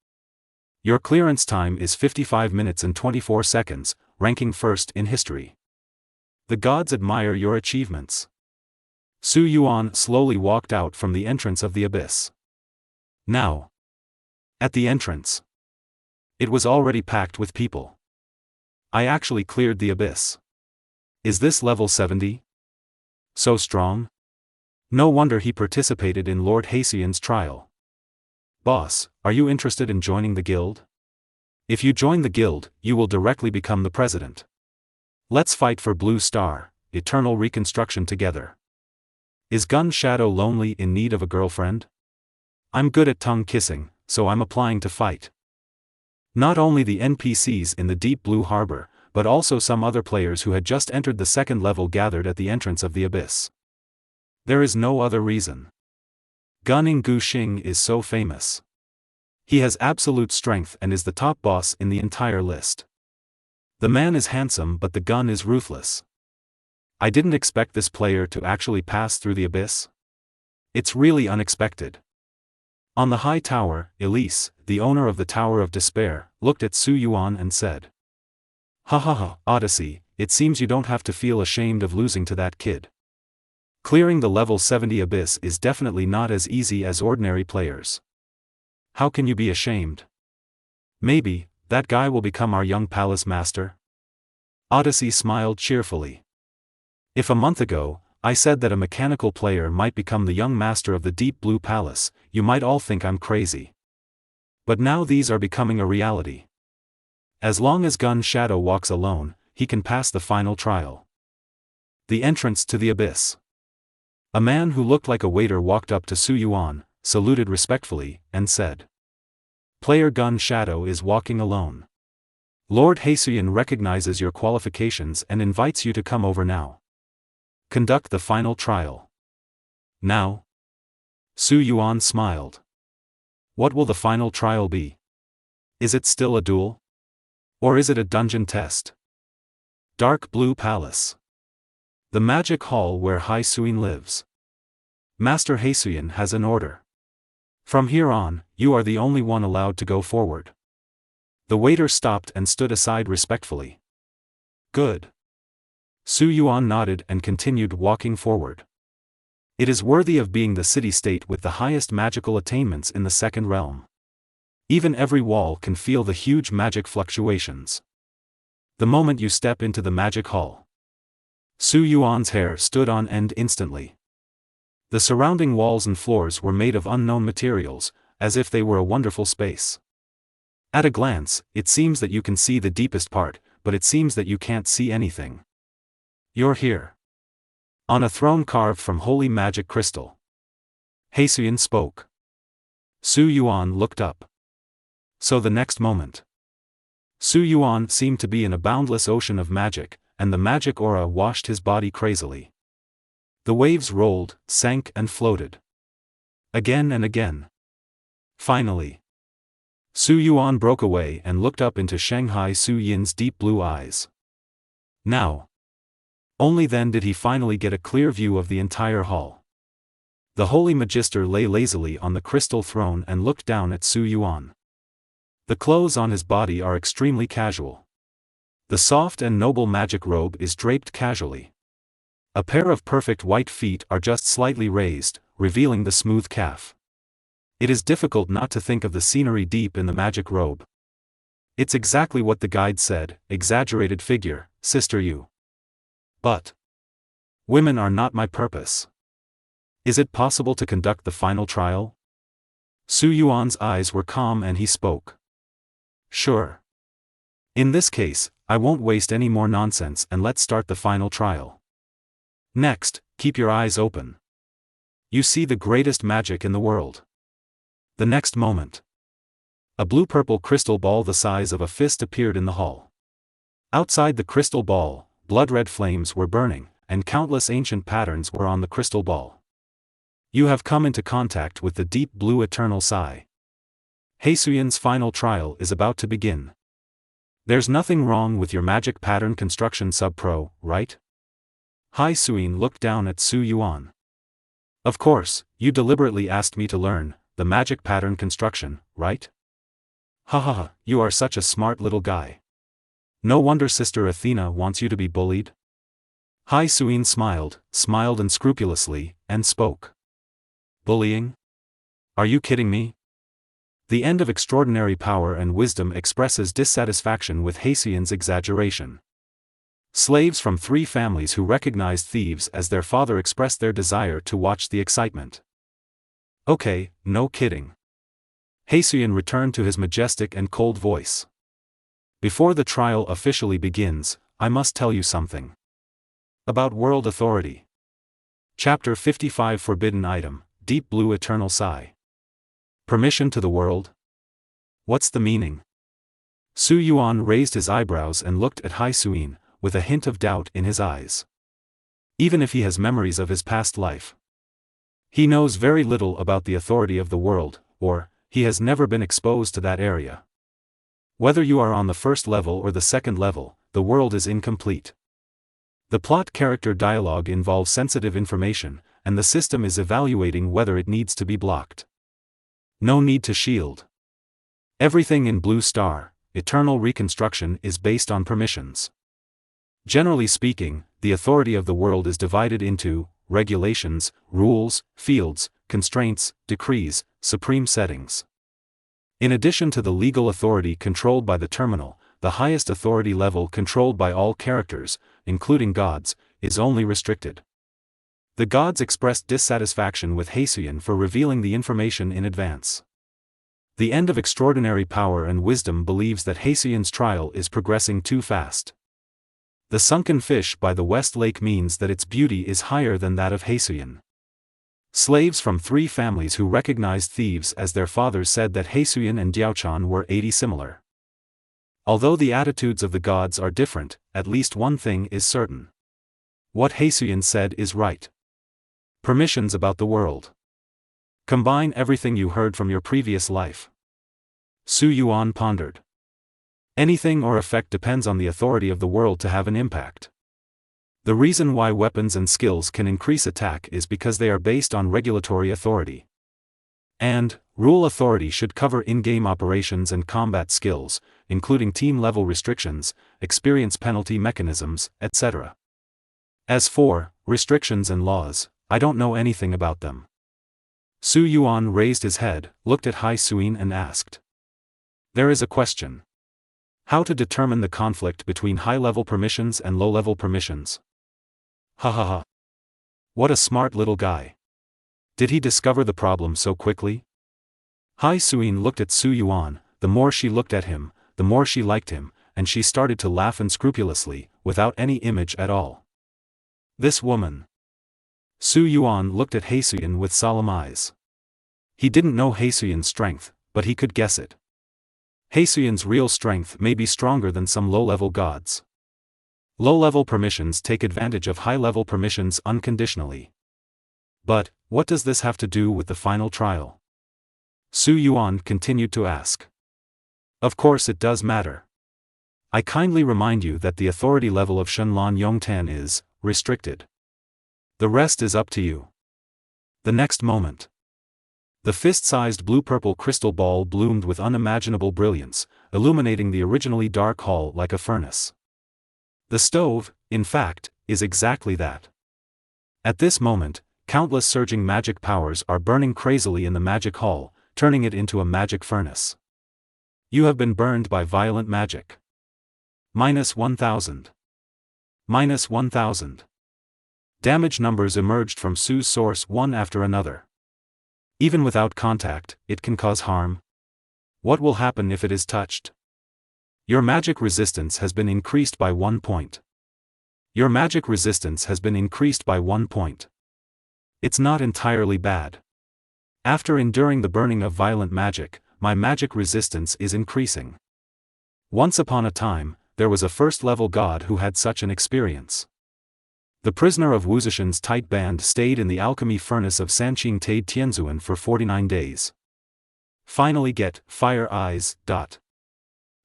Speaker 1: Your clearance time is 55 minutes and 24 seconds, ranking first in history. The gods admire your achievements. Su Yuan slowly walked out from the entrance of the abyss. Now. At the entrance. It was already packed with people. I actually cleared the abyss. Is this level 70? So strong? No wonder he participated in Lord Hacian's trial. Boss, are you interested in joining the guild? If you join the guild, you will directly become the president. Let's fight for Blue Star, eternal reconstruction together. Is Gun Shadow lonely in need of a girlfriend? I'm good at tongue kissing, so I'm applying to fight. Not only the NPCs in the Deep Blue Harbor, but also some other players who had just entered the second level gathered at the entrance of the abyss. There is no other reason. Gunning Guxing is so famous. He has absolute strength and is the top boss in the entire list. The man is handsome but the gun is ruthless. I didn't expect this player to actually pass through the abyss. It's really unexpected. On the high tower, Elise, the owner of the Tower of Despair, looked at Su Yuan and said, "Ha ha ha, Odyssey, it seems you don't have to feel ashamed of losing to that kid. Clearing the level 70 abyss is definitely not as easy as ordinary players. How can you be ashamed? Maybe, that guy will become our young palace master?" Odyssey smiled cheerfully. If a month ago, I said that a mechanical player might become the young master of the Deep Blue Palace, you might all think I'm crazy. But now these are becoming a reality. As long as Gun Shadow walks alone, he can pass the final trial. The entrance to the abyss. A man who looked like a waiter walked up to Su Yuan, saluted respectfully, and said, "Player Gun Shadow is walking alone. Lord Hacian recognizes your qualifications and invites you to come over now. Conduct the final trial." Now? Su Yuan smiled. What will the final trial be? Is it still a duel? Or is it a dungeon test? Dark Blue Palace. The magic hall where Haisuin lives. Master Hacian has an order. From here on, you are the only one allowed to go forward. The waiter stopped and stood aside respectfully. Good. Su Yuan nodded and continued walking forward. It is worthy of being the city-state with the highest magical attainments in the second realm. Even every wall can feel the huge magic fluctuations. The moment you step into the magic hall, Su Yuan's hair stood on end instantly. The surrounding walls and floors were made of unknown materials, as if they were a wonderful space. At a glance, it seems that you can see the deepest part, but it seems that you can't see anything. You're here. On a throne carved from holy magic crystal. Hacian spoke. Su Yuan looked up. So the next moment, Su Yuan seemed to be in a boundless ocean of magic, and the magic aura washed his body crazily. The waves rolled, sank and floated. Again and again. Finally, Su Yuan broke away and looked up into Shanghai Su Yin's deep blue eyes. Now. Only then did he finally get a clear view of the entire hall. The holy magister lay lazily on the crystal throne and looked down at Su Yuan. The clothes on his body are extremely casual. The soft and noble magic robe is draped casually. A pair of perfect white feet are just slightly raised, revealing the smooth calf. It is difficult not to think of the scenery deep in the magic robe. It's exactly what the guide said, exaggerated figure, Sister Yu. But women are not my purpose. Is it possible to conduct the final trial? Su Yuan's eyes were calm and he spoke. Sure. In this case, I won't waste any more nonsense and let's start the final trial. Next, keep your eyes open. You see the greatest magic in the world. The next moment, a blue-purple crystal ball the size of a fist appeared in the hall. Outside the crystal ball, blood-red flames were burning, and countless ancient patterns were on the crystal ball. You have come into contact with the deep blue eternal Sai. Hacian's final trial is about to begin. There's nothing wrong with your magic pattern construction sub-pro, right? Haisuin looked down at Su Yuan. Of course, you deliberately asked me to learn the magic pattern construction, right? Ha ha ha, you are such a smart little guy. No wonder Sister Athena wants you to be bullied. Hai Suin smiled unscrupulously, and spoke. Bullying? Are you kidding me? The end of extraordinary power and wisdom expresses dissatisfaction with Hesiod's exaggeration. Slaves from 3 families who recognized thieves as their father expressed their desire to watch the excitement. Okay, no kidding. Hesiod returned to his majestic and cold voice. Before the trial officially begins, I must tell you something. About world authority. Chapter 55 Forbidden Item, Deep Blue Eternal Sigh. Permission to the world? What's the meaning? Su Yuan raised his eyebrows and looked at Hai Suin, with a hint of doubt in his eyes. Even if he has memories of his past life, he knows very little about the authority of the world, or, he has never been exposed to that area. Whether you are on the first level or the second level, the world is incomplete. The plot character dialogue involves sensitive information, and the system is evaluating whether it needs to be blocked. No need to shield. Everything in Blue Star, Eternal Reconstruction is based on permissions. Generally speaking, the authority of the world is divided into regulations, rules, fields, constraints, decrees, supreme settings. In addition to the legal authority controlled by the terminal, the highest authority level controlled by all characters, including gods, is only restricted. The gods expressed dissatisfaction with Hesiod for revealing the information in advance. The end of extraordinary power and wisdom believes that Hesiod's trial is progressing too fast. The sunken fish by the West Lake means that its beauty is higher than that of Hesiod. Slaves from 3 families who recognized thieves as their fathers said that Hesiod and Diaochan were 80 similar. Although the attitudes of the gods are different, at least one thing is certain. What Hesiod said is right. Permissions about the world. Combine everything you heard from your previous life. Su Yuan pondered. Anything or effect depends on the authority of the world to have an impact. The reason why weapons and skills can increase attack is because they are based on regulatory authority. And, rule authority should cover in-game operations and combat skills, including team-level restrictions, experience penalty mechanisms, etc. As for restrictions and laws, I don't know anything about them. Su Yuan raised his head, looked at Hai Suin and asked. There is a question. How to determine the conflict between high-level permissions and low-level permissions? Ha ha ha. What a smart little guy. Did he discover the problem so quickly? Hai Suin looked at Su Yuan. The more she looked at him, the more she liked him, and she started to laugh unscrupulously, without any image at all. This woman. Su Yuan looked at Hesiod with solemn eyes. He didn't know Hesiod's strength, but he could guess it. Hesiod's real strength may be stronger than some low-level gods. Low-level permissions take advantage of high-level permissions unconditionally. But, what does this have to do with the final trial? Su Yuan continued to ask. Of course it does matter. I kindly remind you that the authority level of Shenlong Yongtan is restricted. The rest is up to you. The next moment, the fist-sized blue-purple crystal ball bloomed with unimaginable brilliance, illuminating the originally dark hall like a furnace. The stove, in fact, is exactly that. At this moment, countless surging magic powers are burning crazily in the magic hall, turning it into a magic furnace. You have been burned by violent magic. -1000. -1000. Damage numbers emerged from Su's source one after another. Even without contact, it can cause harm. What will happen if it is touched? Your magic resistance has been increased by 1 point. Your magic resistance has been increased by 1 point. It's not entirely bad. After enduring the burning of violent magic, my magic resistance is increasing. Once upon a time, there was a first-level god who had such an experience. The prisoner of Wuzishan's tight band stayed in the alchemy furnace of Sanqing Tade Tianzuan for 49 days. Finally get fire eyes.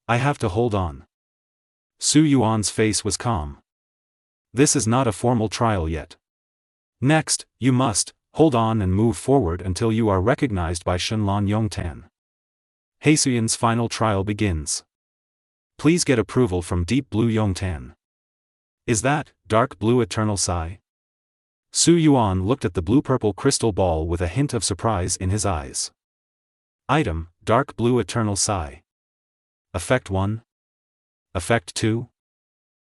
Speaker 1: I have to hold on. Su Yuan's face was calm. This is not a formal trial yet. Next, you must Hold on and move forward until you are recognized by Shenlong Yongtan. Heisuyan's final trial begins. Please get approval from Deep Blue Yongtan. Is that Dark Blue Eternal Sai? Su Yuan looked at the blue-purple crystal ball with a hint of surprise in his eyes. Item, Dark Blue Eternal Sai. Effect 1. Effect 2.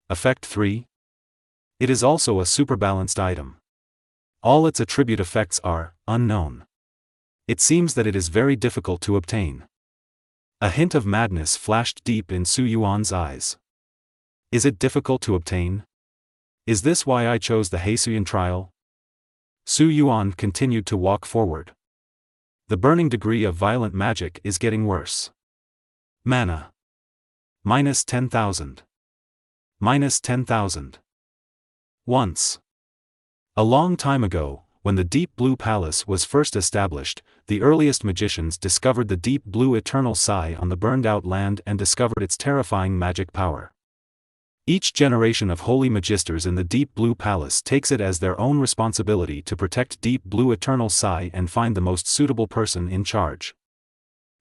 Speaker 1: Effect 3. It is also a super-balanced item. All its attribute effects are unknown. It seems that it is very difficult to obtain. A hint of madness flashed deep in Su Yuan's eyes. Is it difficult to obtain? Is this why I chose the Heisuyan trial? Su Yuan continued to walk forward. The burning degree of violent magic is getting worse. Mana. Minus 10,000. Minus 10,000. Once. A long time ago, when the Deep Blue Palace was first established, the earliest magicians discovered the Deep Blue Eternal Sai on the burned-out land and discovered its terrifying magic power. Each generation of holy magisters in the Deep Blue Palace takes it as their own responsibility to protect Deep Blue Eternal Sai and find the most suitable person in charge.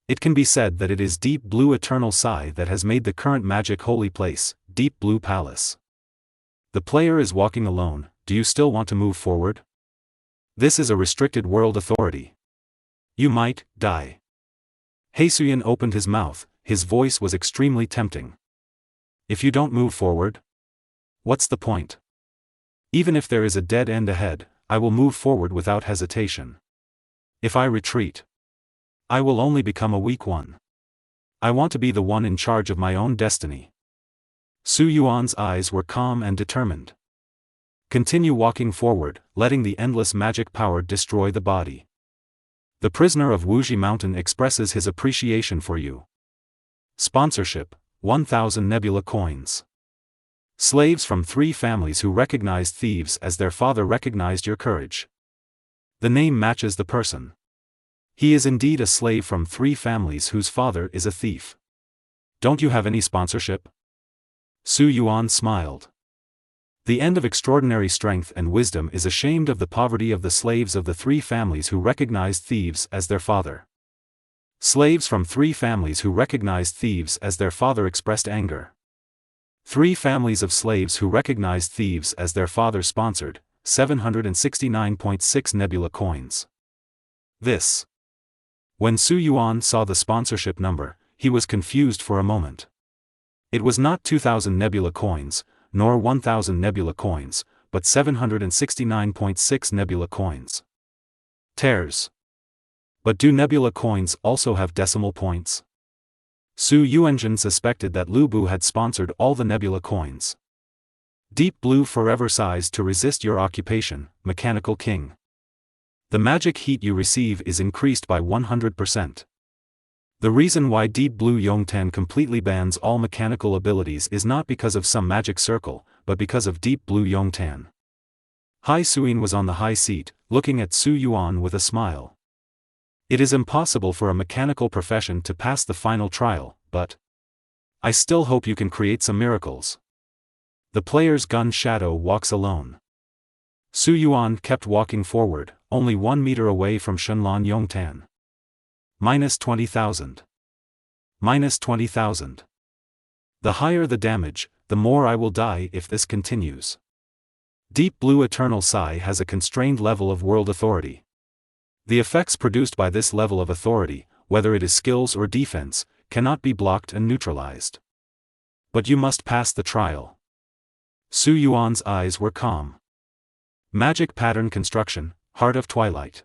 Speaker 1: It can be said that it is Deep Blue Eternal Sai that has made the current magic holy place, Deep Blue Palace. The player is walking alone. Do you still want to move forward? This is a restricted world authority. You might die. Heisuyan opened his mouth, his voice was extremely tempting. If you don't move forward? What's the point? Even if there is a dead end ahead, I will move forward without hesitation. If I retreat, I will only become a weak one. I want to be the one in charge of my own destiny. Su Yuan's eyes were calm and determined. Continue walking forward, letting the endless magic power destroy the body. The prisoner of Wuji Mountain expresses his appreciation for you. Sponsorship, 1,000 Nebula coins. Slaves from 3 families who recognized thieves as their father recognized your courage. The name matches the person. He is indeed a slave from 3 families whose father is a thief. Don't you have any sponsorship? Su Yuan smiled. The end of extraordinary strength and wisdom is ashamed of the poverty of the slaves of the 3 families who recognized thieves as their father. Slaves from 3 families who recognized thieves as their father expressed anger. 3 families of slaves who recognized thieves as their father sponsored, 769.6 Nebula coins. This. When Su Yuan saw the sponsorship number, he was confused for a moment. It was not 2,000 Nebula coins, nor 1,000 Nebula coins, but 769.6 Nebula coins. Tears. But do Nebula coins also have decimal points? Su Yuanjin suspected that Lu Bu had sponsored all the Nebula coins. Deep Blue forever sighs to resist your occupation, Mechanical King. The magic heat you receive is increased by 100%. The reason why Deep Blue Yongtan completely bans all mechanical abilities is not because of some magic circle, but because of Deep Blue Yongtan. Heisuyan was on the high seat, looking at Su Yuan with a smile. It is impossible for a mechanical profession to pass the final trial, but I still hope you can create some miracles. The player's gun shadow walks alone. Su Yuan kept walking forward, only 1 meter away from Shenlong Yongtan. Minus 20,000. Minus 20,000. The higher the damage, the more I will die if this continues. Deep Blue Eternal Sai has a constrained level of world authority. The effects produced by this level of authority, whether it is skills or defense, cannot be blocked and neutralized. But you must pass the trial. Su Yuan's eyes were calm. Magic Pattern Construction, Heart of Twilight.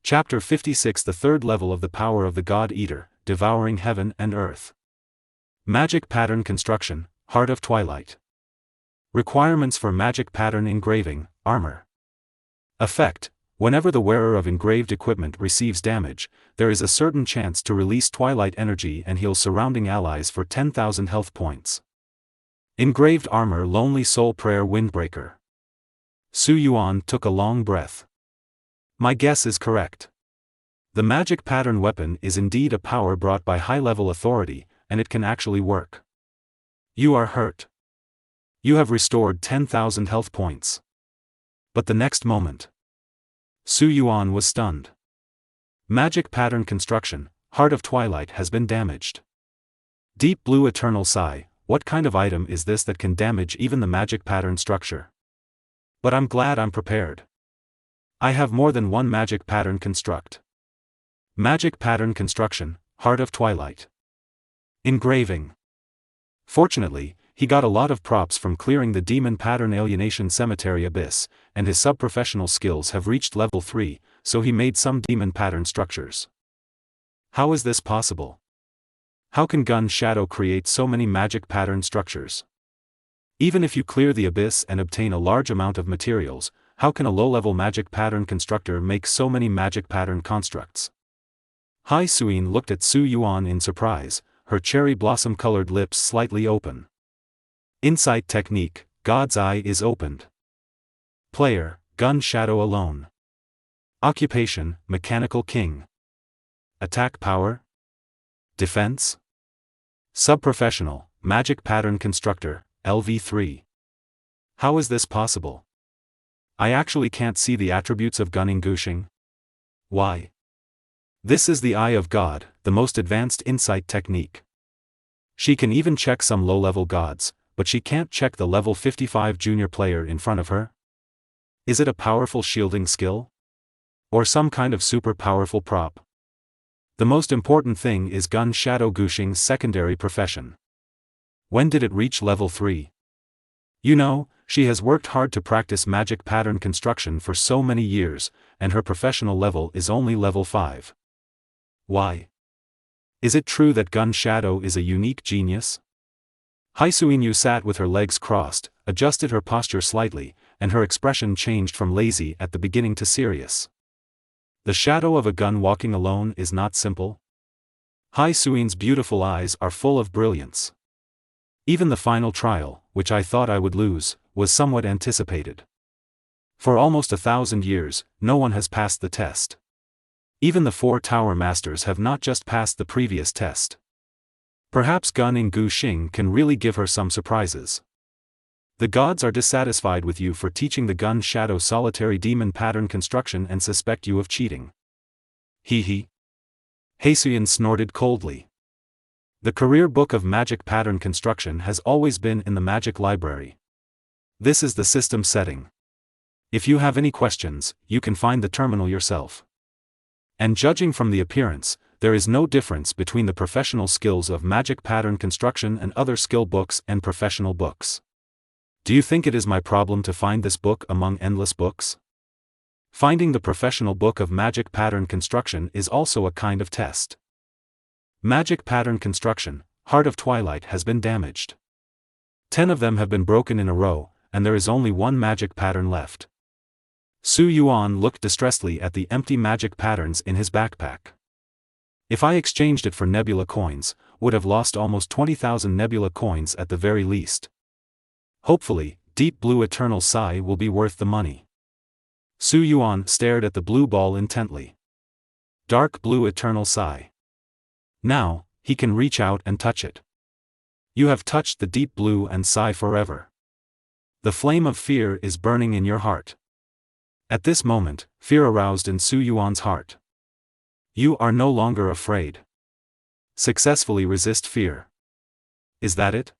Speaker 1: Chapter 56. The third level of the power of the God Eater, devouring heaven and earth. Magic Pattern Construction, Heart of Twilight. Requirements for Magic Pattern Engraving, Armor. Effect. Whenever the wearer of engraved equipment receives damage, there is a certain chance to release Twilight energy and heal surrounding allies for 10,000 health points. Engraved Armor Lonely Soul Prayer Windbreaker. Su Yuan took a long breath. My guess is correct. The magic pattern weapon is indeed a power brought by high-level authority, and it can actually work. You are hurt. You have restored 10,000 health points. But the next moment, Su Yuan was stunned. Magic pattern construction, Heart of Twilight has been damaged. Deep Blue Eternal Sigh, what kind of item is this that can damage even the magic pattern structure? But I'm glad I'm prepared. I have more than one magic pattern construct. Magic pattern construction, Heart of Twilight. Engraving. Fortunately, he got a lot of props from clearing the Demon Pattern Alienation Cemetery Abyss, and his sub-professional skills have reached level 3, so he made some demon pattern structures. How is this possible? How can Gun Shadow create so many magic pattern structures? Even if you clear the Abyss and obtain a large amount of materials, how can a low-level magic pattern constructor make so many magic pattern constructs? Hai Suyin looked at Su Yuan in surprise, her cherry blossom-colored lips slightly open. Insight technique, God's Eye is opened. Player, Gun Shadow alone. Occupation, Mechanical King. Attack power? Defense? Sub-professional, Magic Pattern Constructor, LV3. How is this possible? I actually can't see the attributes of Gun Gushing. Why? This is the Eye of God, the most advanced insight technique. She can even check some low-level gods, but she can't check the level 55 junior player in front of her? Is it a powerful shielding skill? Or some kind of super powerful prop? The most important thing is Gun Shadow Gushing's secondary profession. When did it reach level 3? You know, she has worked hard to practice magic pattern construction for so many years, and her professional level is only level 5. Why? Is it true that Gun Shadow is a unique genius? Hai Suyin sat with her legs crossed, adjusted her posture slightly, and her expression changed from lazy at the beginning to serious. The shadow of a gun walking alone is not simple. Hai Suyin's beautiful eyes are full of brilliance. Even the final trial, which I thought I would lose, was somewhat anticipated. For almost 1,000 years, no one has passed the test. Even the 4 Tower Masters have not just passed the previous test. Perhaps Gun Gushing can really give her some surprises. The gods are dissatisfied with you for teaching the Gun Shadow solitary demon pattern construction and suspect you of cheating. Hee. Hai Suyin snorted coldly. The career book of magic pattern construction has always been in the magic library. This is the system setting. If you have any questions, you can find the terminal yourself. And judging from the appearance, there is no difference between the professional skills of magic pattern construction and other skill books and professional books. Do you think it is my problem to find this book among endless books? Finding the professional book of magic pattern construction is also a kind of test. Magic pattern construction, Heart of Twilight has been damaged. 10 of them have been broken in a row, and there is only one magic pattern left. Su Yuan looked distressedly at the empty magic patterns in his backpack. If I exchanged it for nebula coins, would have lost almost 20,000 nebula coins at the very least. Hopefully, Deep Blue Eternal Sigh will be worth the money. Su Yuan stared at the blue ball intently. Dark Blue Eternal Sigh. Now, he can reach out and touch it. You have touched the deep blue and sigh forever. The flame of fear is burning in your heart. At this moment, fear aroused in Su Yuan's heart. You are no longer afraid. Successfully resist fear. Is that it?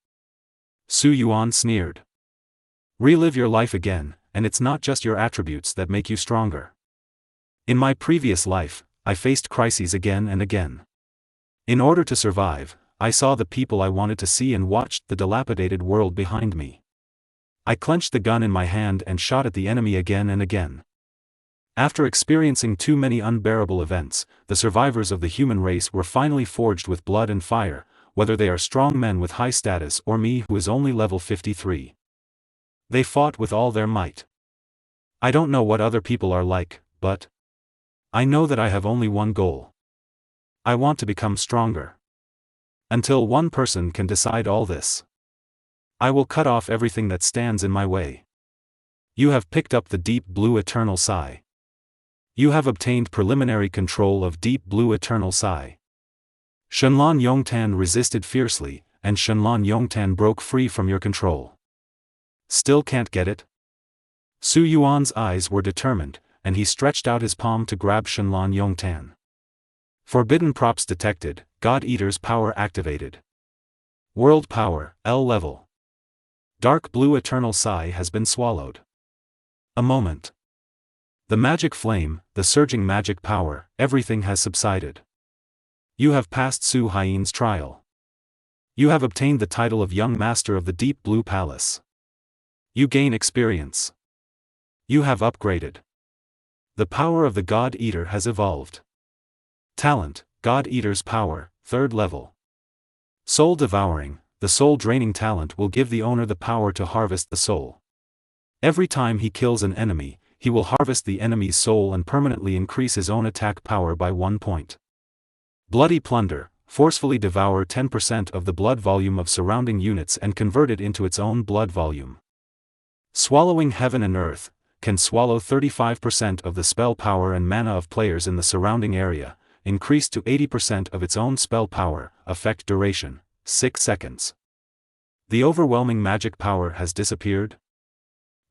Speaker 1: Su Yuan sneered. Relive your life again, and it's not just your attributes that make you stronger. In my previous life, I faced crises again and again. In order to survive, I saw the people I wanted to see and watched the dilapidated world behind me. I clenched the gun in my hand and shot at the enemy again and again. After experiencing too many unbearable events, the survivors of the human race were finally forged with blood and fire, whether they are strong men with high status or me who is only level 53. They fought with all their might. I don't know what other people are like, but I know that I have only one goal. I want to become stronger. Until one person can decide all this, I will cut off everything that stands in my way. You have picked up the Deep Blue Eternal Sigh. You have obtained preliminary control of Deep Blue Eternal Sigh. Shenlong Yongtan resisted fiercely, and Shenlong Yongtan broke free from your control. Still can't get it? Su Yuan's eyes were determined, and he stretched out his palm to grab Shenlong Yongtan. Forbidden props detected, God Eater's power activated. World power, L level. Dark blue eternal Psi has been swallowed. A moment. The magic flame, the surging magic power, everything has subsided. You have passed Su Haiyan's trial. You have obtained the title of Young Master of the Deep Blue Palace. You gain experience. You have upgraded. The power of the God Eater has evolved. Talent, God Eater's power, 3rd level. Soul devouring, the soul draining talent will give the owner the power to harvest the soul. Every time he kills an enemy, he will harvest the enemy's soul and permanently increase his own attack power by 1 point. Bloody plunder, forcefully devour 10% of the blood volume of surrounding units and convert it into its own blood volume. Swallowing heaven and earth, can swallow 35% of the spell power and mana of players in the surrounding area, increased to 80% of its own spell power, effect duration, 6 seconds. The overwhelming magic power has disappeared?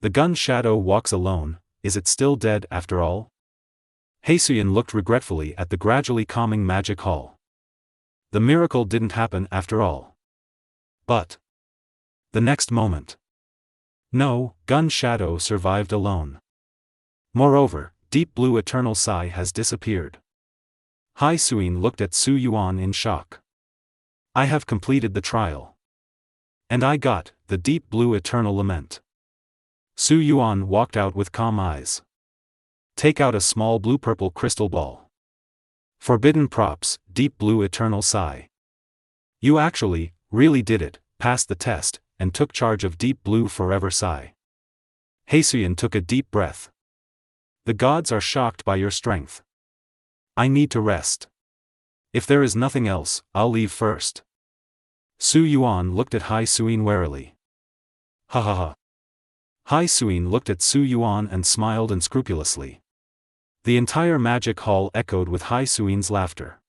Speaker 1: The gun shadow walks alone, is it still dead after all? Heisuyan looked regretfully at the gradually calming magic hall. The miracle didn't happen after all. But the next moment. No, gun shadow survived alone. Moreover, deep blue eternal Psi has disappeared. Heisuyan looked at Su Yuan in shock. I have completed the trial. And I got the deep blue eternal lament. Su Yuan walked out with calm eyes. Take out a small blue-purple crystal ball. Forbidden props, deep blue eternal Psi. You actually, really did it, passed the test, and took charge of deep blue forever Psi. Heisuyan took a deep breath. The gods are shocked by your strength. I need to rest. If there is nothing else, I'll leave first. Su Yuan looked at Heisuyan warily. Ha ha ha. Heisuyan looked at Su Yuan and smiled unscrupulously. The entire magic hall echoed with Heisuyan's laughter.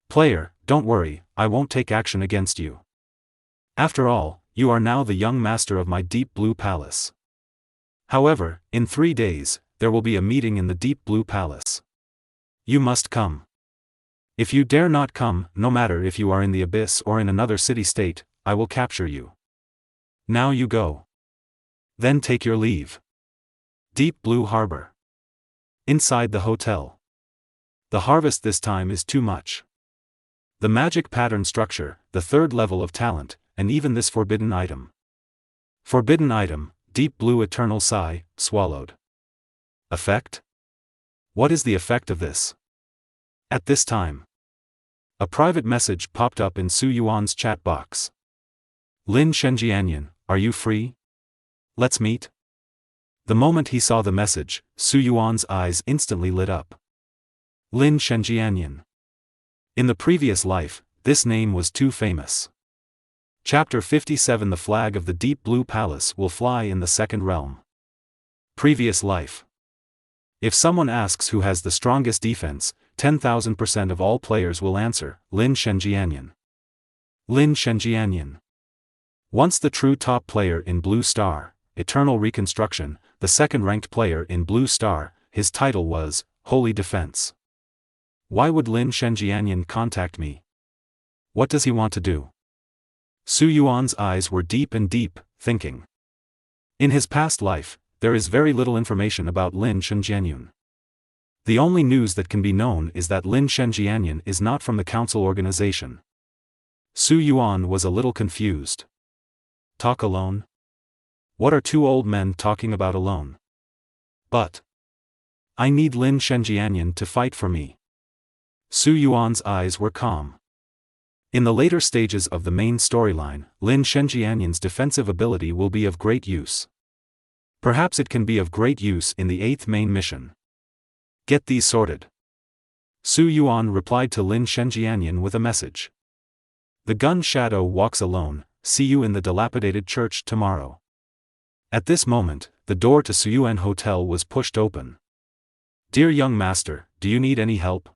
Speaker 1: Player, don't worry, I won't take action against you. After all, you are now the young master of my Deep Blue Palace. However, in 3 days, there will be a meeting in the Deep Blue Palace. You must come. If you dare not come, no matter if you are in the abyss or in another city-state, I will capture you. Now you go. Then take your leave. Deep Blue Harbor. Inside the hotel. The harvest this time is too much. The magic pattern structure, the 3rd level of talent, and even this forbidden item. Forbidden item, deep blue eternal Psi, swallowed. Effect? What is the effect of this? At this time, a private message popped up in Su Yuan's chat box. Lin Shenjianyan, are you free? Let's meet. The moment he saw the message, Su Yuan's eyes instantly lit up. Lin Shenjianyan. In the previous life, this name was too famous. Chapter 57 The flag of the Deep Blue Palace will fly in the 2nd realm. Previous life. If someone asks who has the strongest defense, 10,000% of all players will answer, Lin Shenjianyan. Lin Shenjianyan. Once the true top player in Blue Star, Eternal Reconstruction, the 2nd-ranked player in Blue Star, his title was, Holy Defense. Why would Lin Shenjianyan contact me? What does he want to do? Su Yuan's eyes were deep and deep, thinking. In his past life, there is very little information about Lin Shenjianyan. The only news that can be known is that Lin Shenjianyan is not from the council organization. Su Yuan was a little confused. Talk alone? What are 2 old men talking about alone? But I need Lin Shenjianyan to fight for me. Su Yuan's eyes were calm. In the later stages of the main storyline, Lin Shenjianyan's defensive ability will be of great use. Perhaps it can be of great use in the 8th main mission. Get these sorted. Su Yuan replied to Lin Shenjianyan with a message. The gun shadow walks alone, see you in the dilapidated church tomorrow. At this moment, the door to Su Yuan Hotel was pushed open. Dear young master, do you need any help?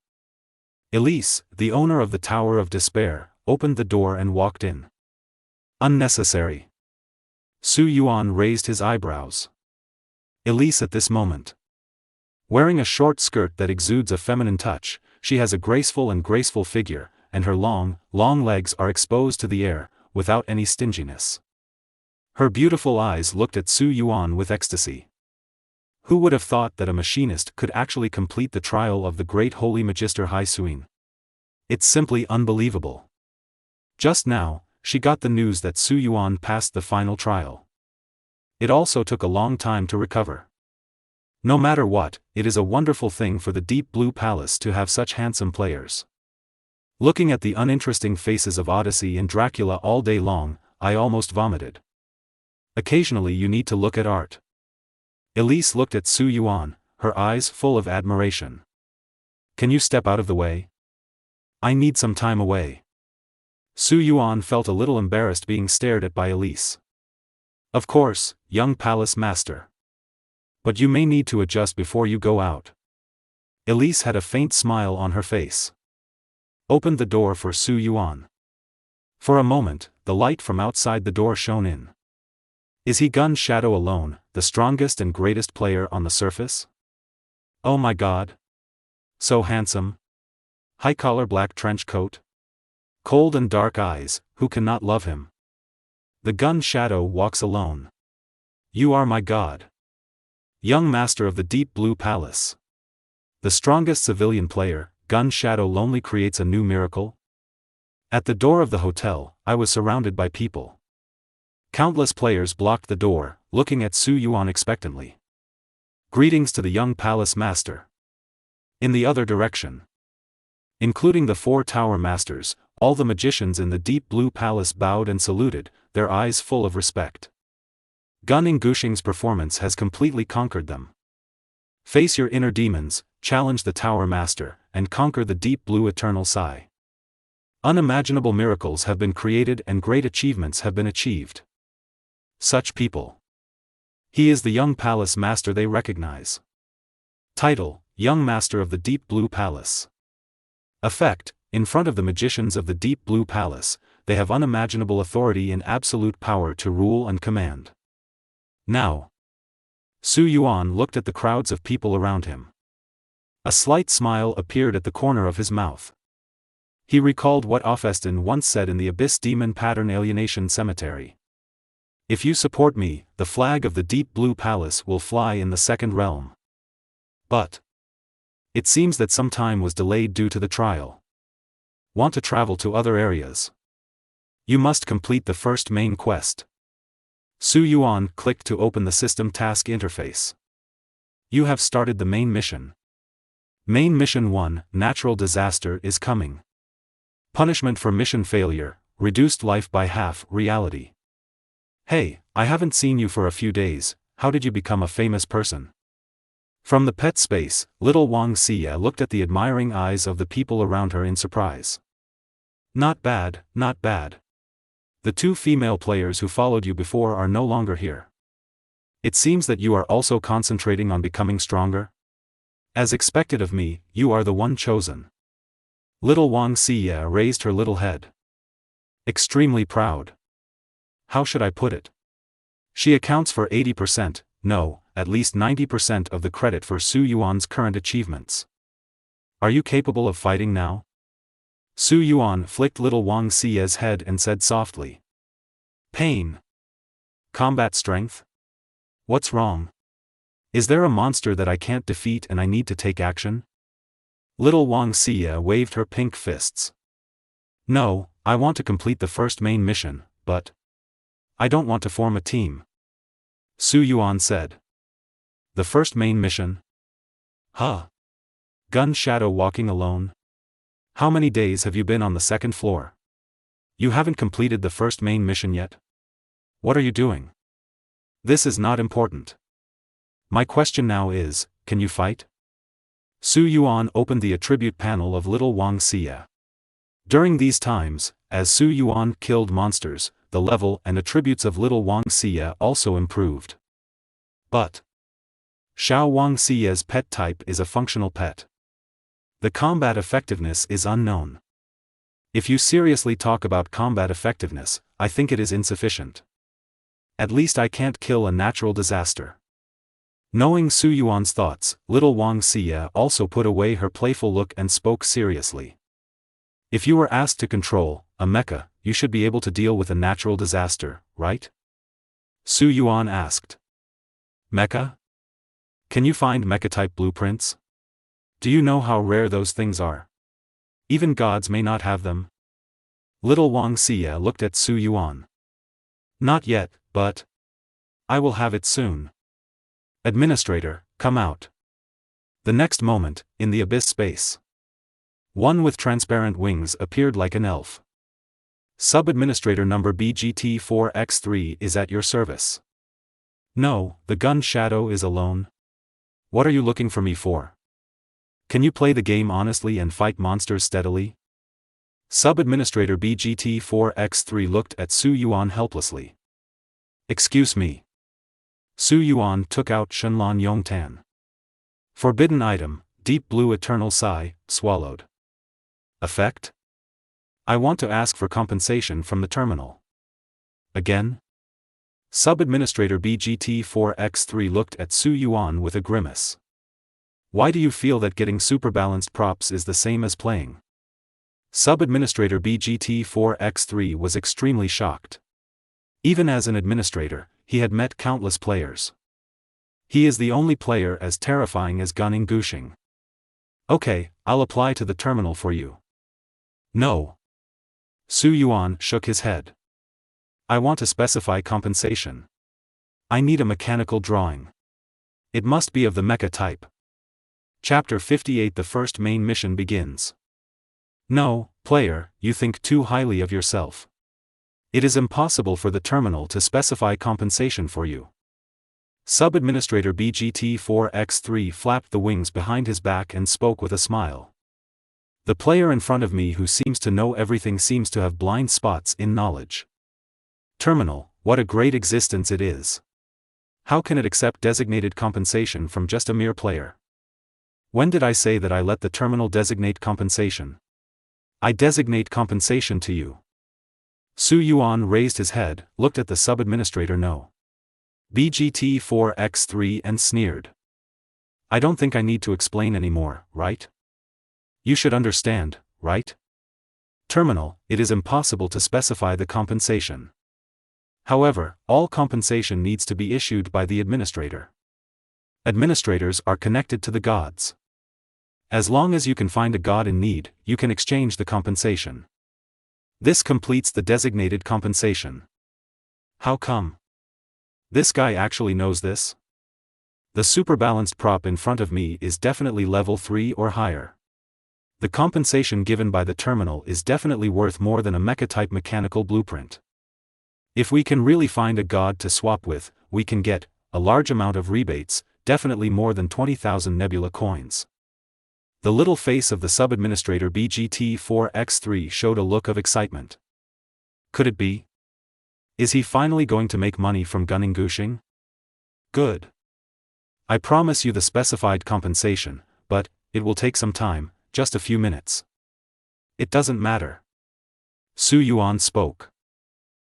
Speaker 1: Elise, the owner of the Tower of Despair, opened the door and walked in. Unnecessary. Su Yuan raised his eyebrows. Elise at this moment. Wearing a short skirt that exudes a feminine touch, she has a graceful figure, and her long legs are exposed to the air, without any stinginess. Her beautiful eyes looked at Su Yuan with ecstasy. Who would have thought that a machinist could actually complete the trial of the great holy Magister Hai Suin? It's simply unbelievable. Just now, she got the news that Su Yuan passed the final trial. It also took a long time to recover. No matter what, it is a wonderful thing for the Deep Blue Palace to have such handsome players. Looking at the uninteresting faces of Odyssey and Dracula all day long, I almost vomited. Occasionally you need to look at art. Elise looked at Su Yuan, her eyes full of admiration. Can you step out of the way? I need some time away. Su Yuan felt a little embarrassed being stared at by Elise. Of course, young palace master. But you may need to adjust before you go out. Elise had a faint smile on her face. Opened the door for Su Yuan. For a moment, the light from outside the door shone in. Is he Gun Shadow alone, the strongest and greatest player on the surface? Oh my god. So handsome. High-collar black trench coat. Cold and dark eyes, who cannot love him? The Gun Shadow walks alone. You are my god. Young master of the Deep Blue Palace. The strongest civilian player, Gun Shadow lonely creates a new miracle? At the door of the hotel, I was surrounded by people. Countless players blocked the door, looking at Su Yuan expectantly. Greetings to the young palace master. In the other direction. Including the 4 tower masters, all the magicians in the Deep Blue Palace bowed and saluted, their eyes full of respect. Gun Ingushing's performance has completely conquered them. Face your inner demons, challenge the tower master, and conquer the Deep Blue Eternal Sai. Unimaginable miracles have been created and great achievements have been achieved. Such people. He is the young palace master they recognize. Title: Young Master of the Deep Blue Palace. Effect: in front of the magicians of the Deep Blue Palace, they have unimaginable authority and absolute power to rule and command. Now. Su Yuan looked at the crowds of people around him. A slight smile appeared at the corner of his mouth. He recalled what Ophiston once said in the Abyss Demon Pattern Alienation Cemetery. If you support me, the flag of the Deep Blue Palace will fly in the second realm. But it seems that some time was delayed due to the trial. Want to travel to other areas? You must complete the first main quest. Su Yuan clicked to open the system task interface. You have started the main mission. Main Mission 1, Natural Disaster is coming. Punishment for mission failure, reduced life by half, reality. Hey, I haven't seen you for a few days, how did you become a famous person? From the pet space, little Wang Xia looked at the admiring eyes of the people around her in surprise. Not bad, not bad. The 2 female players who followed you before are no longer here. It seems that you are also concentrating on becoming stronger? As expected of me, you are the one chosen. Little Wang Xia raised her little head. Extremely proud. How should I put it? She accounts for 80%, no, at least 90% of the credit for Su Yuan's current achievements. Are you capable of fighting now? Su Yuan flicked little Wang Xia's head and said softly. Pain. Combat strength? What's wrong? Is there a monster that I can't defeat and I need to take action? Little Wang Xia waved her pink fists. No, I want to complete the first main mission, but I don't want to form a team. Su Yuan said. The first main mission? Huh? Gun Shadow walking alone? How many days have you been on the second floor? You haven't completed the first main mission yet? What are you doing? This is not important. My question now is, can you fight? Su Yuan opened the attribute panel of little Wang Xia. During these times, as Su Yuan killed monsters, the level and attributes of little Wang Xia also improved. But Xiao Wang Xia's pet type is a functional pet. The combat effectiveness is unknown. If you seriously talk about combat effectiveness, I think it is insufficient. At least I can't kill a natural disaster. Knowing Su Yuan's thoughts, little Wang Xie also put away her playful look and spoke seriously. If you were asked to control a mecha, you should be able to deal with a natural disaster, right? Su Yuan asked. Mecha? Can you find mecha-type blueprints? Do you know how rare those things are? Even gods may not have them. Little Wang Xie looked at Su Yuan. Not yet, but I will have it soon. Administrator, come out. The next moment, in the abyss space, one with transparent wings appeared like an elf. Sub-administrator number BGT4X3 is at your service. No, the gun shadow is alone. What are you looking for me for? Can you play the game honestly and fight monsters steadily? Sub-administrator BGT4X3 looked at Su Yuan helplessly. Excuse me. Su Yuan took out Shenlong Yongtan. Forbidden item, deep blue eternal sigh, swallowed. Effect? I want to ask for compensation from the terminal. Again? Sub-administrator BGT4X3 looked at Su Yuan with a grimace. Why do you feel that getting super-balanced props is the same as playing? Sub-administrator BGT4X3 was extremely shocked. Even as an administrator, he had met countless players. He is the only player as terrifying as Gunning Gushing. Okay, I'll apply to the terminal for you. No. Su Yuan shook his head. I want to specify compensation. I need a mechanical drawing. It must be of the mecha type. Chapter 58. The first main mission begins. No, player, you think too highly of yourself. It is impossible for the terminal to specify compensation for you. Sub-administrator BGT4X3 flapped the wings behind his back and spoke with a smile. The player in front of me who seems to know everything seems to have blind spots in knowledge. Terminal, what a great existence it is. How can it accept designated compensation from just a mere player? When did I say that I let the terminal designate compensation? I designate compensation to you. Su Yuan raised his head, looked at the sub-administrator No. BGT4X3 and sneered. I don't think I need to explain anymore, right? You should understand, right? Terminal, it is impossible to specify the compensation. However, all compensation needs to be issued by the administrator. Administrators are connected to the gods. As long as you can find a god in need, you can exchange the compensation. This completes the designated compensation. How come? This guy actually knows this? The super-balanced prop in front of me is definitely level 3 or higher. The compensation given by the terminal is definitely worth more than a mecha-type mechanical blueprint. If we can really find a god to swap with, we can get a large amount of rebates, definitely more than 20,000 Nebula coins. The little face of the sub-administrator BGT4X3 showed a look of excitement. Could it be? Is he finally going to make money from Gunning Gushing? Good. I promise you the specified compensation, but it will take some time, just a few minutes. It doesn't matter. Su Yuan spoke.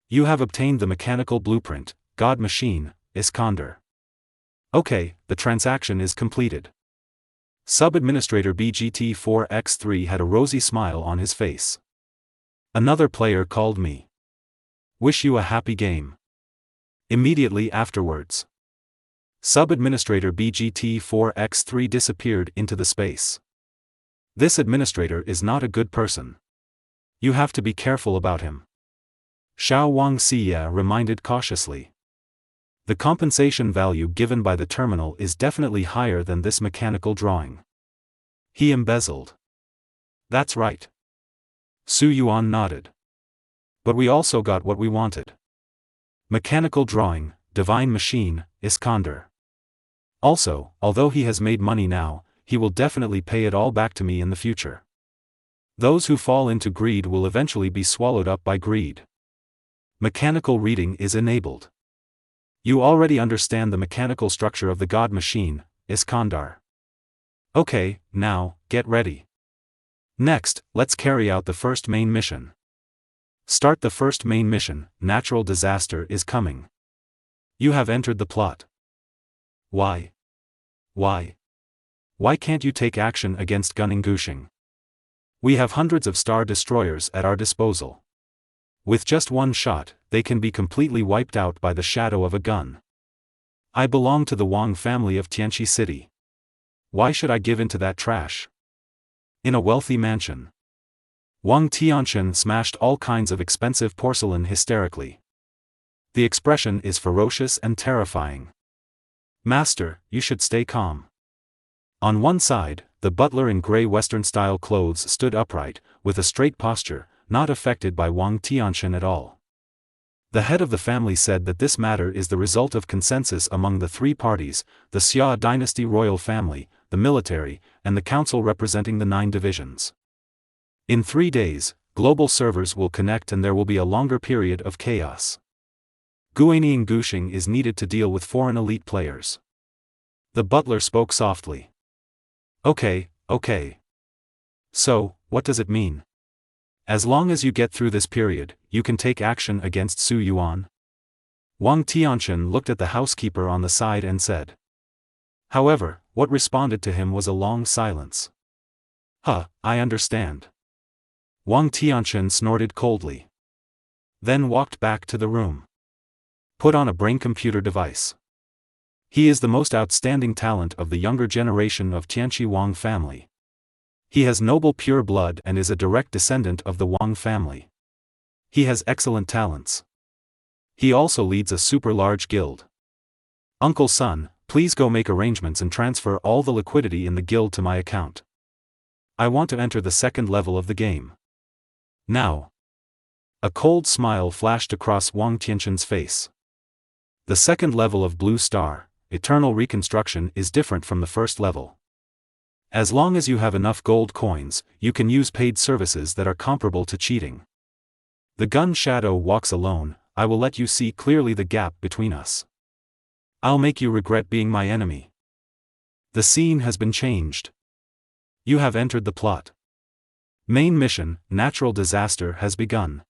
Speaker 1: You have obtained the mechanical blueprint, God Machine, Iskander. Okay, the transaction is completed. Sub-administrator BGT4X3 had a rosy smile on his face. Another player called me. Wish you a happy game. Immediately afterwards, Sub-administrator BGT4X3 disappeared into the space. This administrator is not a good person. You have to be careful about him. Xiao Wang Xie reminded cautiously. The compensation value given by the terminal is definitely higher than this mechanical drawing. He embezzled. That's right. Su Yuan nodded. But we also got what we wanted. Mechanical drawing, divine machine, Iskander. Also, although he has made money now, he will definitely pay it all back to me in the future. Those who fall into greed will eventually be swallowed up by greed. Mechanical reading is enabled. You already understand the mechanical structure of the God Machine, Iskandar. Okay, now, get ready. Next, let's carry out the first main mission. Start the first main mission, natural disaster is coming. You have entered the plot. Why? Why? Why can't you take action against Gunning Gushing? We have hundreds of star destroyers at our disposal. With just one shot, they can be completely wiped out by the shadow of a gun. I belong to the Wang family of Tianqi City. Why should I give in to that trash? In a wealthy mansion, Wang Tianqian smashed all kinds of expensive porcelain hysterically. The expression is ferocious and terrifying. Master, you should stay calm. On one side, the butler in grey Western-style clothes stood upright, with a straight posture, not affected by Wang Tianqian at all. The head of the family said that this matter is the result of consensus among the three parties, the Xia dynasty royal family, the military, and the council representing the 9 divisions. In 3 days, global servers will connect and there will be a longer period of chaos. Guanyin Gushing is needed to deal with foreign elite players. The butler spoke softly. Okay. So, what does it mean? As long as you get through this period, you can take action against Su Yuan? Wang Tianqian looked at the housekeeper on the side and said. However, what responded to him was a long silence. I understand. Wang Tianqian snorted coldly. Then walked back to the room. Put on a brain computer device. He is the most outstanding talent of the younger generation of Tianqi Wang family. He has noble pure blood and is a direct descendant of the Wang family. He has excellent talents. He also leads a super large guild. Uncle Sun, please go make arrangements and transfer all the liquidity in the guild to my account. I want to enter the 2nd level of the game. Now. A cold smile flashed across Wang Tianqian's face. The 2nd level of Blue Star, Eternal Reconstruction, is different from the 1st level. As long as you have enough gold coins, you can use paid services that are comparable to cheating. The gun shadow walks alone. I will let you see clearly the gap between us. I'll make you regret being my enemy. The scene has been changed. You have entered the plot. Main mission, natural disaster, has begun.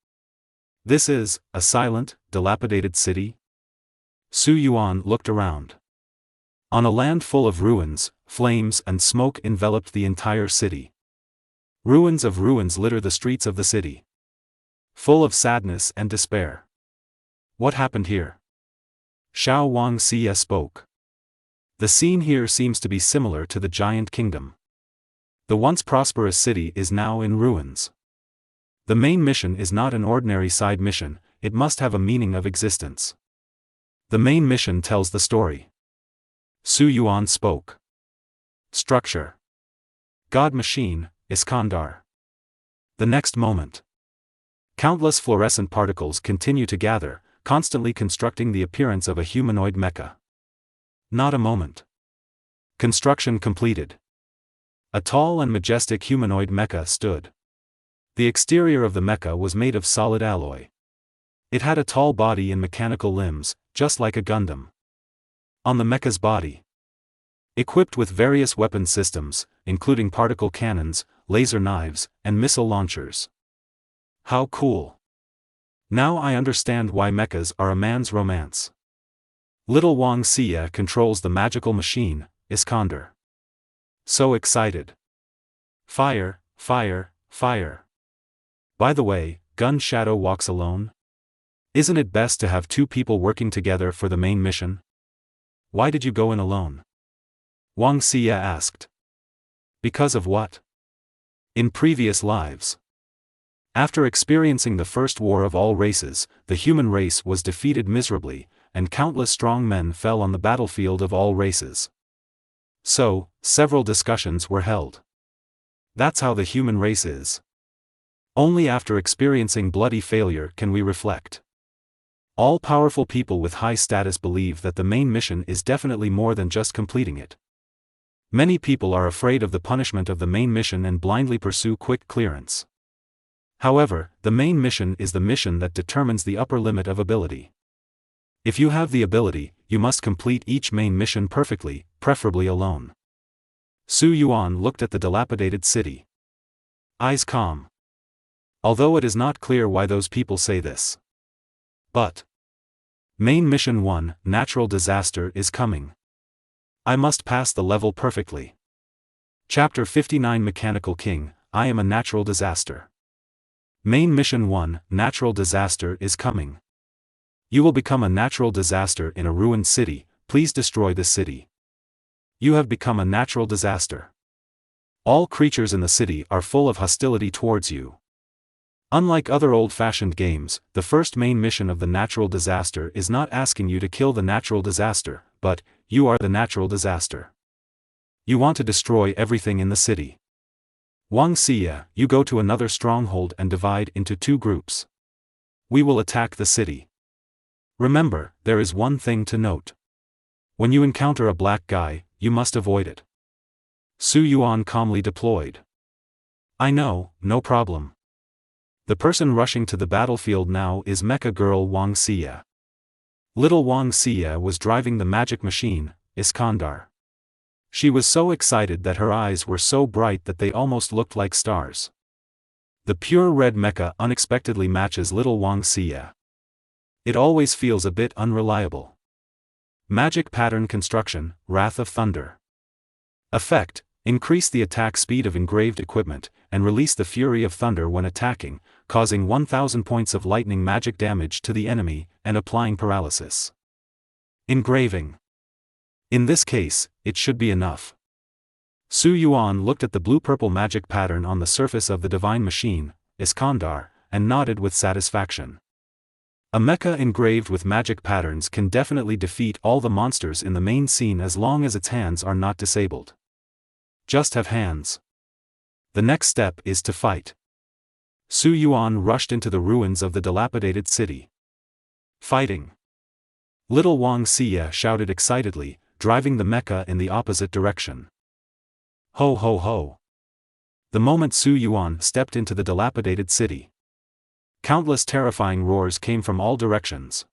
Speaker 1: This is a silent, dilapidated city. Su Yuan looked around. On a land full of ruins, flames and smoke enveloped the entire city. Ruins of ruins litter the streets of the city. Full of sadness and despair. What happened here? Xiao Wang Xie spoke. The scene here seems to be similar to the Giant Kingdom. The once prosperous city is now in ruins. The main mission is not an ordinary side mission, it must have a meaning of existence. The main mission tells the story. Su Yuan spoke. Structure. God Machine, Iskandar. The next moment. Countless fluorescent particles continue to gather, constantly constructing the appearance of a humanoid mecha. Not a moment. Construction completed. A tall and majestic humanoid mecha stood. The exterior of the mecha was made of solid alloy. It had a tall body and mechanical limbs, just like a Gundam. On the mecha's body, equipped with various weapon systems, including particle cannons, laser knives, and missile launchers. How cool! Now I understand why mechas are a man's romance. Little Wang Xie controls the magical machine, Iskander. So excited. Fire, fire, fire. By the way, Gun Shadow walks alone? Isn't it best to have 2 people working together for the main mission? Why did you go in alone? Wang Xie asked. Because of what? In previous lives. After experiencing the first war of all races, the human race was defeated miserably, and countless strong men fell on the battlefield of all races. So, several discussions were held. That's how the human race is. Only after experiencing bloody failure can we reflect. All powerful people with high status believe that the main mission is definitely more than just completing it. Many people are afraid of the punishment of the main mission and blindly pursue quick clearance. However, the main mission is the mission that determines the upper limit of ability. If you have the ability, you must complete each main mission perfectly, preferably alone. Su Yuan looked at the dilapidated city. Eyes calm. Although it is not clear why those people say this. But Main Mission 1, Natural Disaster, is coming. I must pass the level perfectly. Chapter 59 Mechanical King, I am a natural disaster. Main Mission 1, Natural Disaster is coming. You will become a natural disaster in a ruined city, please destroy this city. You have become a natural disaster. All creatures in the city are full of hostility towards you. Unlike other old-fashioned games, the first main mission of the natural disaster is not asking you to kill the natural disaster, but, you are the natural disaster. You want to destroy everything in the city. Wang Xie, you go to another stronghold and divide into 2 groups. We will attack the city. Remember, there is one thing to note. When you encounter a black guy, you must avoid it. Su Yuan calmly deployed. I know, no problem. The person rushing to the battlefield now is Mecha Girl Wang Xie. Little Wang Xie was driving the magic machine, Iskandar. She was so excited that her eyes were so bright that they almost looked like stars. The pure red mecha unexpectedly matches little Wang Xie. It always feels a bit unreliable. Magic pattern construction, Wrath of Thunder. Effect: increase the attack speed of engraved equipment, and release the fury of thunder when attacking, causing 1000 points of lightning magic damage to the enemy, and applying paralysis. Engraving. In this case, it should be enough. Su Yuan looked at the blue-purple magic pattern on the surface of the divine machine, Iskandar, and nodded with satisfaction. A mecha engraved with magic patterns can definitely defeat all the monsters in the main scene as long as its hands are not disabled. Just have hands. The next step is to fight. Su Yuan rushed into the ruins of the dilapidated city. Fighting. Little Wang Xie shouted excitedly, driving the mecha in the opposite direction. Ho ho ho. The moment Su Yuan stepped into the dilapidated city, countless terrifying roars came from all directions.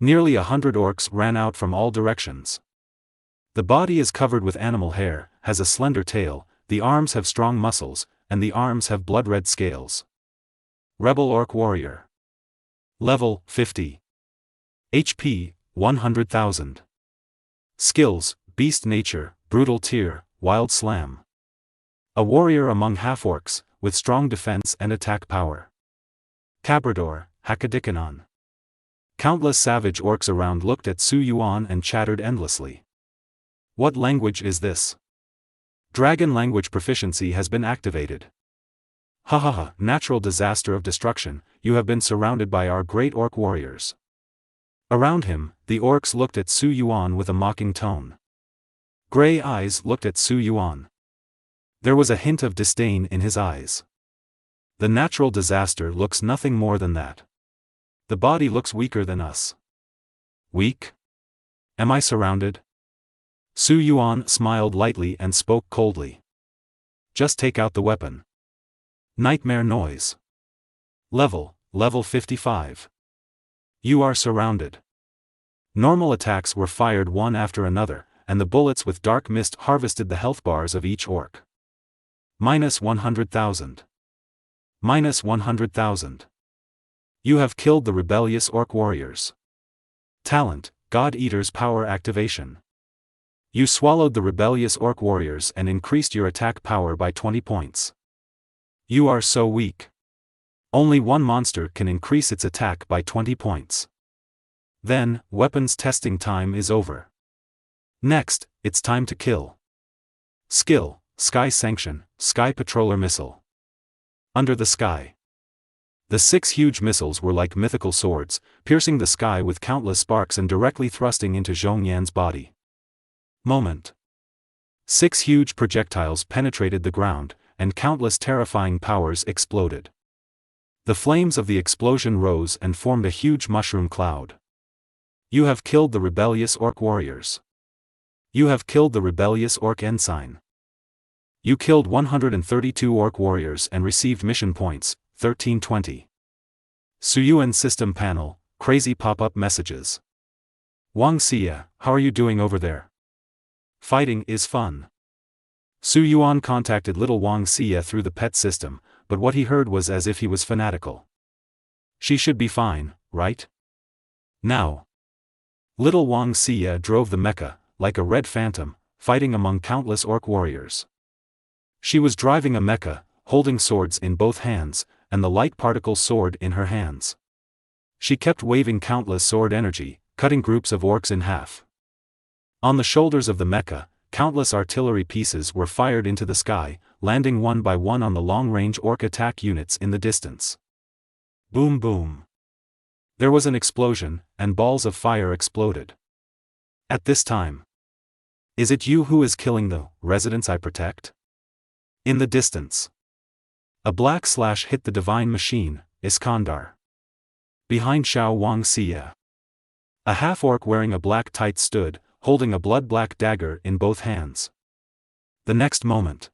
Speaker 1: Nearly 100 orcs ran out from all directions. The body is covered with animal hair, has a slender tail, the arms have strong muscles, and the arms have blood-red scales. Rebel Orc Warrior. Level 50. HP 100,000. Skills: Beast Nature, Brutal Tear, Wild Slam. A warrior among half-orcs, with strong defense and attack power. Cabrador, Hakadikanon. Countless savage orcs around looked at Su Yuan and chattered endlessly. What language is this? Dragon language proficiency has been activated. Ha ha ha, natural disaster of destruction, you have been surrounded by our great orc warriors. Around him, the orcs looked at Su Yuan with a mocking tone. Gray eyes looked at Su Yuan. There was a hint of disdain in his eyes. The natural disaster looks nothing more than that. The body looks weaker than us. Weak? Am I surrounded? Su Yuan smiled lightly and spoke coldly. Just take out the weapon. Nightmare noise. Level 55. You are surrounded. Normal attacks were fired one after another, and the bullets with dark mist harvested the health bars of each orc. Minus 100,000. Minus 100,000. You have killed the rebellious orc warriors. Talent: God Eater's power activation. You swallowed the rebellious orc warriors and increased your attack power by 20 points. You are so weak. Only one monster can increase its attack by 20 points. Then, weapons testing time is over. Next, it's time to kill. Skill: Sky Sanction, Sky Patroller Missile. Under the sky. The 6 huge missiles were like mythical swords, piercing the sky with countless sparks and directly thrusting into Zhong Yan's body. Moment. 6 huge projectiles penetrated the ground, and countless terrifying powers exploded. The flames of the explosion rose and formed a huge mushroom cloud. You have killed the rebellious orc warriors. You have killed the rebellious orc ensign. You killed 132 orc warriors and received mission points, 1320. Su Yuan System Panel, Crazy Pop-Up Messages. Wang Xie, how are you doing over there? Fighting is fun. Su Yuan contacted little Wang Xie through the pet system, but what he heard was as if he was fanatical. She should be fine, right? Now. Little Wang Xie drove the mecha, like a red phantom, fighting among countless orc warriors. She was driving a mecha, holding swords in both hands, and the light particle sword in her hands. She kept waving countless sword energy, cutting groups of orcs in half. On the shoulders of the mecha, countless artillery pieces were fired into the sky, landing one by one on the long-range orc attack units in the distance. Boom boom. There was an explosion, and balls of fire exploded. At this time. Is it you who is killing the residents I protect? In the distance. A black slash hit the divine machine, Iskandar. Behind Xiao Wang Xie. A half-orc wearing a black tight stood, holding a blood-black dagger in both hands. The next moment.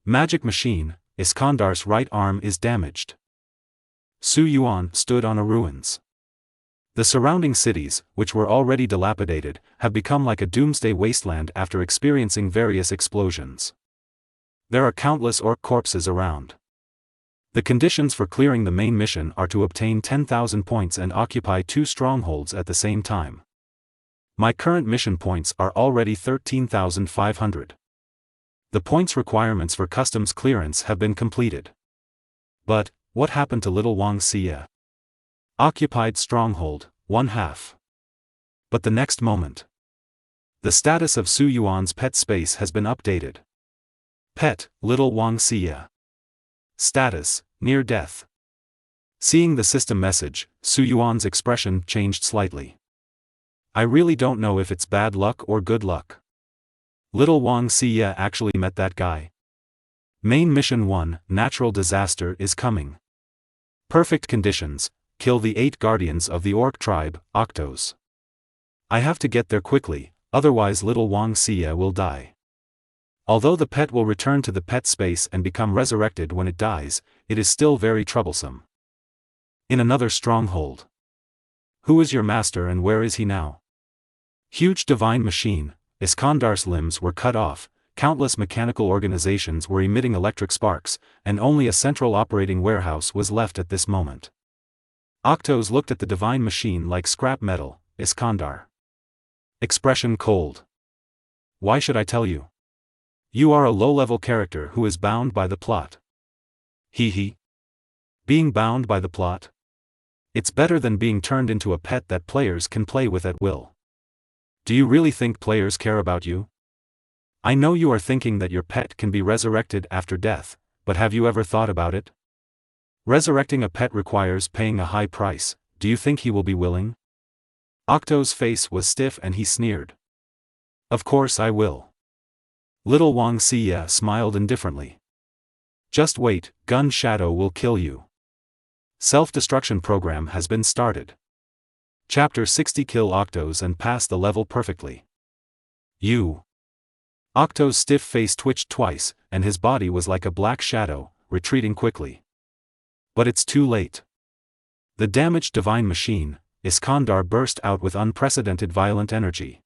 Speaker 1: Magic machine, Iskandar's right arm is damaged. Su Yuan stood on a ruins. The surrounding cities, which were already dilapidated, have become like a doomsday wasteland after experiencing various explosions. There are countless orc corpses around. The conditions for clearing the main mission are to obtain 10,000 points and occupy 2 strongholds at the same time. My current mission points are already 13,500. The points requirements for customs clearance have been completed. But, what happened to little Wang Xie? Occupied stronghold, 1/2. But the next moment. The status of Su Yuan's pet space has been updated. Pet, little Wang Xie. Status, near death. Seeing the system message, Su Yuan's expression changed slightly. I really don't know if it's bad luck or good luck. Little Wang Xie actually met that guy. Main mission 1, natural disaster is coming. Perfect conditions, kill the 8 guardians of the orc tribe, Octos. I have to get there quickly, otherwise little Wang Xie will die. Although the pet will return to the pet space and become resurrected when it dies, it is still very troublesome. In another stronghold. Who is your master and where is he now? Huge divine machine, Iskandar's limbs were cut off, countless mechanical organizations were emitting electric sparks, and only a central operating warehouse was left at this moment. Octos looked at the divine machine like scrap metal, Iskandar. Expression cold. Why should I tell you? You are a low-level character who is bound by the plot. Hee. Being bound by the plot? It's better than being turned into a pet that players can play with at will. Do you really think players care about you? I know you are thinking that your pet can be resurrected after death, but have you ever thought about it? Resurrecting a pet requires paying a high price. Do you think he will be willing? Octo's face was stiff and he sneered. Of course I will. Little Wang Xie smiled indifferently. Just wait, Gun Shadow will kill you. Self-destruction program has been started. Chapter 60 Kill Octos and pass the level perfectly. You. Octo's stiff face twitched twice, and his body was like a black shadow, retreating quickly. But it's too late. The damaged divine machine, Iskandar burst out with unprecedented violent energy.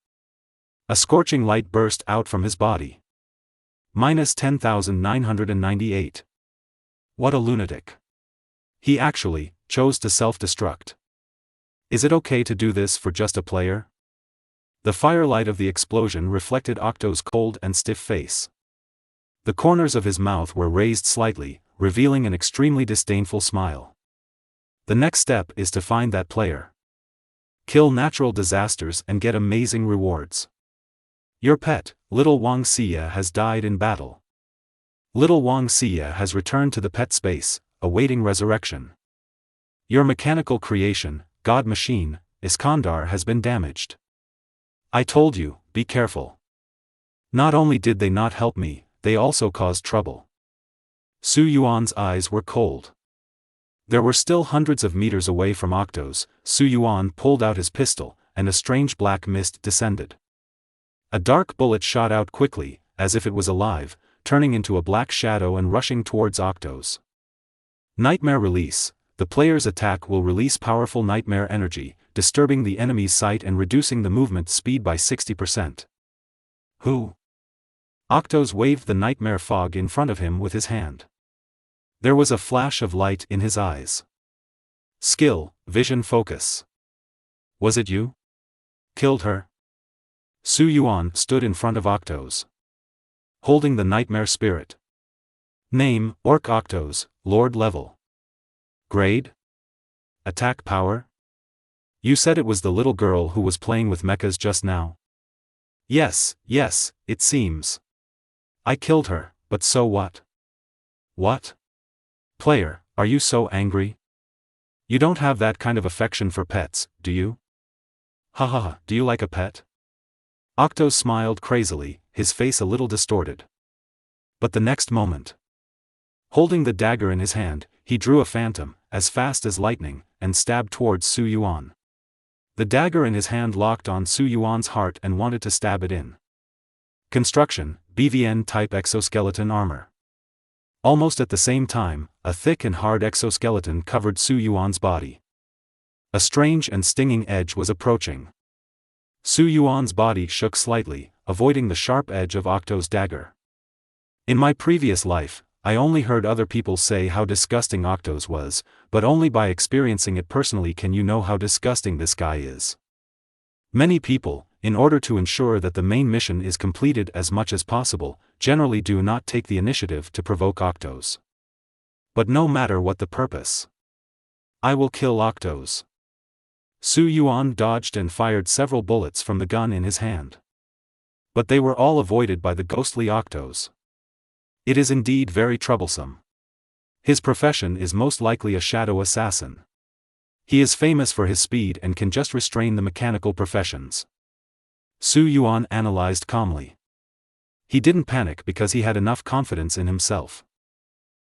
Speaker 1: A scorching light burst out from his body. Minus 10,998. What a lunatic. He actually chose to self-destruct. Is it okay to do this for just a player? The firelight of the explosion reflected Octo's cold and stiff face. The corners of his mouth were raised slightly, revealing an extremely disdainful smile. The next step is to find that player. Kill natural disasters and get amazing rewards. Your pet, little Wang Xie, has died in battle. Little Wang Xie has returned to the pet space, awaiting resurrection. Your mechanical creation, God Machine, Iskandar, has been damaged. I told you, be careful. Not only did they not help me, they also caused trouble. Su Yuan's eyes were cold. There were still hundreds of meters away from Octos. Su Yuan pulled out his pistol, and a strange black mist descended. A dark bullet shot out quickly, as if it was alive, turning into a black shadow and rushing towards Octos. Nightmare release. The player's attack will release powerful nightmare energy, disturbing the enemy's sight and reducing the movement speed by 60%. Who? Octos waved the nightmare fog in front of him with his hand. There was a flash of light in his eyes. Skill, vision focus. Was it you? Killed her? Su Yuan stood in front of Octos, holding the nightmare spirit. Name, Orc Octos, Lord level. Grade? Attack power? You said it was the little girl who was playing with mechas just now. Yes, it seems. I killed her, but so what? What? Player, are you so angry? You don't have that kind of affection for pets, do you? Haha, do you like a pet? Octos smiled crazily, his face a little distorted. But the next moment, holding the dagger in his hand, he drew a phantom, as fast as lightning, and stabbed towards Su Yuan. The dagger in his hand locked on Su Yuan's heart and wanted to stab it in. Construction, BVN-type exoskeleton armor. Almost at the same time, a thick and hard exoskeleton covered Su Yuan's body. A strange and stinging edge was approaching. Su Yuan's body shook slightly, avoiding the sharp edge of Octo's dagger. In my previous life, I only heard other people say how disgusting Octos was, but only by experiencing it personally can you know how disgusting this guy is. Many people, in order to ensure that the main mission is completed as much as possible, generally do not take the initiative to provoke Octos. But no matter what the purpose, I will kill Octos. Su Yuan dodged and fired several bullets from the gun in his hand. But they were all avoided by the ghostly Octos. It is indeed very troublesome. His profession is most likely a shadow assassin. He is famous for his speed and can just restrain the mechanical professions. Su Yuan analyzed calmly. He didn't panic because he had enough confidence in himself.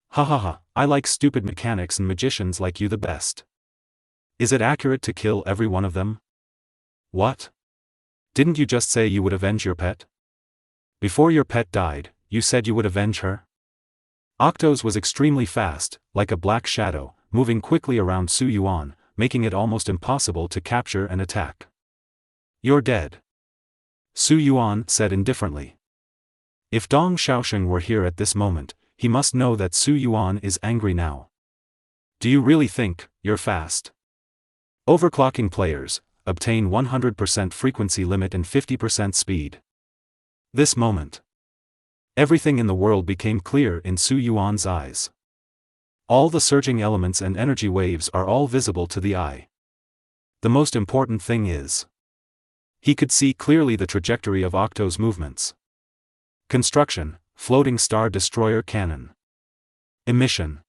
Speaker 1: Ha, I like stupid mechanics and magicians like you the best. Is it accurate to kill every one of them? What? Didn't you just say you would avenge your pet? Before your pet died, you said you would avenge her? Octos was extremely fast, like a black shadow, moving quickly around Su Yuan, making it almost impossible to capture and attack. You're dead. Su Yuan said indifferently. If Dong Xiaosheng were here at this moment, he must know that Su Yuan is angry now. Do you really think you're fast? Overclocking players obtain 100% frequency limit and 50% speed. This moment, everything in the world became clear in Su Yuan's eyes. All the surging elements and energy waves are all visible to the eye. The most important thing is, he could see clearly the trajectory of Octo's movements. Construction, floating star destroyer cannon. Emission.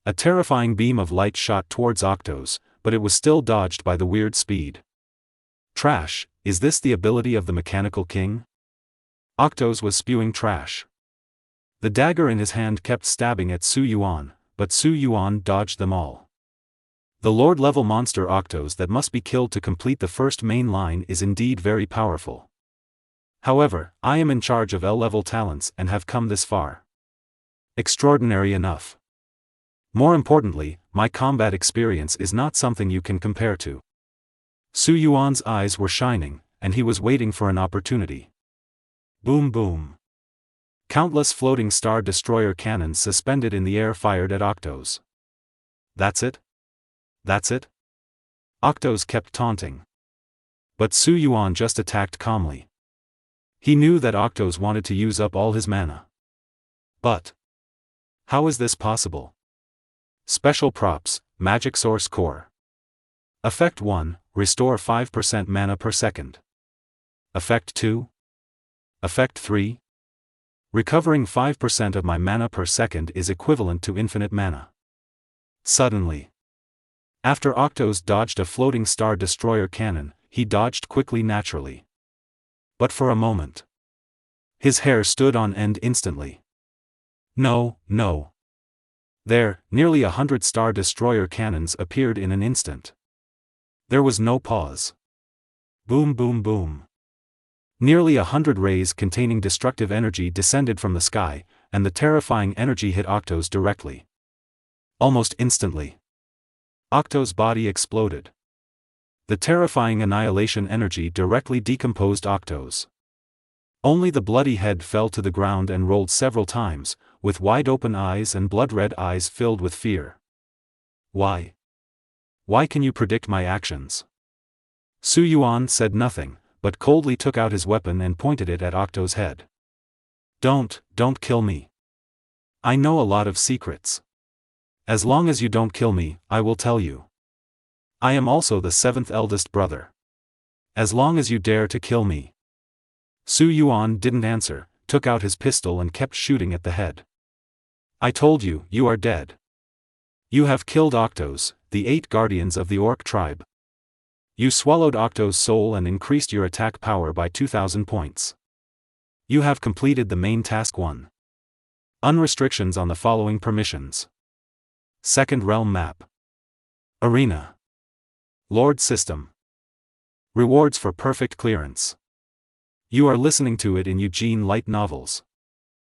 Speaker 1: A terrifying beam of light shot towards Octos, but it was still dodged by the weird speed. Trash, is this the ability of the mechanical king? Octos was spewing trash. The dagger in his hand kept stabbing at Su Yuan, but Su Yuan dodged them all. The Lord-level monster Octos that must be killed to complete the first main line is indeed very powerful. However, I am in charge of L-level talents and have come this far. Extraordinary enough. More importantly, my combat experience is not something you can compare to. Su Yuan's eyes were shining, and he was waiting for an opportunity. Boom boom. Countless floating star destroyer cannons suspended in the air fired at Octos. That's it? That's it? Octos kept taunting. But Su Yuan just attacked calmly. He knew that Octos wanted to use up all his mana. But how is this possible? Special props, Magic Source Core. Effect 1, restore 5% mana per second. Effect 2. Effect 3. Recovering 5% of my mana per second is equivalent to infinite mana. Suddenly, after Octos dodged a floating star destroyer cannon, he dodged quickly naturally. But for a moment, his hair stood on end instantly. No. There, nearly 100 star destroyer cannons appeared in an instant. There was no pause. Boom boom boom. Nearly 100 rays containing destructive energy descended from the sky, and the terrifying energy hit Octos directly. Almost instantly, Octos' body exploded. The terrifying annihilation energy directly decomposed Octos. Only the bloody head fell to the ground and rolled several times, with wide-open eyes and blood-red eyes filled with fear. Why? Why can you predict my actions? Su Yuan said nothing, but coldly took out his weapon and pointed it at Octo's head. Don't kill me. I know a lot of secrets. As long as you don't kill me, I will tell you. I am also the seventh eldest brother. As long as you dare to kill me. Su Yuan didn't answer, took out his pistol and kept shooting at the head. I told you, you are dead. You have killed Octos, the 8 guardians of the Orc tribe. You swallowed Octo's soul and increased your attack power by 2,000 points. You have completed the main task 1. Unrestrictions on the following permissions. Second Realm Map. Arena. Lord System. Rewards for perfect clearance. You are listening to it in Eugene Light Novels.